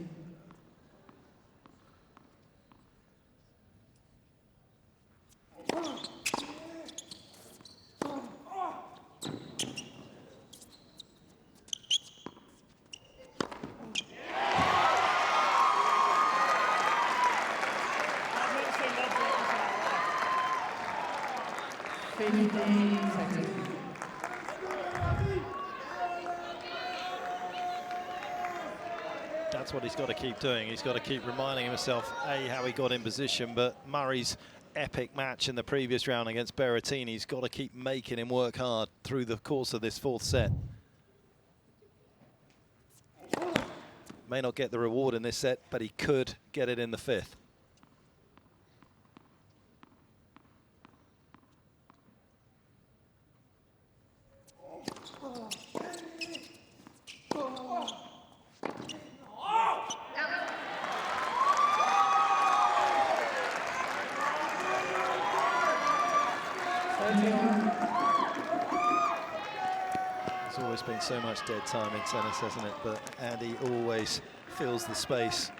That's what he's got to keep doing. He's got to keep reminding himself, A, how he got in position, but Murray's epic match in the previous round against Berrettini's got to keep making him work hard through the course of this fourth set. May not get the reward in this set, but he could get it in the fifth. There's always been so much dead time in tennis, hasn't it? But Andy always fills the space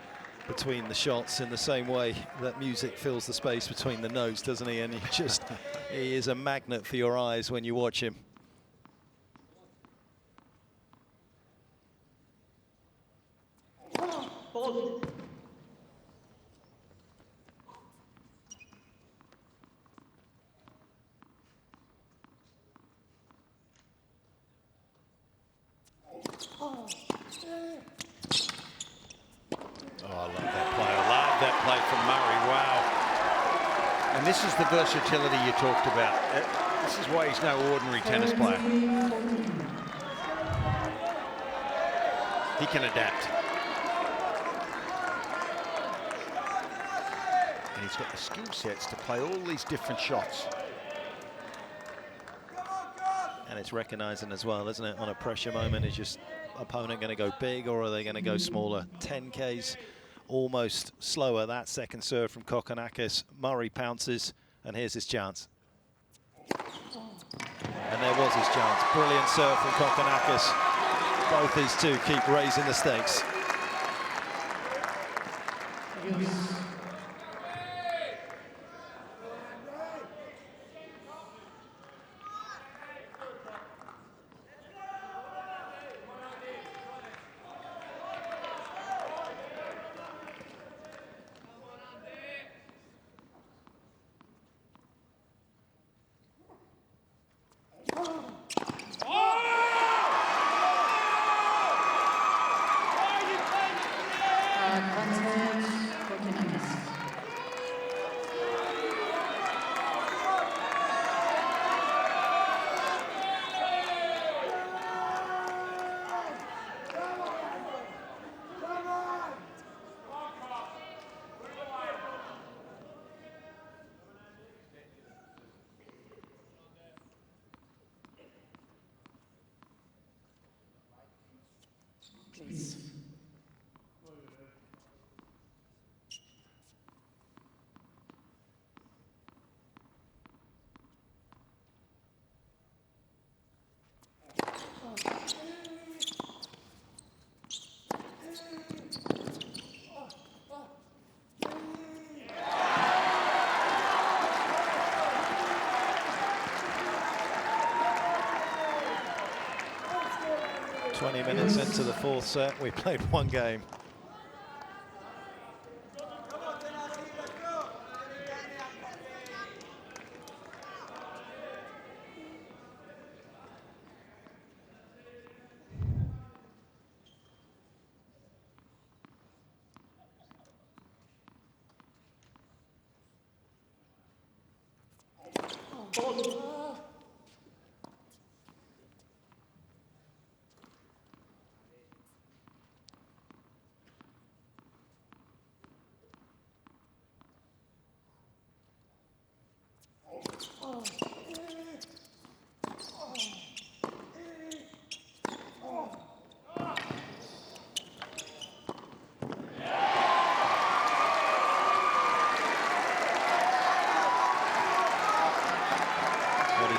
between the shots in the same way that music fills the space between the notes, doesn't he? And he is a magnet for your eyes when you watch him. Ball. Oh, I love that play. I love that play from Murray. Wow. And this is the versatility you talked about. This is why he's no ordinary tennis player. He can adapt. And he's got the skill sets to play all these different shots. And it's recognising as well, isn't it? On a pressure moment, is your opponent going to go big or are they going to go smaller? 10Ks almost slower. That second serve from Kokkinakis. Murray pounces, and here's his chance. And there was his chance. Brilliant serve from Kokkinakis. Both these two keep raising the stakes. Thanasi Kokkinakis. 20 minutes into the fourth set, we played one game.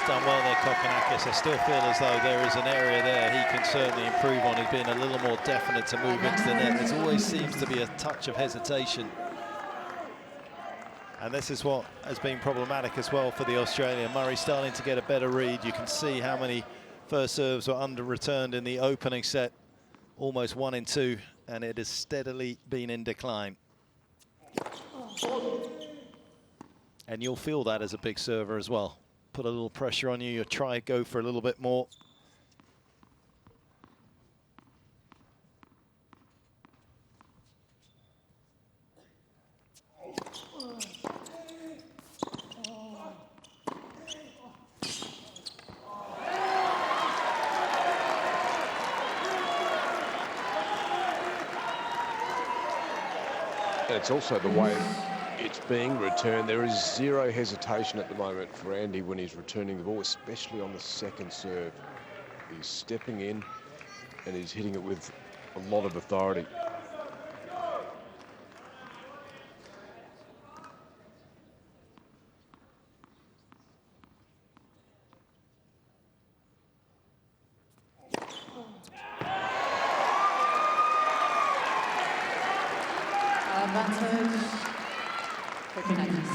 Done well there, Kokkinakis. I still feel as though there is an area there he can certainly improve on. He's been a little more definite to move into the net. There always seems to be a touch of hesitation. And this is what has been problematic as well for the Australian. Murray starting to get a better read. You can see how many first serves were under-returned in the opening set. Almost 1 in 2, and it has steadily been in decline. And you'll feel that as a big server as well. Put a little pressure on you, you'll try go for a little bit more. And it's also the way it's being returned. There is zero hesitation at the moment for Andy when he's returning the ball, especially on the second serve. He's stepping in and he's hitting it with a lot of authority. Advantage. Kokkinakis.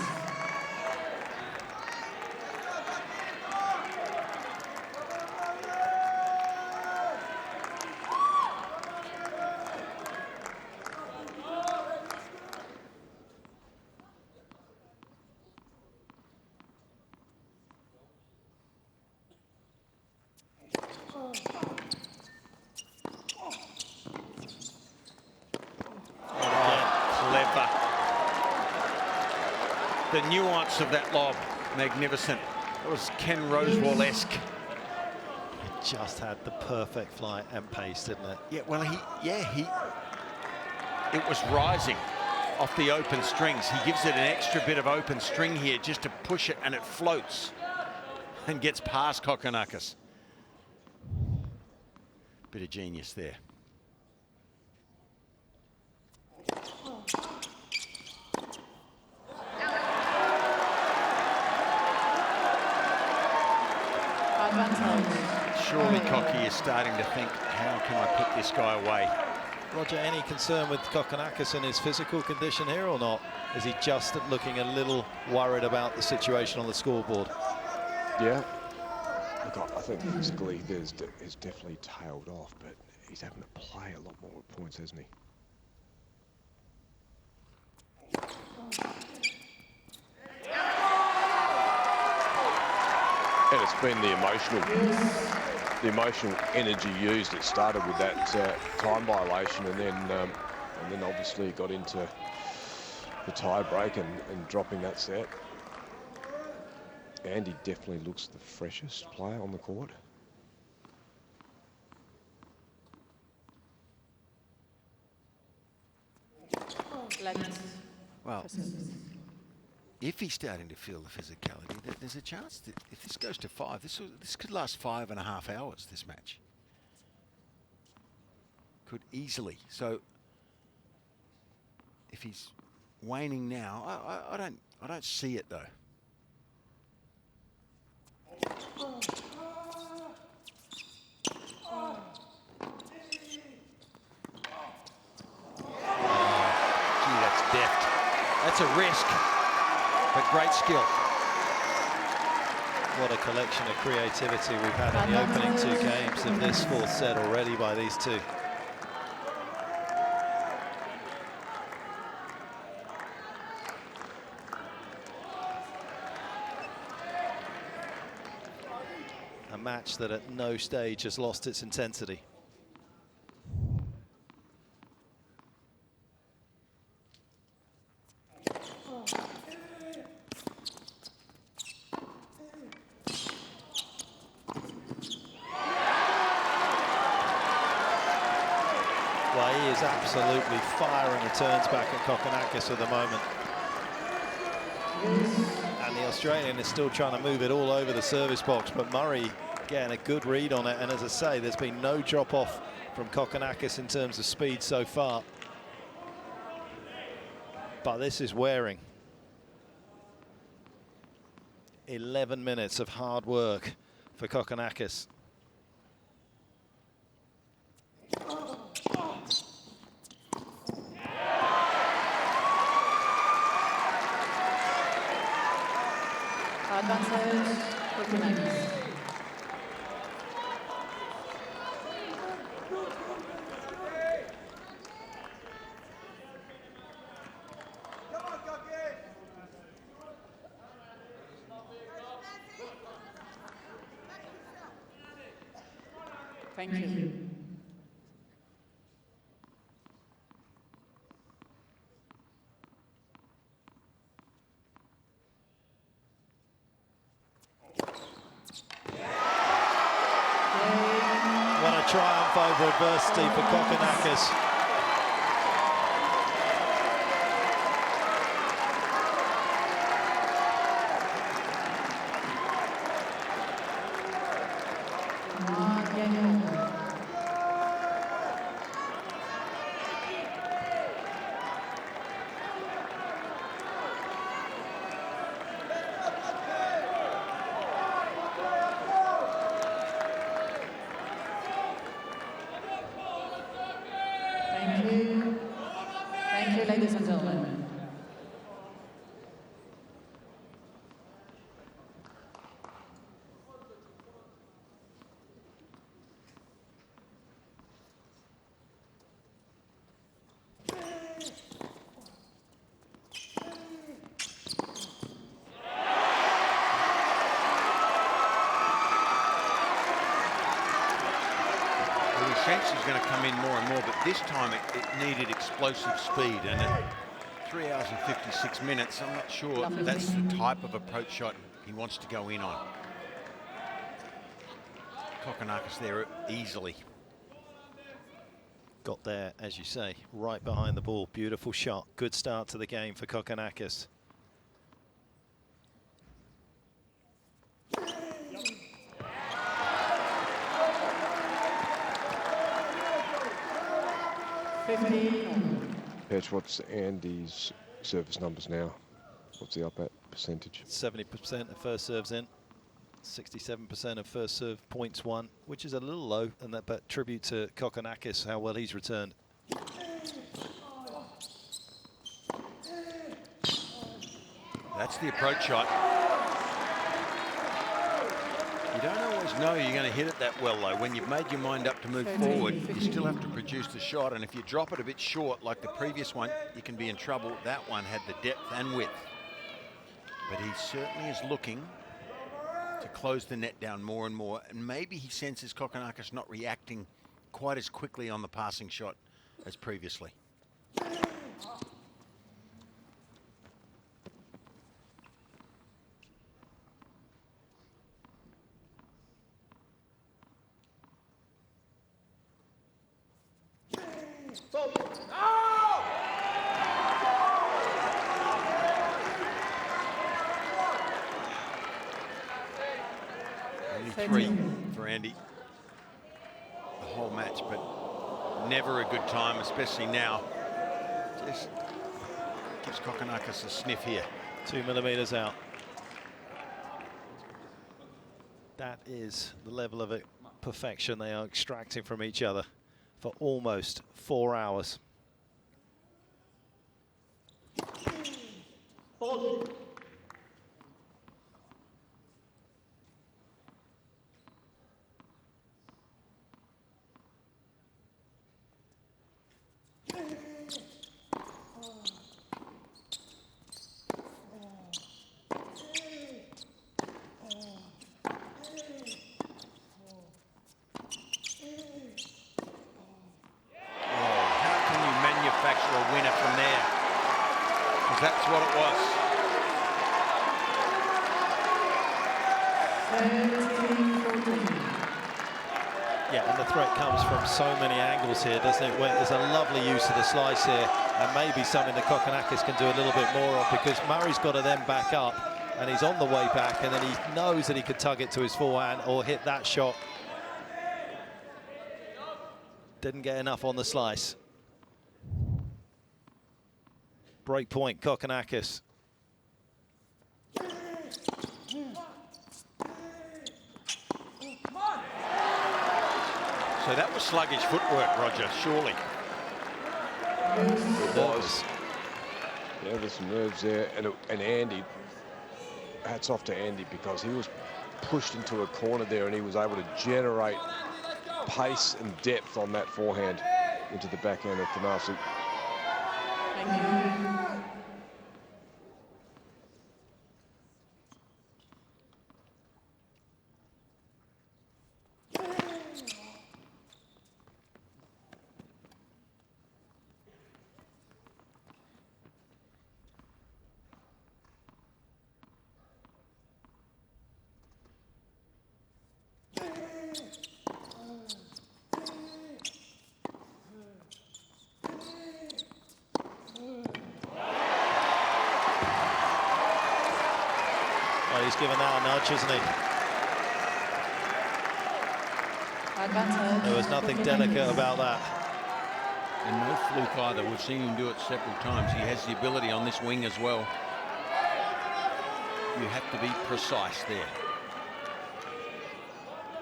Clever. The nuance of that lob, magnificent. It was Ken Rosewall-esque. It just had the perfect flight and pace, didn't it? Yeah, well, it was rising off the open strings. He gives it an extra bit of open string here just to push it, and it floats and gets past Kokkinakis. Bit of genius there. Advantage. Surely Cocky is starting to think, how can I put this guy away? Roger, any concern with Kokkinakis and his physical condition here or not? Is he just looking a little worried about the situation on the scoreboard? Yeah. Look, I think physically he's definitely tailed off, but he's having to play a lot more with points, hasn't he? And it's been the emotional energy used. It started with that time violation, and then obviously got into the tie break and dropping that set. Andy definitely looks the freshest player on the court. Well, if he's starting to feel the physicality, there's a chance that if this goes to 5, this could last 5.5 hours, this match. Could easily. So if he's waning now, I don't see it though. Gee, that's deft. That's a risk, but great skill. What a collection of creativity we've had in the opening 2 games of this 4th set already by these two. A match that at no stage has lost its intensity. Well, he is absolutely firing returns back at Kokkinakis at the moment. And the Australian is still trying to move it all over the service box, but Murray getting a good read on it. And as I say, there's been no drop off from Kokkinakis in terms of speed so far. But this is wearing. 11 minutes of hard work for Kokkinakis. Advantage. Kokkinakis. Thank you. What a triumph over adversity for Kokkinakis. Thank you, ladies and gentlemen. Well, he sensed he's going to come in more and more, but this time it needed explosive speed. And at 3 hours and 56 minutes, I'm not sure that's the type of approach shot he wants to go in on. Kokkinakis there easily. Got there, as you say, right behind the ball. Beautiful shot. Good start to the game for Kokkinakis. Petch, what's Andy's service numbers now? What's the up at percentage? 70% of first serves in. 67% of first serve points won, which is a little low, and that but tribute to Kokkinakis, how well he's returned. That's the approach shot. You don't always know you're going to hit it that well, though. When you've made your mind up to move forward, you still have to produce the shot, and if you drop it a bit short, like the previous one, you can be in trouble. That one had the depth and width. But he certainly is looking to close the net down more and more, and maybe he senses Kokkinakis not reacting quite as quickly on the passing shot as previously. Only 3 for Andy the whole match, but never a good time, especially now. Just gives Kokkinakis a sniff here. 2 millimeters out. That is the level of perfection they are extracting from each other for almost 4 hours. Hold. A winner from there, because that's what it was. Yeah, and the threat comes from so many angles here, doesn't it? Where there's a lovely use of the slice here, and maybe something that Kokkinakis can do a little bit more of, because Murray's got to then back up, and he's on the way back, and then he knows that he could tug it to his forehand or hit that shot. Didn't get enough on the slice. Break point, Kokkinakis. So that was sluggish footwork, Roger, surely. It was. Yeah, there's some nerves there. And Andy, hats off to Andy, because he was pushed into a corner there and he was able to generate pace and depth on that forehand into the backhand of Thanasi. Thank you. He's given that a nudge, isn't he? There was nothing delicate about that. And no fluke either. We've seen him do it several times. He has the ability on this wing as well. You have to be precise there.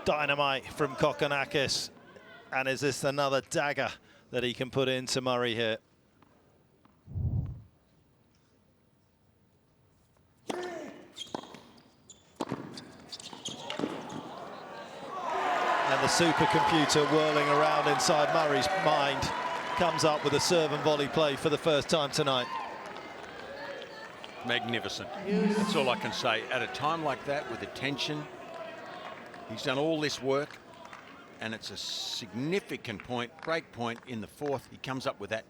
Dynamite from Kokkinakis. And is this another dagger that he can put into Murray here? And the supercomputer whirling around inside Murray's mind comes up with a serve and volley play for the first time tonight. Magnificent. That's all I can say. At a time like that, with the tension, he's done all this work. and it's a significant break point in the fourth. He comes up with that.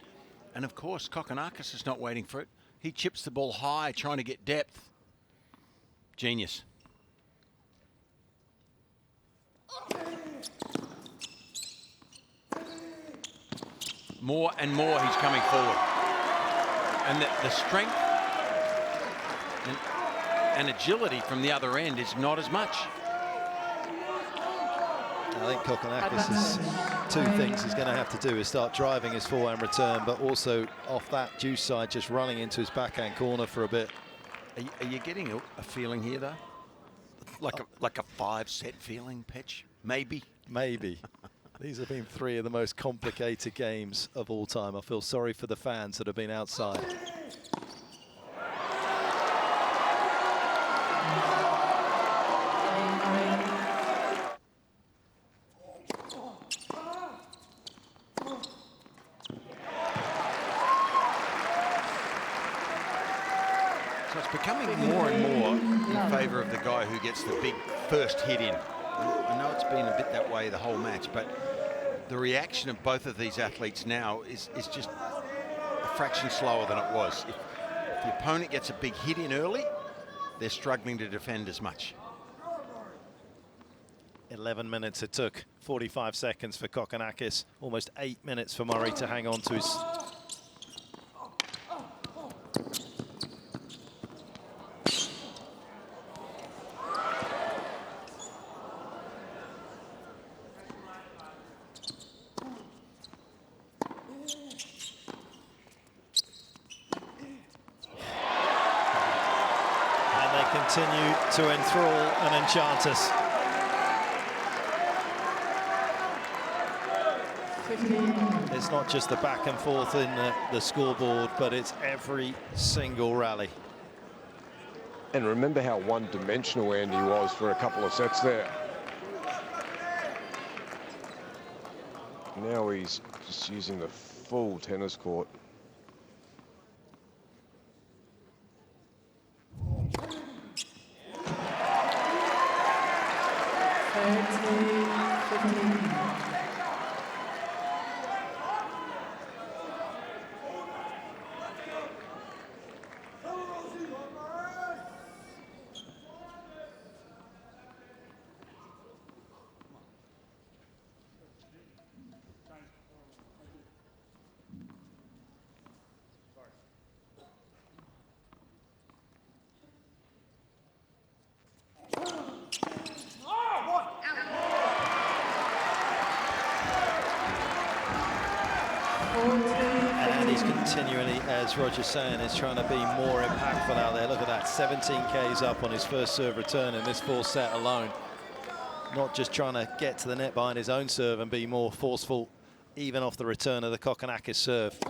And of course, Kokkinakis is not waiting for it. He chips the ball high, trying to get depth. Genius. More and more he's coming forward. And the strength and agility from the other end is not as much. I think Kokkinakis' two things he's going to have to do is start driving his forehand return, but also off that juice side, just running into his backhand corner for a bit. Are you getting a feeling here, though? Like a 5-set feeling, Petch? Maybe? Maybe. These have been three of the most complicated games of all time. I feel sorry for the fans that have been outside. So it's becoming more and more in favour of the guy who gets the big first hit in. I know it's been a bit that way the whole match, but the reaction of both of these athletes now is just a fraction slower than it was. If the opponent gets a big hit in early, they're struggling to defend as much. 11 minutes it took, 45 seconds for Kokkinakis, almost 8 minutes for Murray to hang on to his... continue to enthrall and enchant us. It's not just the back and forth in the scoreboard, but it's every single rally. And remember how one-dimensional Andy was for a couple of sets there. Now he's just using the full tennis court. And he's continually, as Roger's saying, is trying to be more impactful out there. Look at that, 17 Ks up on his first serve return in this fourth set alone. Not just trying to get to the net behind his own serve and be more forceful, even off the return of the Kokkinakis serve. The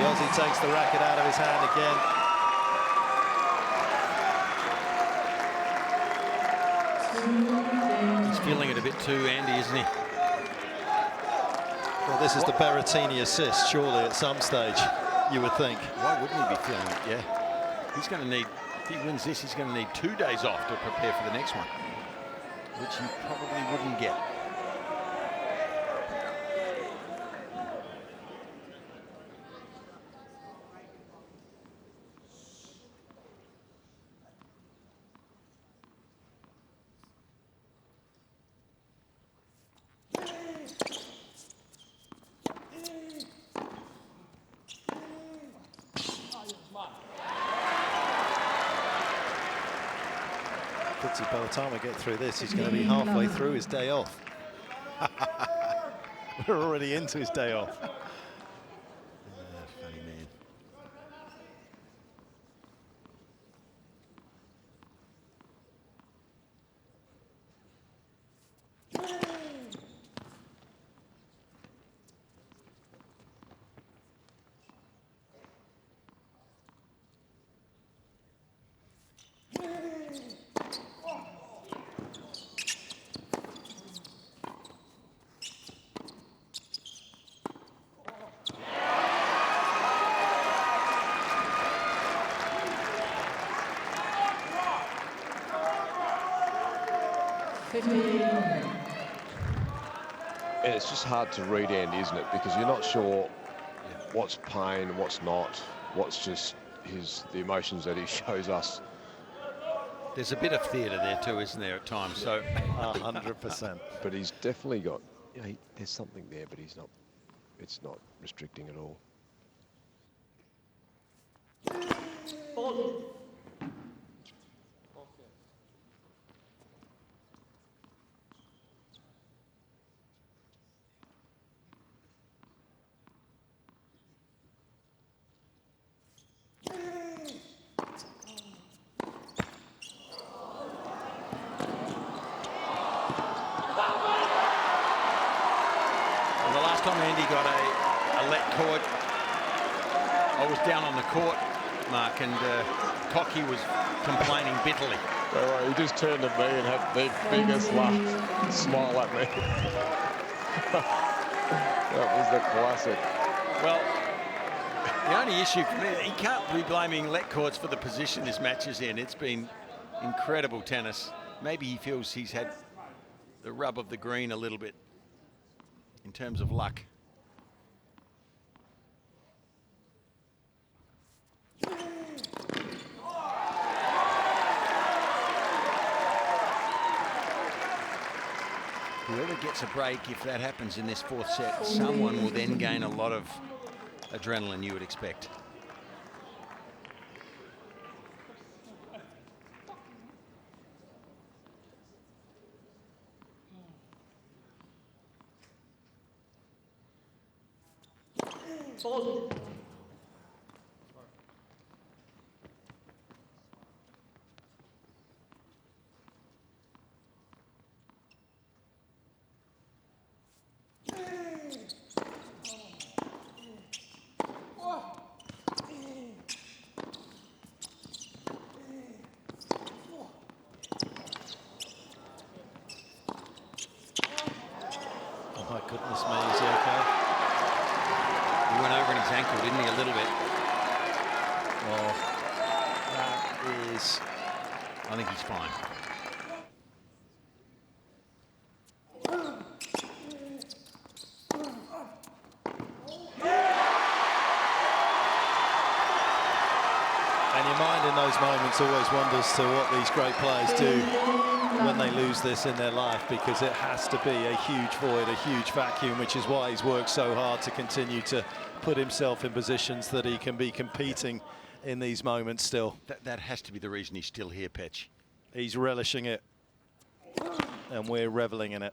Aussie takes the racket out of his hand again. He's feeling it a bit too, Andy, isn't he? Well, this is the Berrettini assist, surely, at some stage, you would think. Why wouldn't he be feeling it? Yeah. He's going to need, if he wins this, he's going to need 2 days off to prepare for the next one, which he probably wouldn't get. By the time we get through this, he's going to be halfway through his day off. We're already into his day off. Funny man. 15. And it's just hard to read, Andy, isn't it? Because you're not sure what's pain, what's not, what's just the emotions that he shows us. There's a bit of theatre there too, isn't there, at times? So 100%. But he's definitely got, there's something there, but it's not restricting at all. Ball. the last time Andy got a let court, I was down on the court, Mark, and Cocky was complaining bitterly. He just turned to me and had the biggest laugh, smile at me. That was the classic. Well, the only issue for me, he can't be blaming let courts for the position this match is in. It's been incredible tennis. Maybe he feels he's had the rub of the green a little bit in terms of luck. Whoever gets a break, if that happens in this fourth set, someone will then gain a lot of adrenaline, you would expect. Ball. Oh my goodness me, is he okay? He went over in his ankle, didn't he, a little bit? Well, that is... I think he's fine. And your mind in those moments always wonders to what these great players do when they lose this in their life, because it has to be a huge void, a huge vacuum, which is why he's worked so hard to continue to put himself in positions that he can be competing in these moments still. That has to be the reason he's still here, Petch. He's relishing it, and we're reveling in it.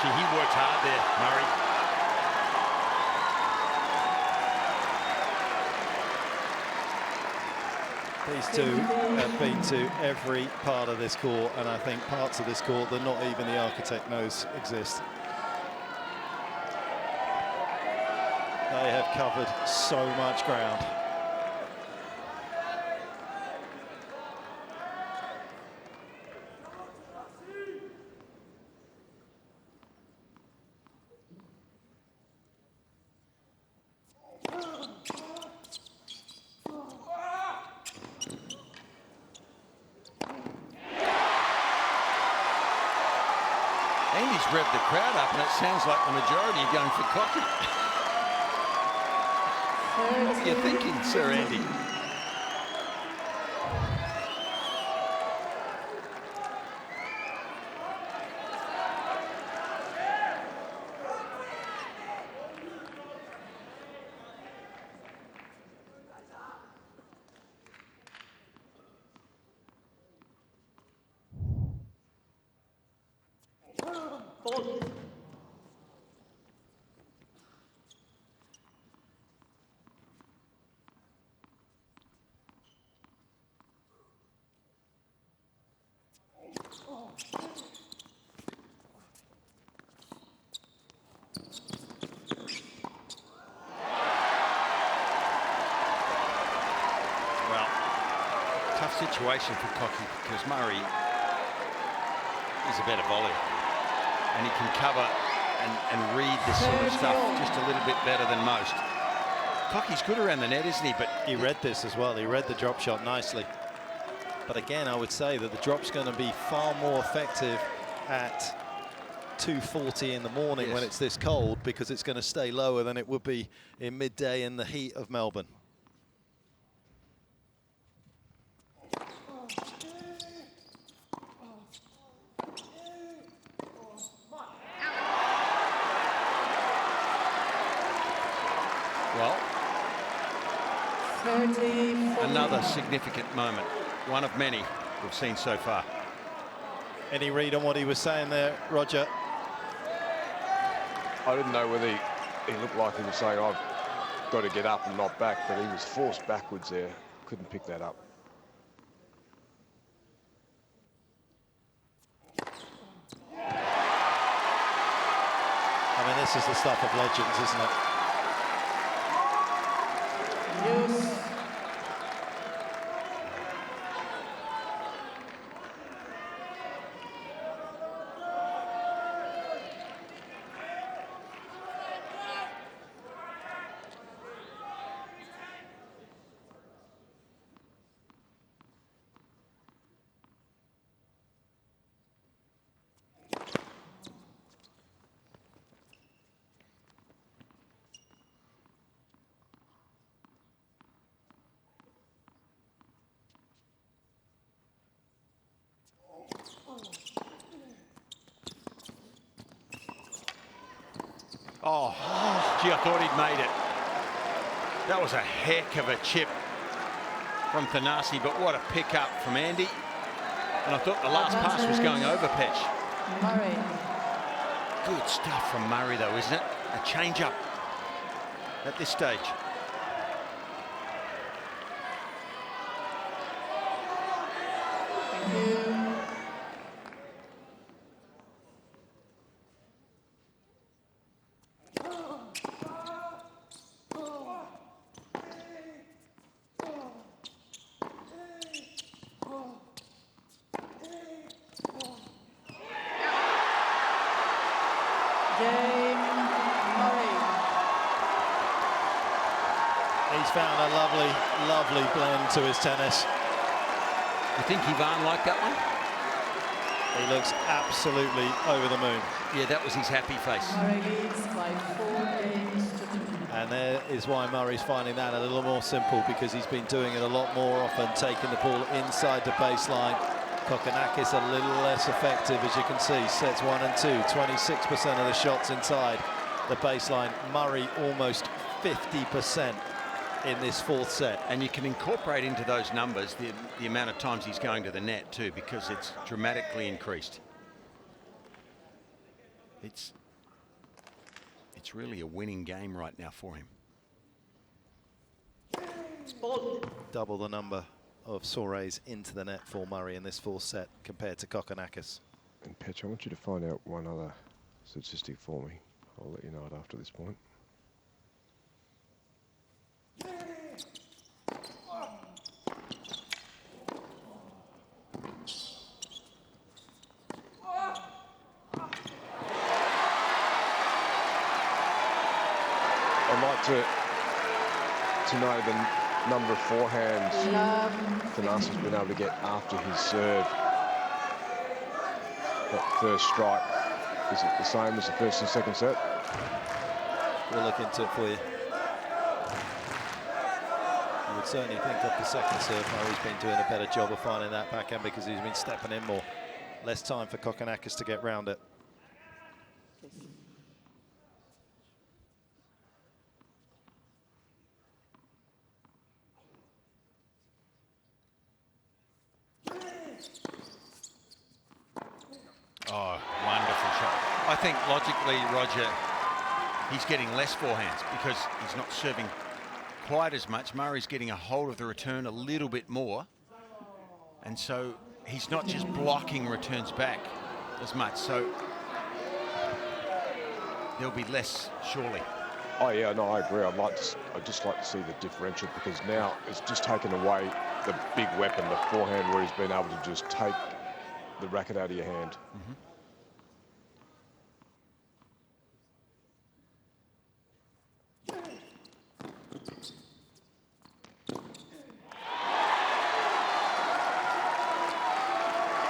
Gee, he worked hard there, Murray. These two have been to every part of this court, and I think parts of this court that not even the architect knows exist. They have covered so much ground. Andy's revved the crowd up, and it sounds like the majority are going for Cocky. What are you thinking, Sir Andy? Ball. situation for Cocky because Murray is a better volley, and he can cover and read this sort of stuff just a little bit better than most. Cocky's good around the net, isn't he? But he read this as well. He read the drop shot nicely. But again, I would say that the drop's going to be far more effective at 2:40 in the morning when it's this cold, because it's going to stay lower than it would be in midday in the heat of Melbourne. Well, 30, another significant moment, one of many we've seen so far. Any read on what he was saying there, Roger? I didn't know whether he looked like he was saying, I've got to get up and not back, but he was forced backwards there. Couldn't pick that up. I mean, this is the stuff of legends, isn't it? use. Oh, gee, I thought he'd made it. That was a heck of a chip from Thanasi, but what a pickup from Andy. And I thought the last pass was going over Petch. Murray. Good stuff from Murray, though, isn't it? A change-up at this stage. Thank you. He's found a lovely, lovely blend to his tennis. You think Ivan liked that one? He looks absolutely over the moon. Yeah, that was his happy face. Murray leads by 4 games to 2. And there is why Murray's finding that a little more simple, because he's been doing it a lot more often, taking the ball inside the baseline. Kokkinakis a little less effective, as you can see. Sets 1 and 2, 26% of the shots inside the baseline. Murray almost 50% in this fourth set. And you can incorporate into those numbers the amount of times he's going to the net too, because it's dramatically increased. It's really a winning game right now for him. Double the number of soirees into the net for Murray in this fourth set compared to Kokkinakis. And Petch, I want you to find out one other statistic for me. I'll let you know it after this point. I'd like to know the number of forehands Thanasi's been able to get after his serve. That first strike, is it the same as the first and second set? We'll look into it for you. You would certainly think that the second serve, Murray's been doing a better job of finding that backhand, because he's been stepping in more. Less time for Kokkinakis to get round it. Oh, wonderful shot. I think logically, Roger, he's getting less forehands because he's not serving quite as much. Murray's getting a hold of the return a little bit more. And so he's not just blocking returns back as much. So there'll be less, surely. Oh yeah, no, I agree. I'd just like to see the differential, because now it's just taken away the big weapon, the forehand, where he's been able to just take the racket out of your hand.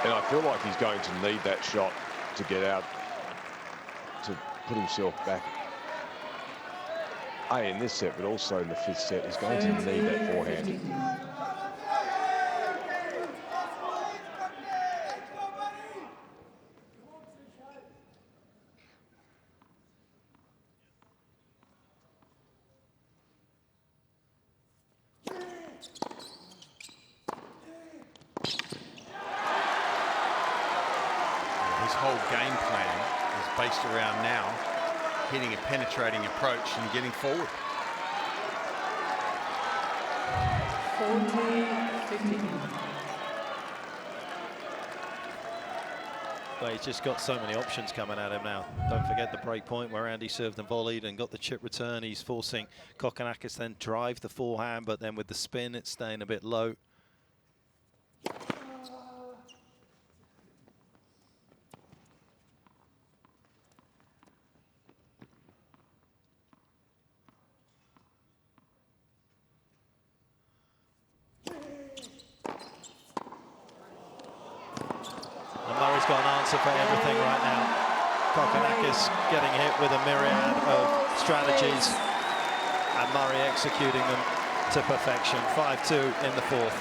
And I feel like he's going to need that shot to get out, to put himself back. In this set, but also in the 5th set, he's going to need that forehand. His whole game plan is based around now hitting a penetrating approach and getting forward. 40-15. Well, he's just got so many options coming at him now. Don't forget the break point where Andy served and volleyed and got the chip return. He's forcing Kokkinakis then drive the forehand, but then with the spin, it's staying a bit low. Murray's got an answer for everything right now. Kokkinakis getting hit with a myriad of strategies and Murray executing them to perfection. 5-2 in the 4th.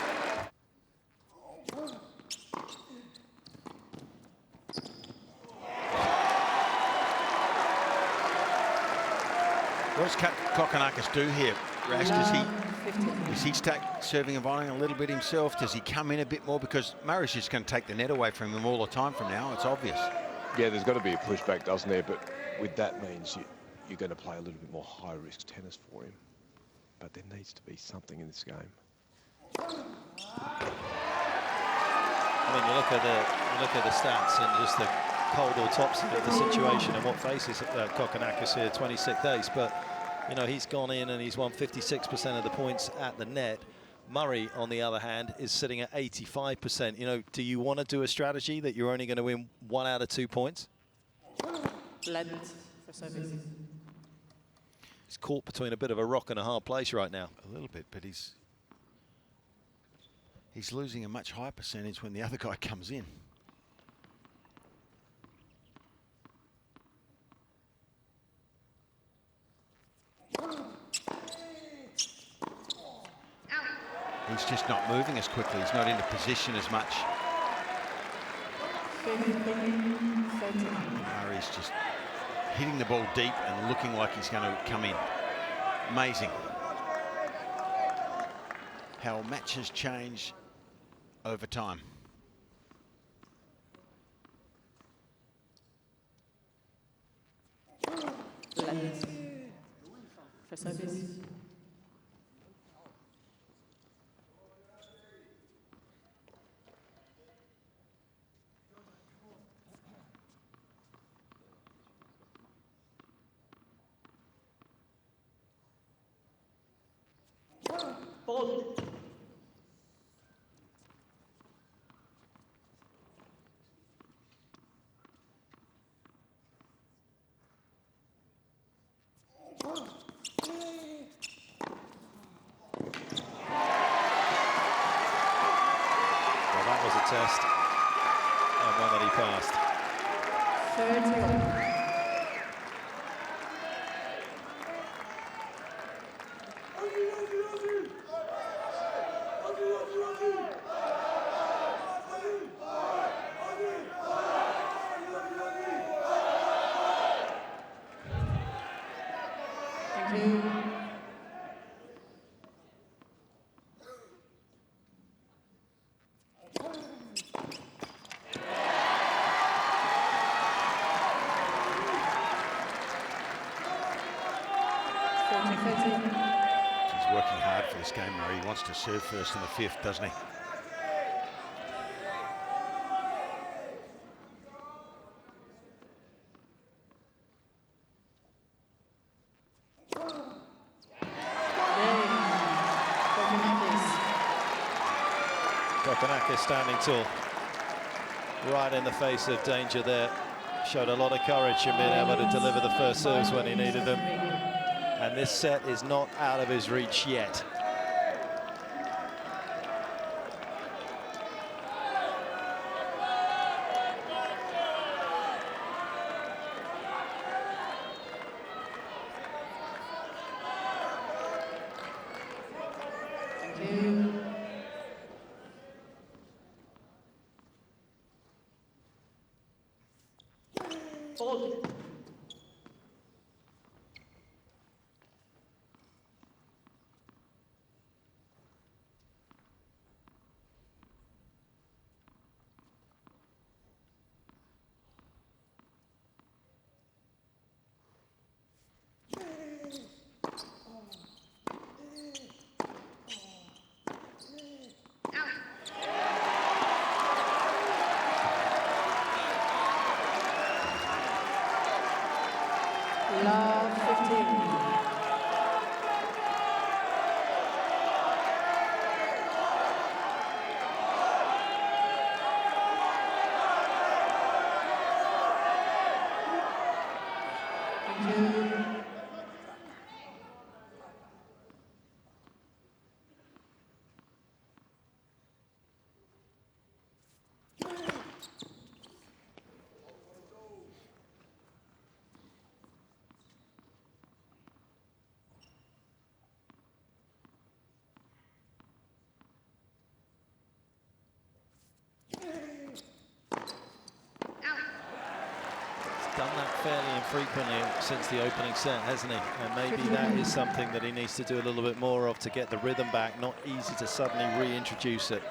What does Kokkinakis do here, Rash? Does he start serving and volleying a little bit himself? Does he come in a bit more? Because Murray's just going to take the net away from him all the time from now. It's obvious. Yeah, there's got to be a pushback, doesn't there? But with that means you're going to play a little bit more high-risk tennis for him. But there needs to be something in this game. I mean, you look at the stats and just the cold autopsy of the situation and what faces Kokkinakis here, 26th ace. But you know, he's gone in and he's won 56% of the points at the net. Murray, on the other hand, is sitting at 85%. You know, do you want to do a strategy that you're only going to win 1 out of 2 points? Length for service. He's caught between a bit of a rock and a hard place right now. A little bit, but he's losing a much higher percentage when the other guy comes in. He's just not moving as quickly. He's not into position as much. 15-13. Murray's just hitting the ball deep and looking like he's going to come in. Amazing how matches change over time. Length for service. Ball. Well, that was a test, and one that he passed. 30. Thank you. He's working hard for this game, Murray. He wants to serve first in the 5th, doesn't he? Kokkinakis standing tall, right in the face of danger there. Showed a lot of courage in being able to deliver the first serves when he needed them. And this set is not out of his reach yet. Hold. Love 15. Done that fairly infrequently since the opening set, hasn't he? And maybe that is something that he needs to do a little bit more of to get the rhythm back. Not easy to suddenly reintroduce it.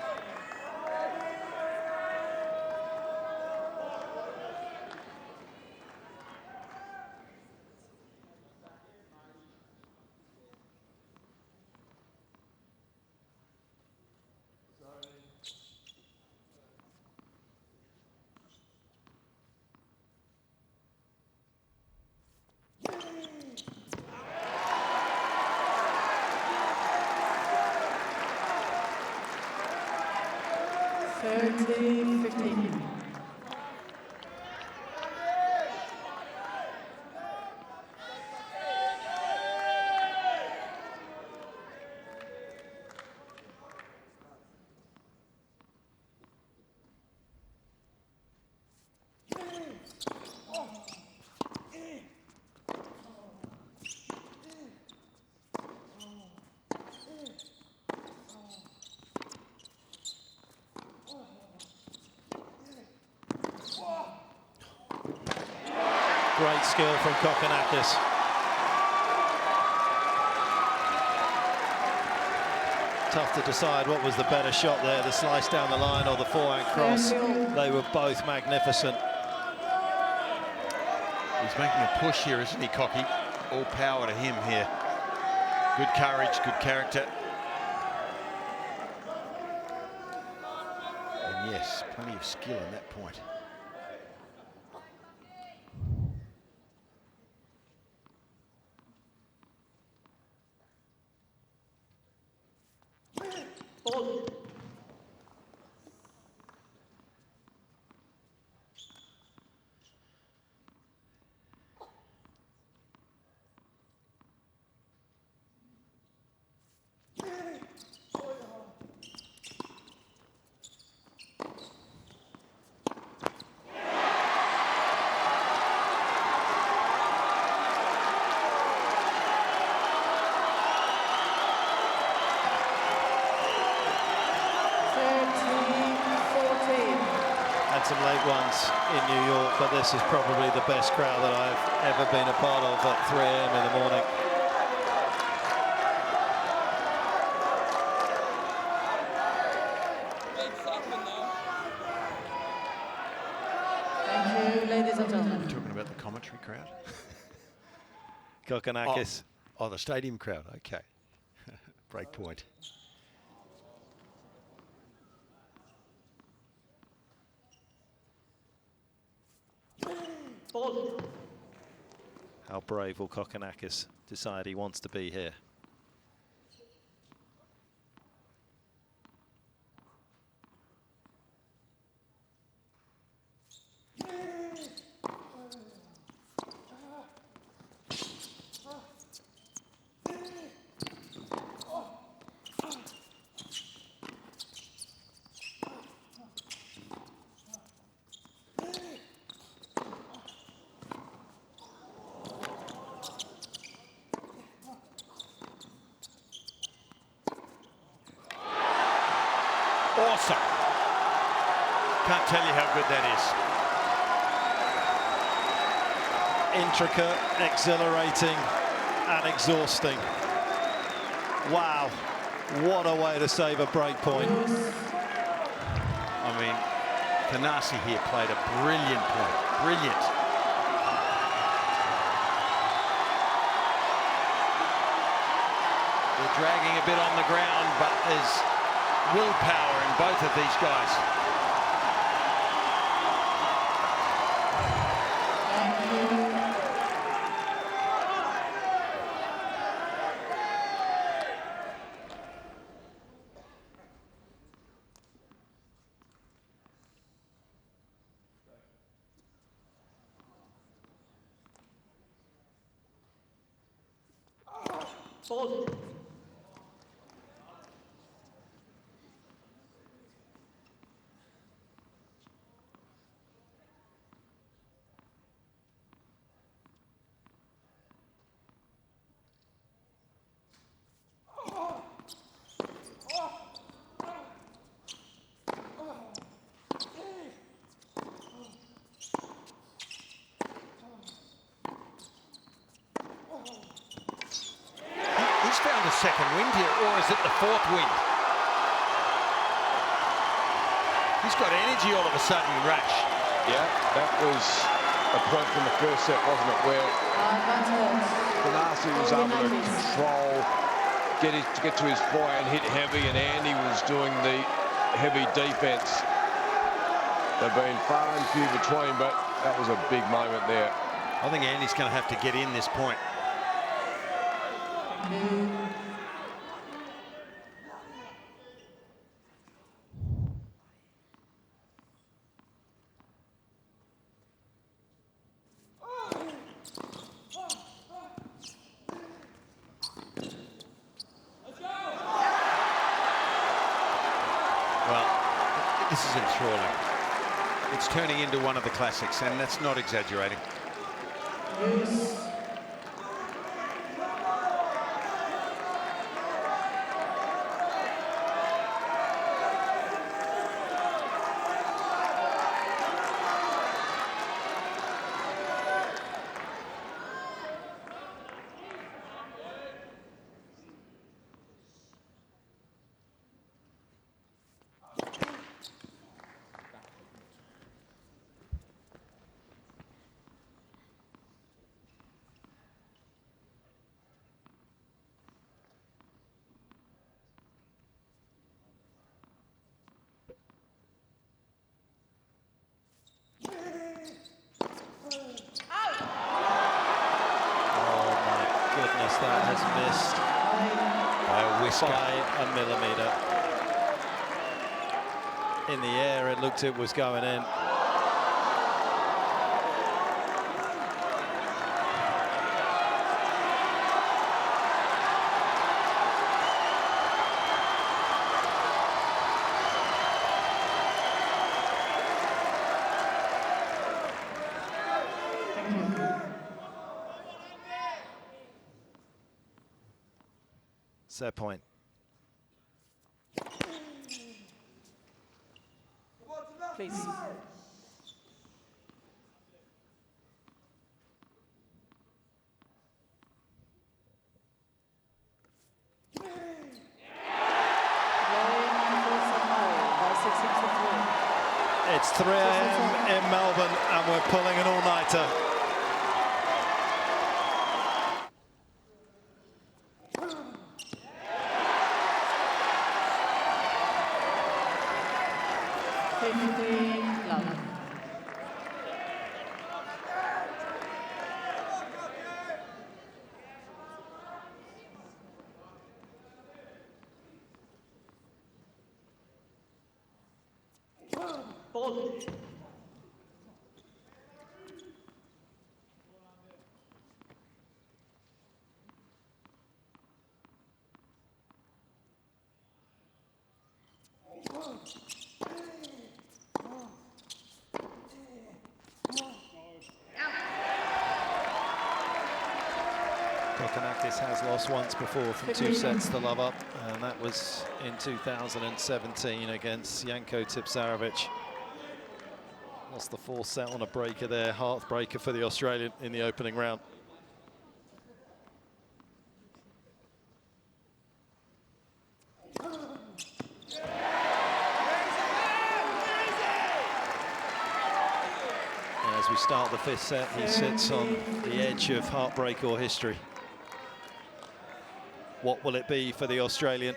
Great skill from Kokkinakis. Tough to decide what was the better shot there, the slice down the line or the forehand cross. They were both magnificent. He's making a push here, isn't he, Cocky? All power to him here. Good courage, good character. And yes, plenty of skill in that point. Hold. Had some late ones in New York, but this is probably the best crowd that I've ever been a part of at 3 AM in the morning. Thank you, ladies and gentlemen. You're talking about the commentary crowd? Kokkinakis. Oh, the stadium crowd, okay. Break point. Hold. How brave will Kokkinakis decide he wants to be here? tell you how good that is. Intricate, exhilarating, and exhausting. Wow, what a way to save a break point. I mean, Thanasi here played a brilliant point. Brilliant. They're dragging a bit on the ground, but there's willpower in both of these guys. Fault. He's found a second wind here, or is it the fourth wind? He's got energy all of a sudden, Rash. Yeah, that was a point from the first set, wasn't it, where Thanasi was able to control, get to his forehand, hit heavy, and Andy was doing the heavy defence. They've been far and few between, but that was a big moment there. I think Andy's going to have to get in this point. Well, this is enthralling. It's turning into one of the classics, and that's not exaggerating. That has missed By a whisker. by a millimetre. In the air, it looked it was going in. Set point. Please. It's 3 a.m. in Melbourne, and we're pulling an all-nighter. Fault. Kokkinakis has lost once before from 2 sets to love up, and that was in 2017 against Janko Tipsarevic. Lost the 4th set on a breaker there. Heartbreaker for the Australian in the opening round. As we start the 5th set, he sits on the edge of heartbreak or history. What will it be for the Australian?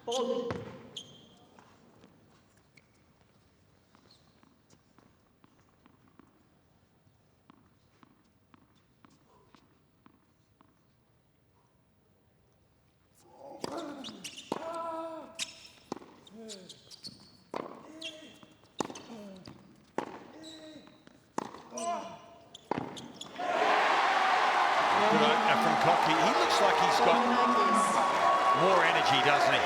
Ball. Good opener from Cocky. He looks like he's got more energy, doesn't he?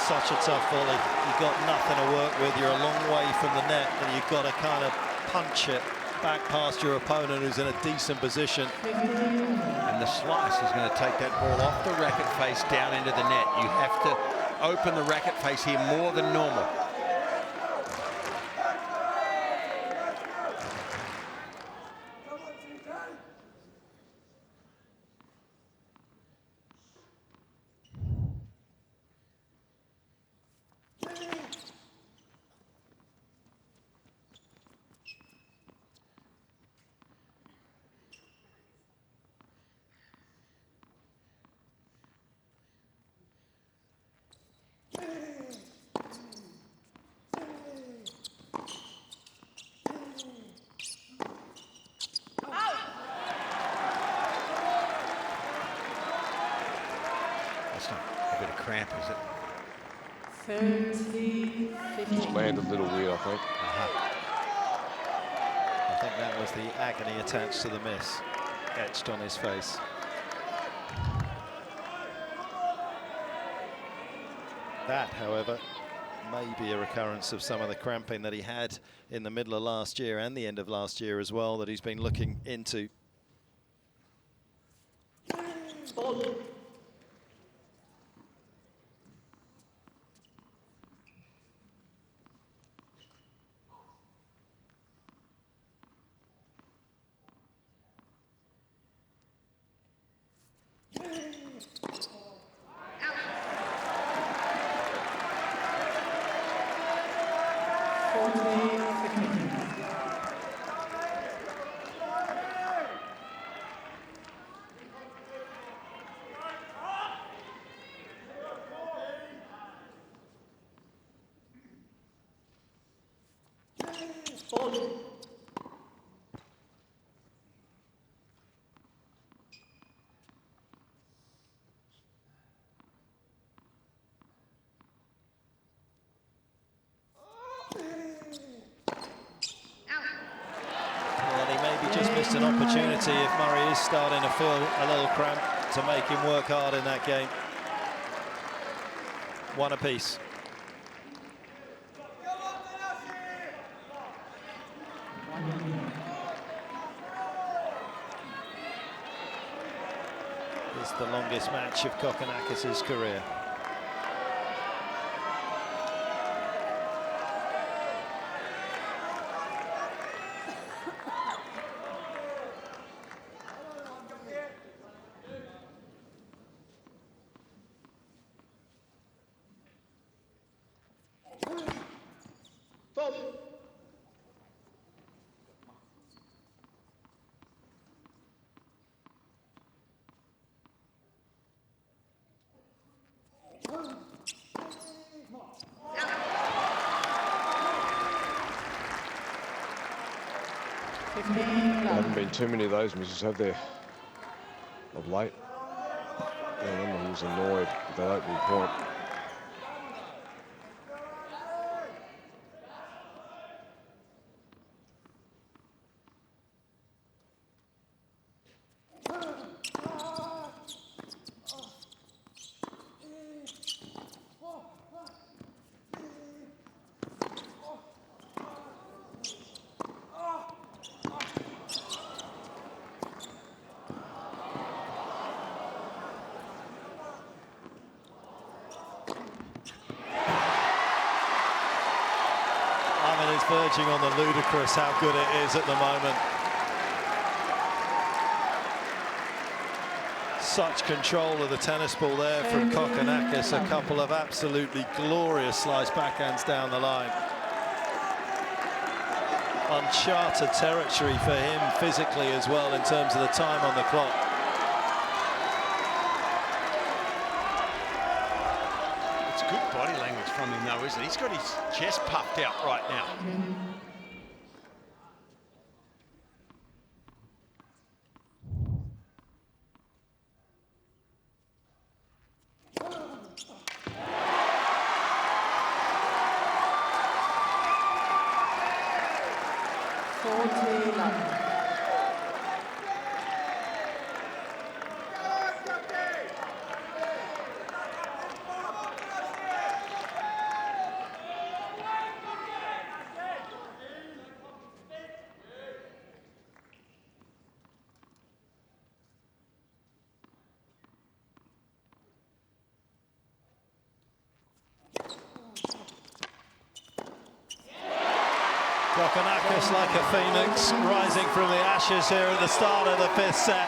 Such a tough volley. You've got nothing to work with. You're a long way from the net, and you've got to kind of punch it back past your opponent who's in a decent position. And the slice is going to take that ball off the racket face down into the net. You have to open the racket face here more than normal. That's not a bit of cramp, is it? 30, 15. Just landed a little weird, I think. I think that was the agony attached to the miss, etched on his face. That, however, may be a recurrence of some of the cramping that he had in the middle of last year and the end of last year as well, that he's been looking into. Ball. Ball. Well, he maybe just missed an opportunity if Murray is starting to feel a little cramp to make him work hard in that game. One apiece. It's the longest match of Kokkinakis' career. There haven't been too many of those misses, have there, of late? I remember he was annoyed with that opening point. It's verging on the ludicrous how good it is at the moment. Such control of the tennis ball there from Kokkinakis. A couple of absolutely glorious slice backhands down the line. Uncharted territory for him physically as well in terms of the time on the clock. It's good body language from him though, isn't it? He's got his chest puffed out right now. Kokkinakis like a phoenix, rising from the ashes here at the start of the 5th set.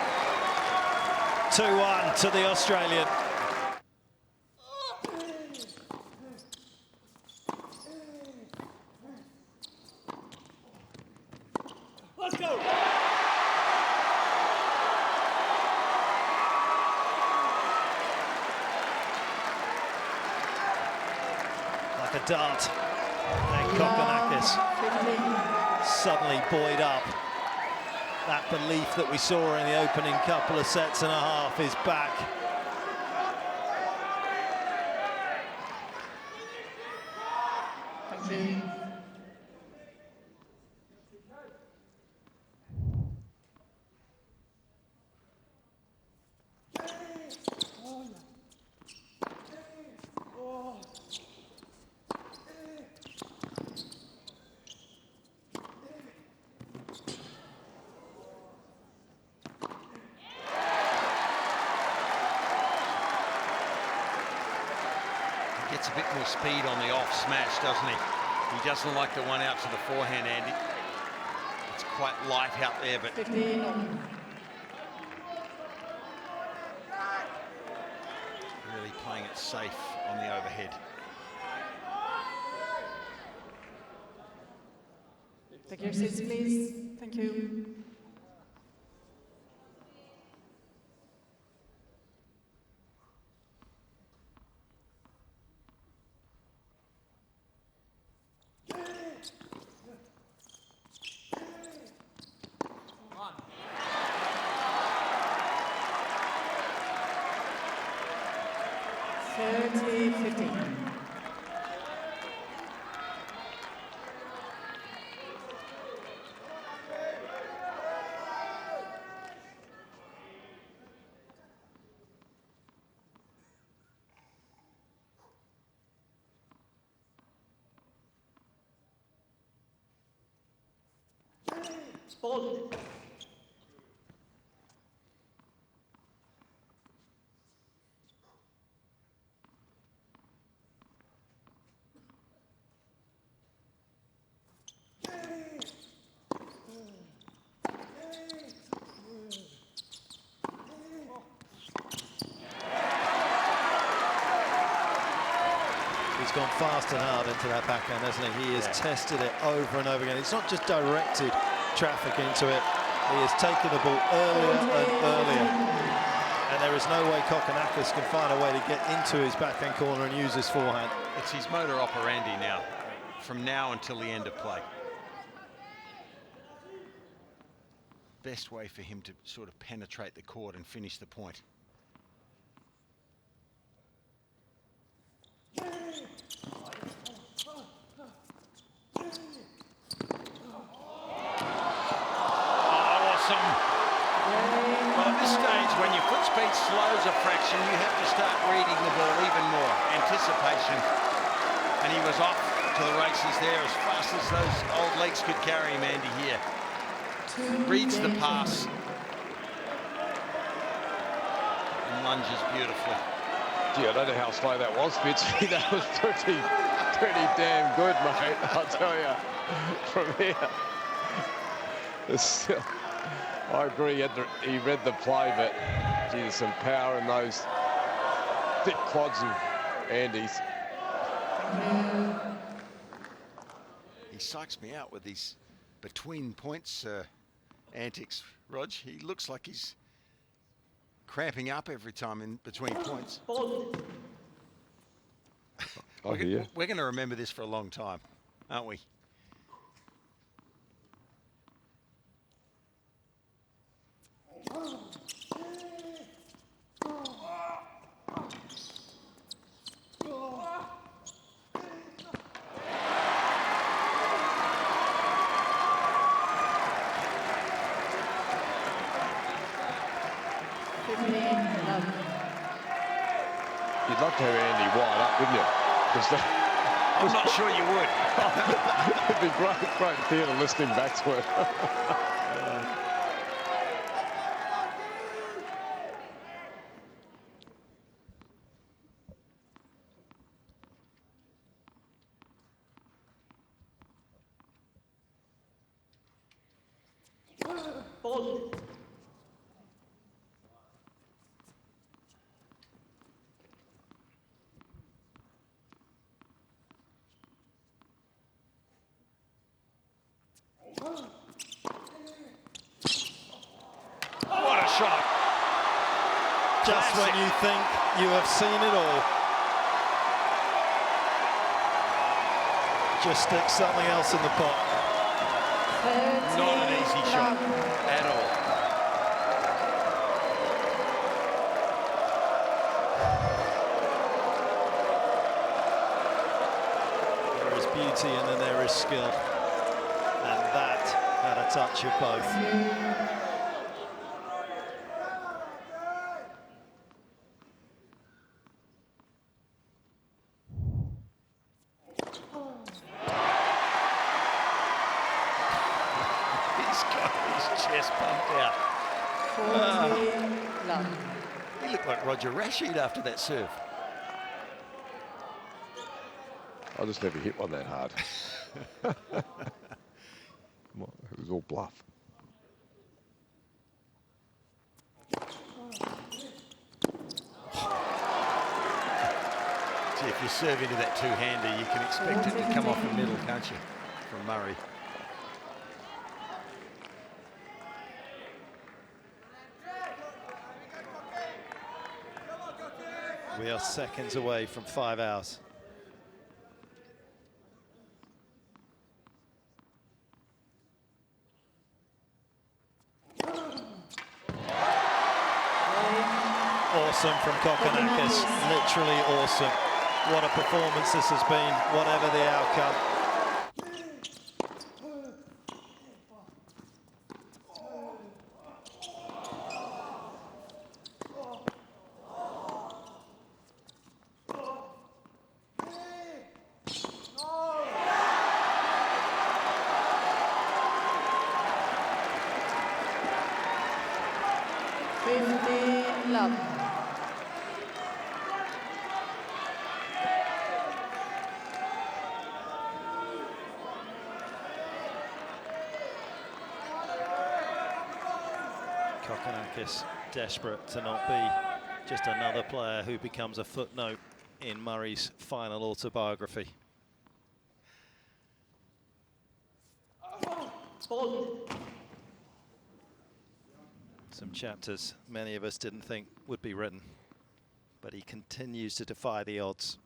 2-1 to the Australian. Let's go! Like a dart. And Kokkinakis suddenly buoyed up. That belief that we saw in the opening couple of sets and a half is back. Thank you. Gets a bit more speed on the off smash, doesn't he? He doesn't like the one out to the forehand, Andy. It's quite light out there, but 15. really playing it safe on the overhead. Take your seats, please. Thank you. Ball. He's gone fast and hard into that backhand, hasn't he? He has tested it over and over again. It's not just directed traffic into it. He has taken the ball earlier and earlier. And there is no way Kokkinakis can find a way to get into his backhand corner and use his forehand. It's his motor operandi now, from now until the end of play. Best way for him to sort of penetrate the court and finish the point. Well, at this stage, when your foot speed slows a fraction, you have to start reading the ball even more. Anticipation. And he was off to the races there as fast as those old legs could carry him, Andy, here. Reads the pass. And lunges beautifully. Gee, I don't know how slow that was, Fitzy. That was pretty damn good, mate. I'll tell you. From here. It's still... I agree, he read the play, but gee, there's some power in those thick quads of Andy's. He psychs me out with these between points antics, Rog. He looks like he's cramping up every time in between points. I hear you. We're going to remember this for a long time, aren't we? You'd love to have Andy wide up, wouldn't you? I'm not sure you would. It'd be great theatre listening back to it. Ball. What a shot. Just when you think you have seen it all. Just stick something else in the pot. Not an easy shot at all. There is beauty and then there is skill. And that had a touch of both. Chest pumped out. 14 love. He looked like Roger Rashid after that serve. I just never hit one that hard. It was all bluff. Gee, if you serve into that two-hander, you can expect it to come off the middle, can't you? From Murray. We are seconds away from 5 hours. Awesome from Kokkinakis, literally awesome. What a performance this has been, whatever the outcome. love. Kokkinakis desperate to not be just another player who becomes a footnote in Murray's final autobiography. Ball. Some chapters many of us didn't think would be written, but he continues to defy the odds.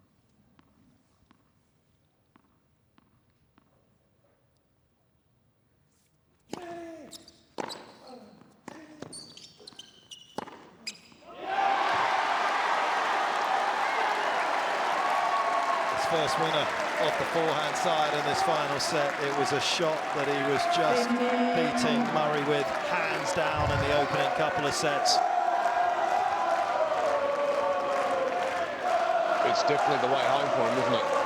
First winner off the forehand side in this final set. It was a shot that he was just beating Murray with hands down in the opening couple of sets. It's definitely the way home for him, isn't it?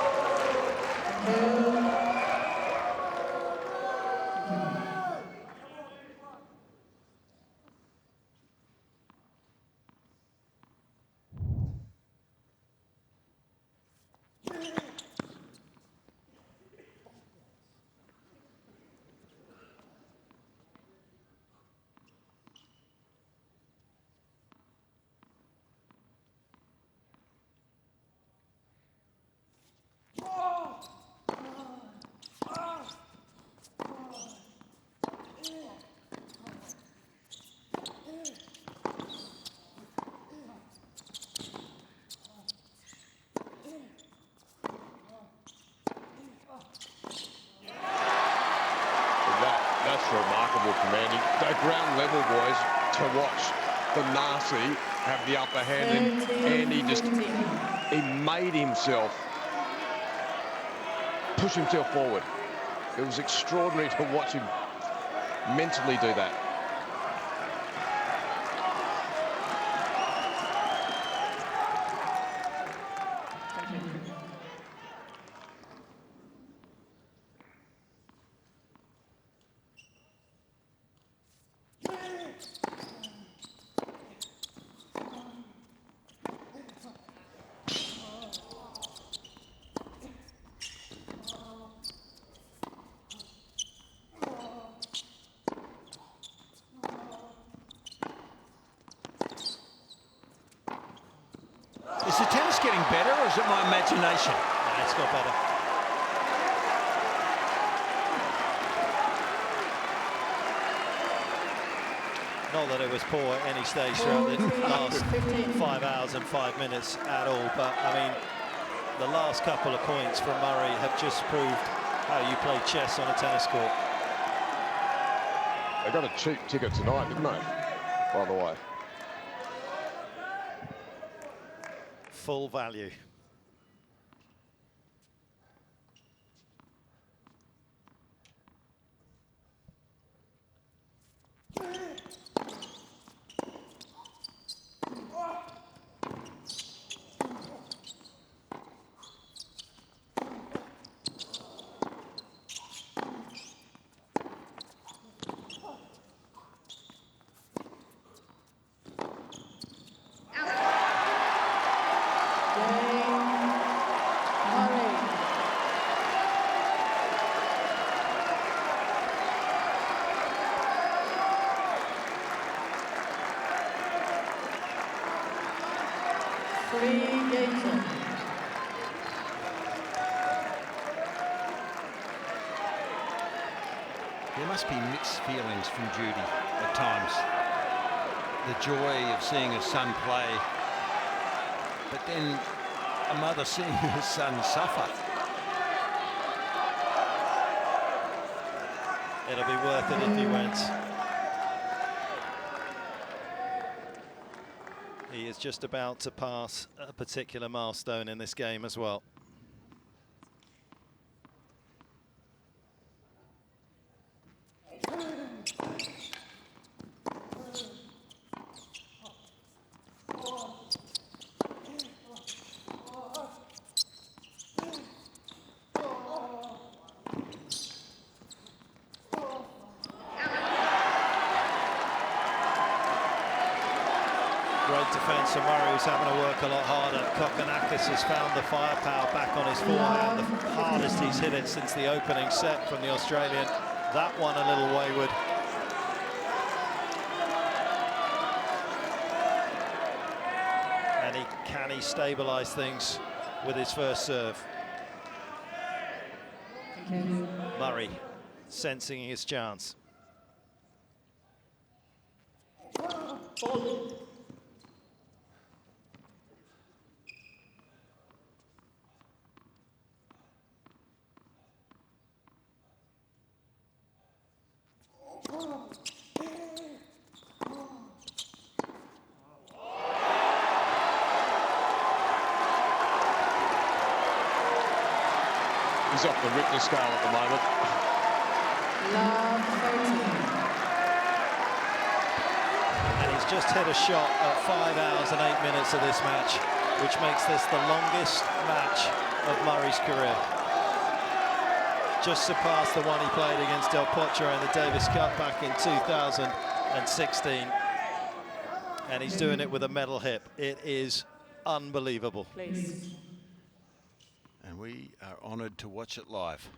That's remarkable from Andy. The ground level boys to watch Thanasi have the upper hand, and Andy just, he made himself push himself forward. It was extraordinary to watch him mentally do that. Is the tennis getting better, or is it my imagination? Yeah, it's got better. Not that it was poor at any stage throughout the last 5 hours and 5 minutes at all, but I mean, the last couple of points from Murray have just proved how you play chess on a tennis court. They got a cheap ticket tonight, didn't they? By the way. Full value. There must be mixed feelings from Judy at times. The joy of seeing her son play, but then a mother seeing her son suffer. It'll be worth it if he wins. He is just about to pass a particular milestone in this game as well. Great defence from Murray, who's having to work a lot harder. Kokkinakis has found the firepower back on his forehand. The hardest he's hit it since the opening set from the Australian. That one a little wayward. And can he stabilise things with his first serve? Murray sensing his chance. He's off the Richter scale at the moment. Love 13. And he's just hit a shot at 5 hours and 8 minutes of this match, which makes this the longest match of Murray's career. Just surpassed the one he played against Del Potro in the Davis Cup back in 2016. And he's doing it with a metal hip. It is unbelievable. Please. And we are honoured to watch it live.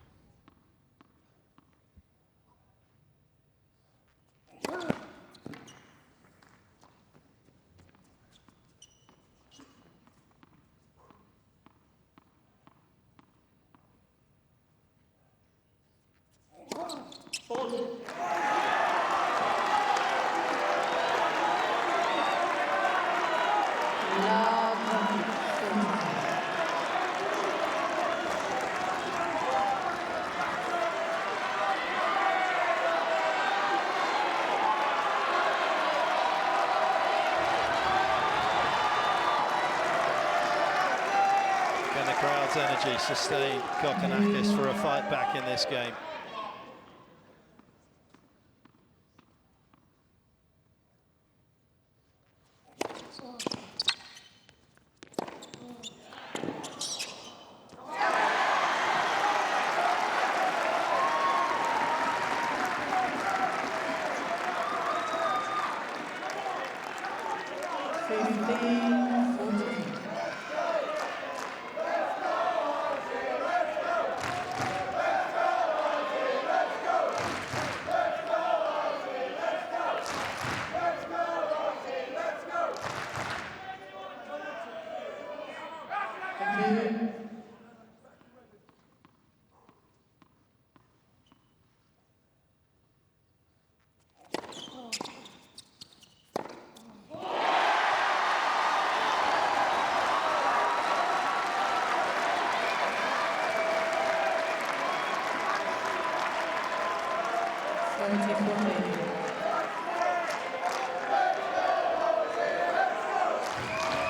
Can the crowd's energy sustain Kokkinakis for a fight back in this game?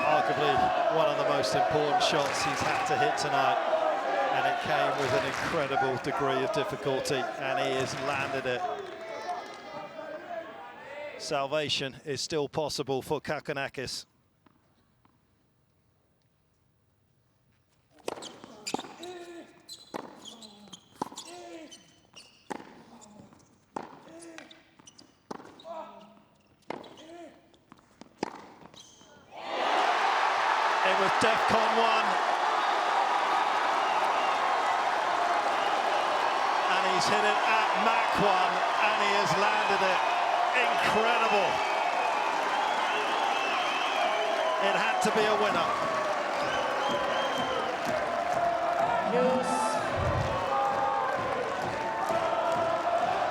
Arguably one of the most important shots he's had to hit tonight, and it came with an incredible degree of difficulty, and he has landed it. Salvation is still possible for Kokkinakis. It was DEFCON 1. And he's hit it at Mach 1, and he has landed it. Incredible. It had to be a winner.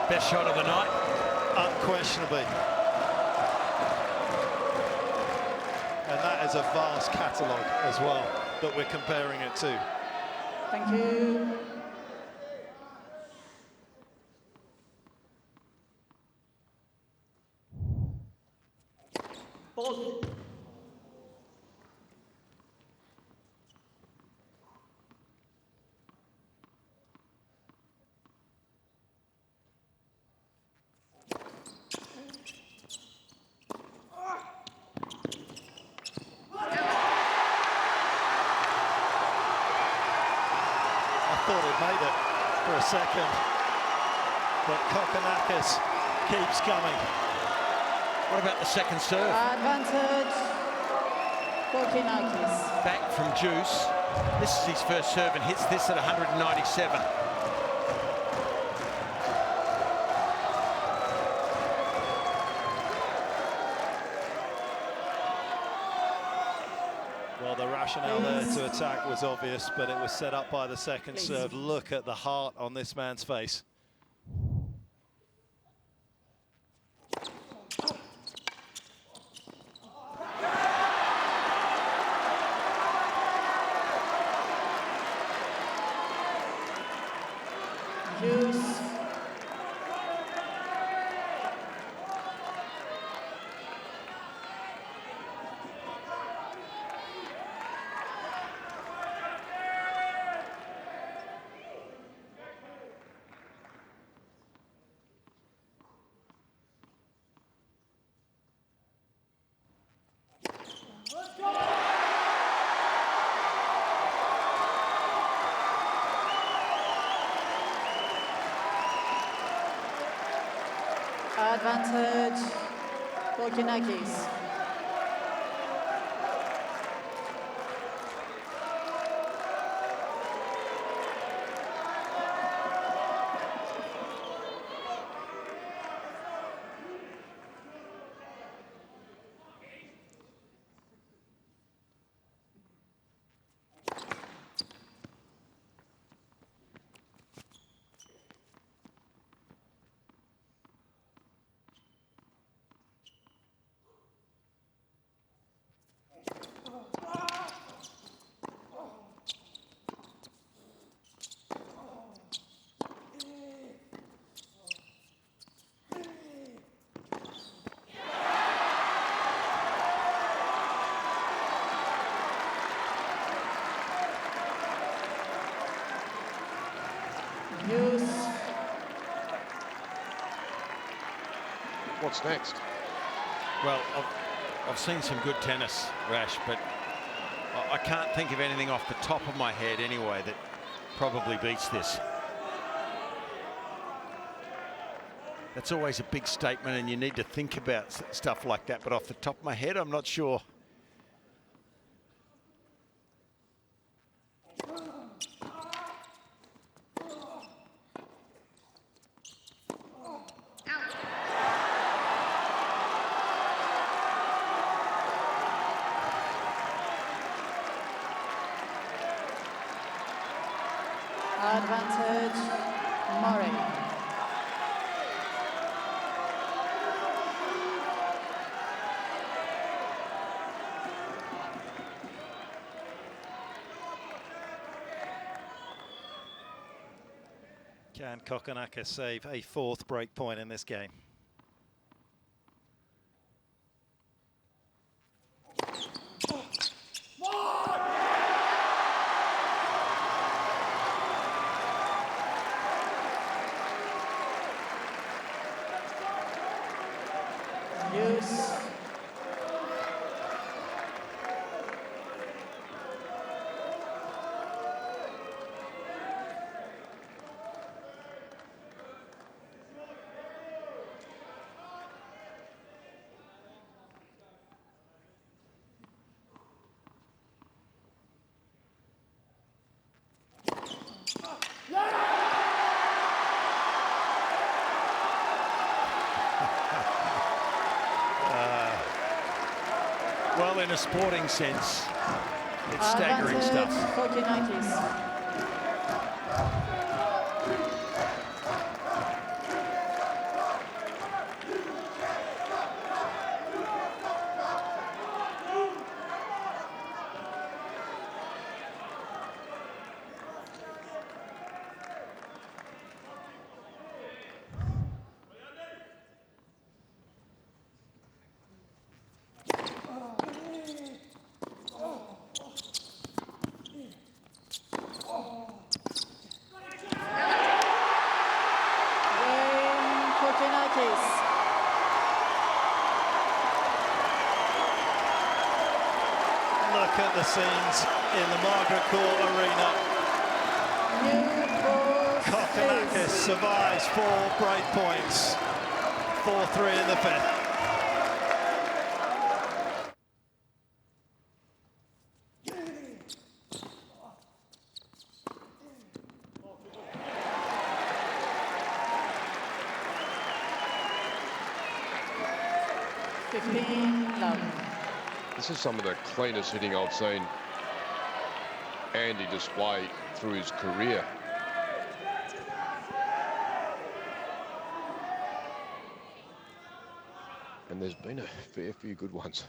Best shot of the night. Unquestionably. And that is a vast catalogue as well that we're comparing it to. Thank you. Pause. Thought he'd made it for a second, but Kokkinakis keeps coming. What about the second serve? Advantage. Kokkinakis. Back from Juice. This is his first serve and hits this at 197. Well, the rationale there to attack was obvious, but it was set up by the second serve. Look at the heart on this man's face. Juice. Advantage, Kokkinakis. Juice. What's next? Well, I've seen some good tennis, Rash, but I can't think of anything off the top of my head anyway that probably beats this. That's always a big statement and you need to think about stuff like that, but off the top of my head, I'm not sure. Advantage, Murray. Can Kokkinakis save a fourth break point in this game? Juice. Well, in a sporting sense, it's staggering stuff. Kokkinakis. Look at the scenes in the Margaret Court Arena. Kokkinakis survives 4 break points. 4-3 in the fifth. 15 love. This is some of the cleanest hitting I've seen Andy display through his career. And there's been a fair few good ones.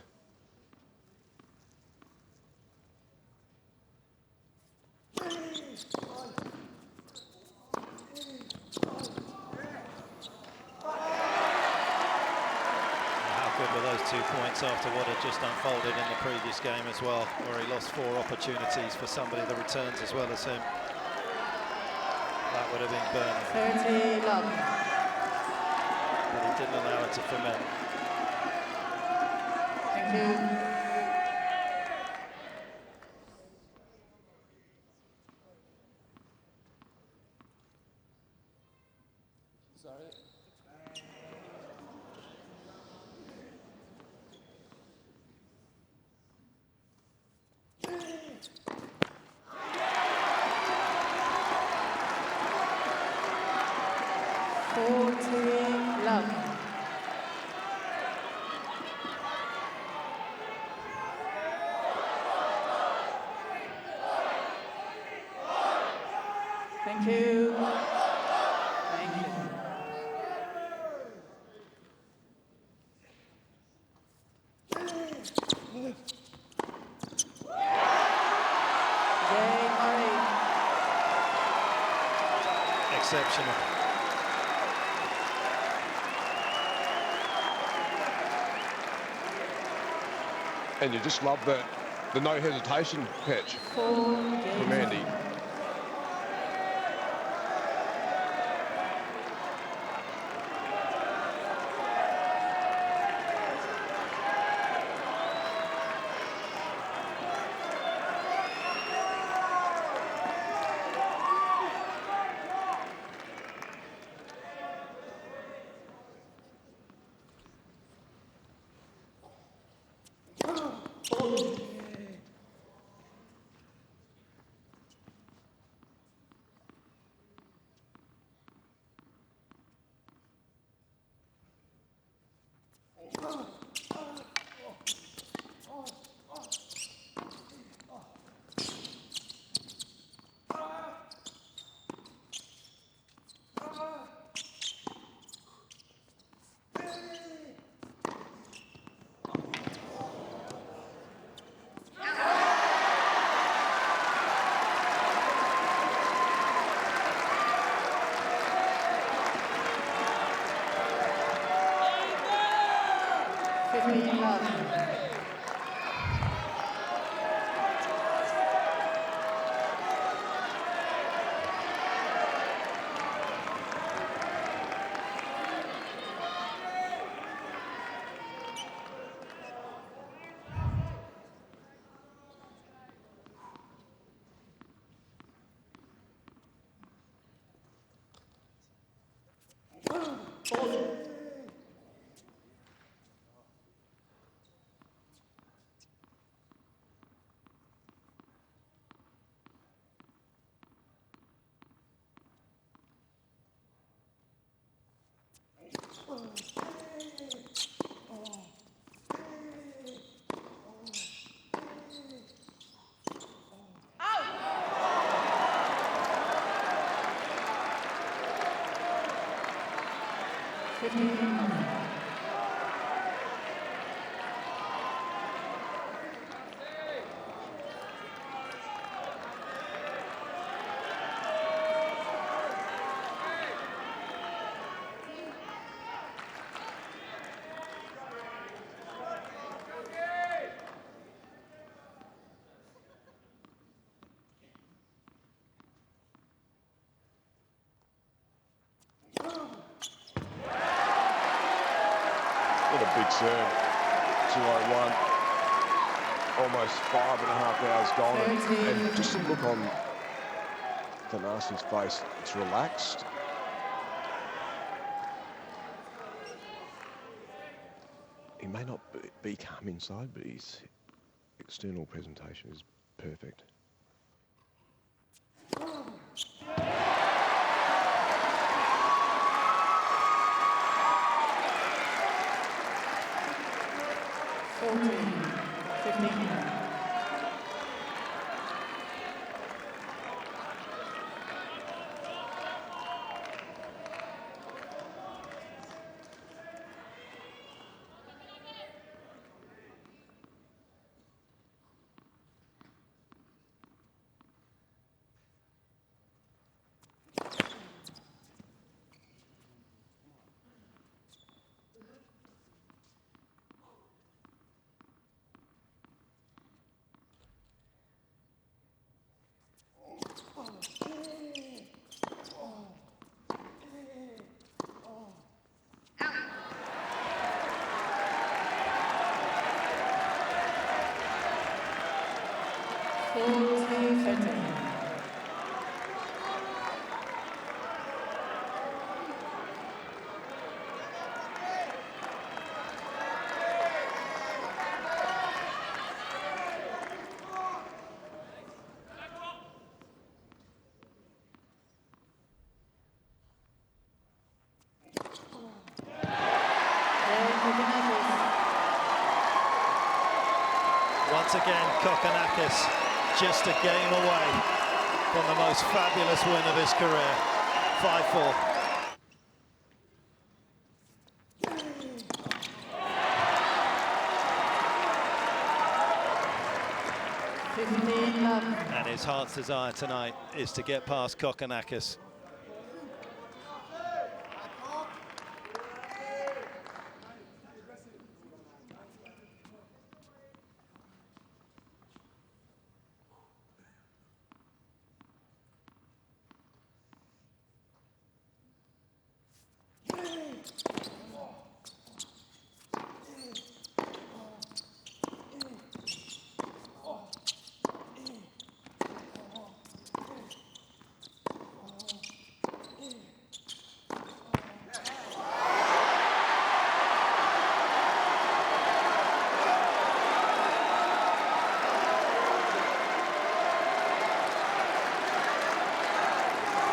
Those 2 points after what had just unfolded in the previous game as well, where he lost 4 opportunities for somebody that returns as well as him. That would have been burning. 30 love. But he didn't allow it to ferment. Thank you. Thank you. Thank you. Yay, Murray. Exceptional. And you just love the no hesitation pitch from Andy. What a big serve. 201. Almost 5.5 hours gone. And just a look on Thanasi's face. It's relaxed. He may not be calm inside, but his external presentation is perfect. 15. Once again, Kokkinakis just a game away from the most fabulous win of his career. 5-4. And his heart's desire tonight is to get past Kokkinakis.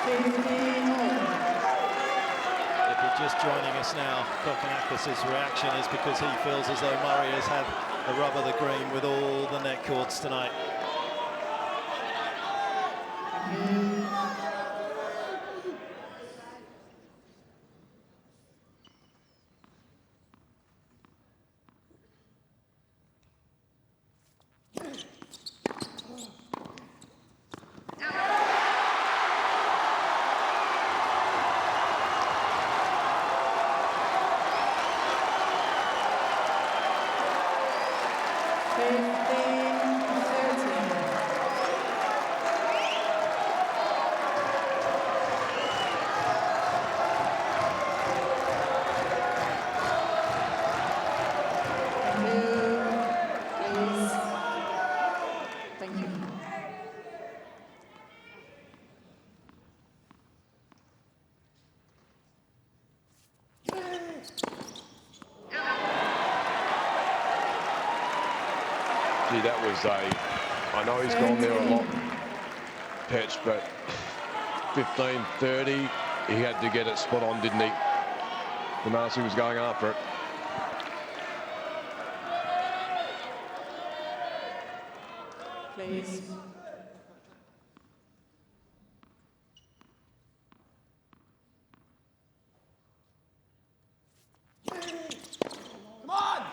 If you're just joining us now, Kokkinakis' reaction is because he feels as though Murray has had the rub of the green with all the net cords tonight. Gee, that was I know he's gone there a lot, Petch, but 15-30, he had to get it spot on, didn't he? Thanasi was going after it. Please. Come on!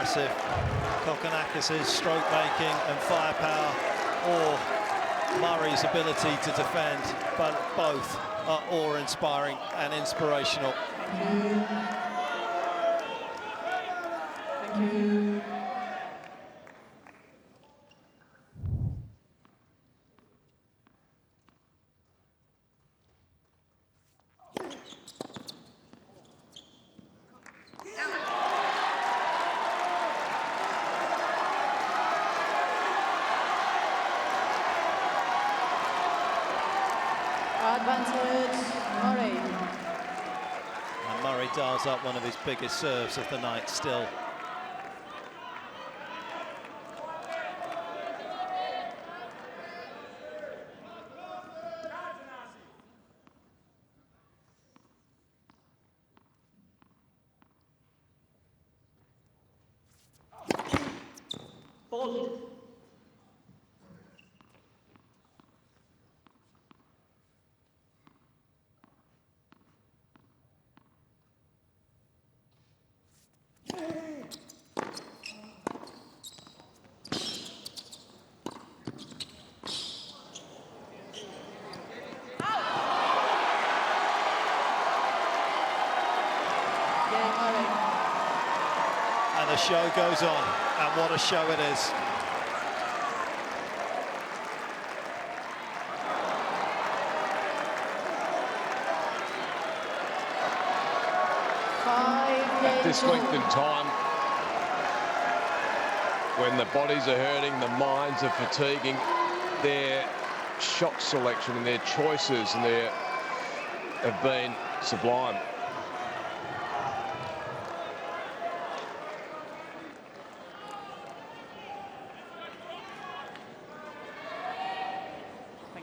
impressive. Kokkinakis' stroke making and firepower, or Murray's ability to defend, but both are awe-inspiring and inspirational. Thank you. Advantage, Murray. And Murray dials up one of his biggest serves of the night still. And the show goes on, and what a show it is. At this length in time, when the bodies are hurting, the minds are fatiguing, their shot selection and their choices and their have been sublime.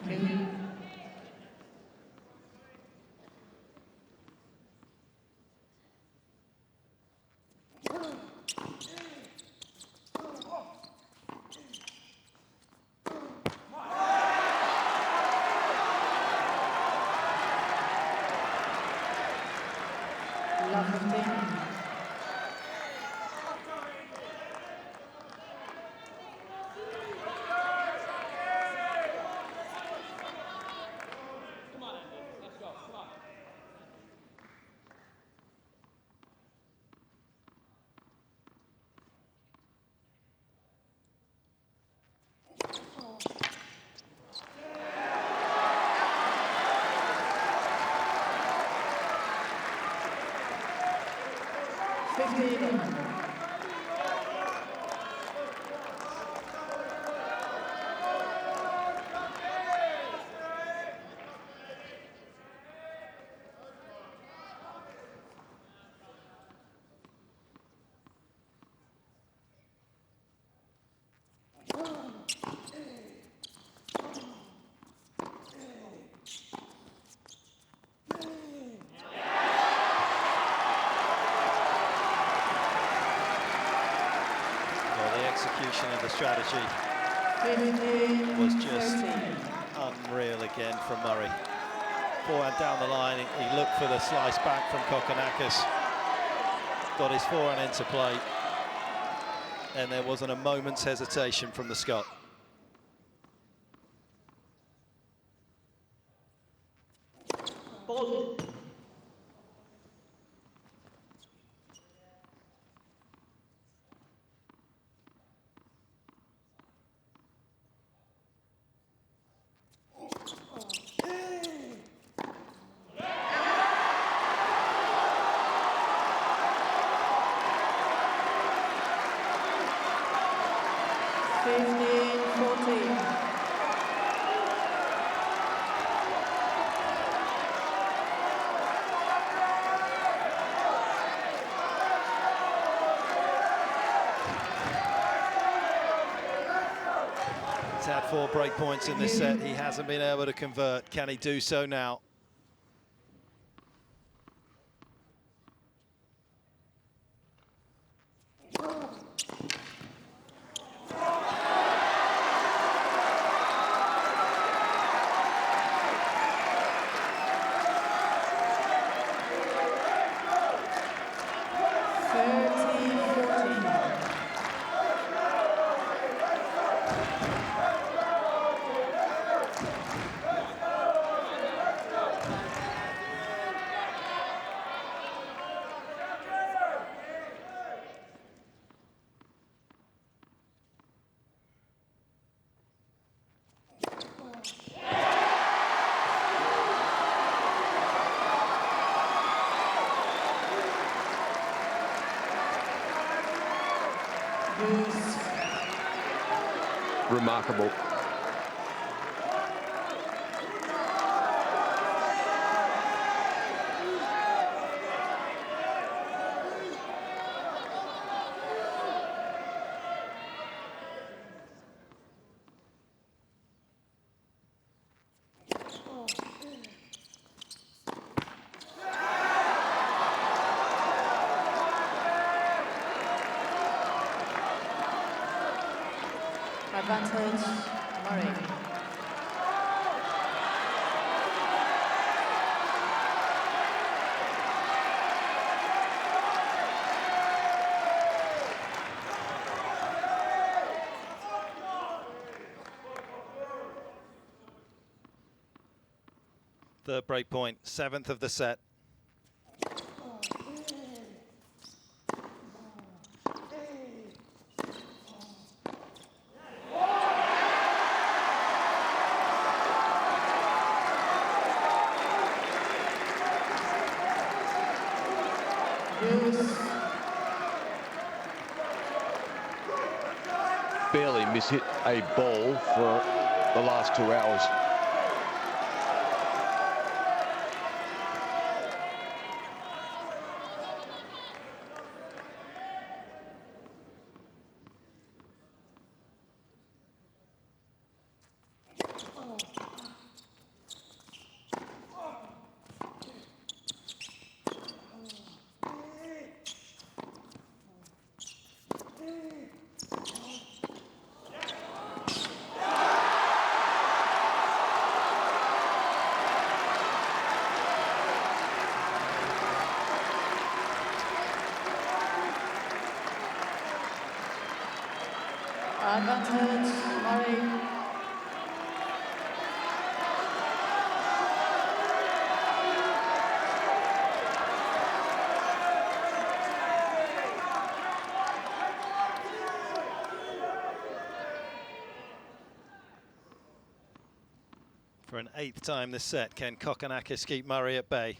Thank you. Lovely. Execution of the strategy was just unreal again from Murray. Forehand down the line, he looked for the slice back from Kokkinakis, got his forehand into play, and there wasn't a moment's hesitation from the Scot. Ball. He's had 4 break points in this set. He hasn't been able to convert. Can he do so now? remarkable. Advantage, Murray. Third break point, 7th of the set. Barely mishit a ball for the last 2 hours. Advantage, Murray. For an 8th time this set, can Kokkinakis keep Murray at bay?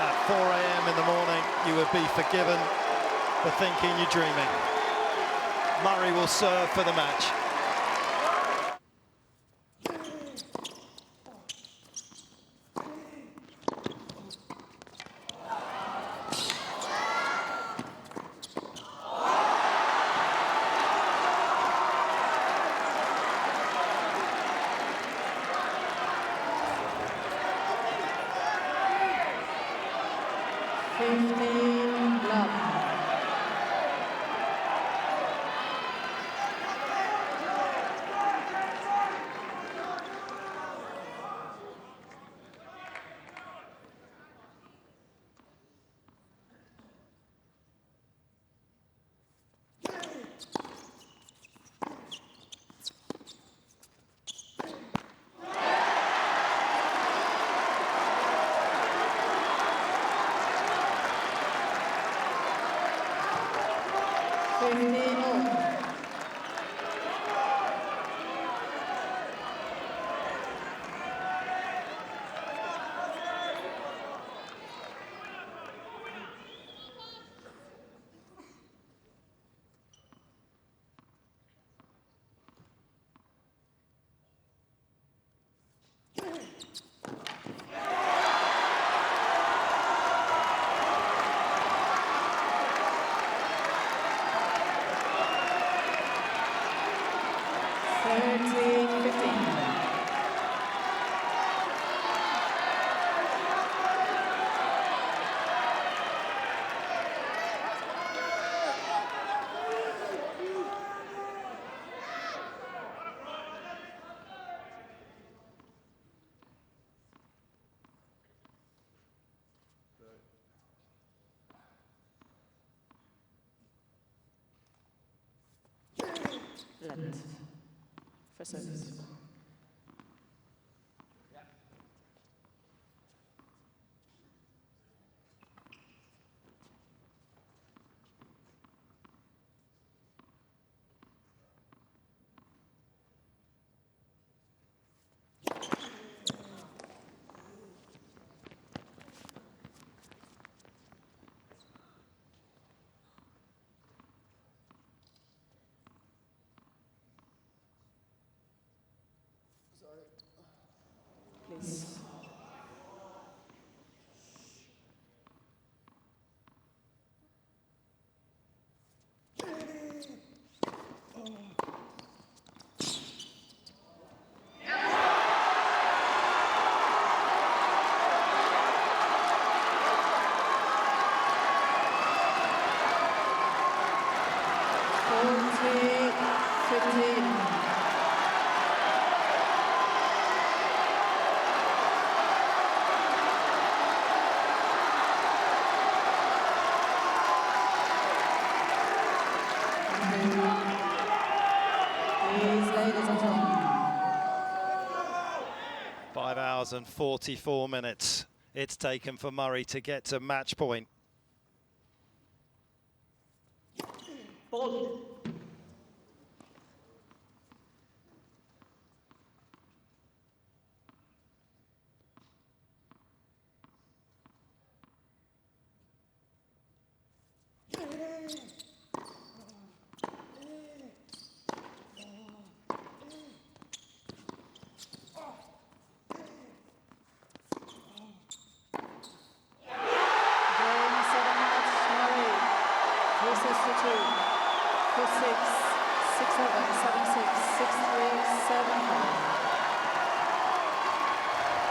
At 4 a.m. in the morning, you would be forgiven for thinking you're dreaming. Murray will serve for the match. length. First service. Please. Please, ladies and gentlemen. 5 hours and 44 minutes it's taken for Murray to get to match point. Ball.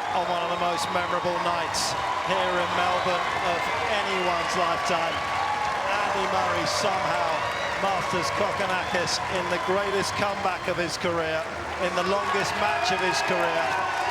On one of the most memorable nights here in Melbourne of anyone's lifetime, Andy Murray somehow masters Kokkinakis in the greatest comeback of his career, in the longest match of his career.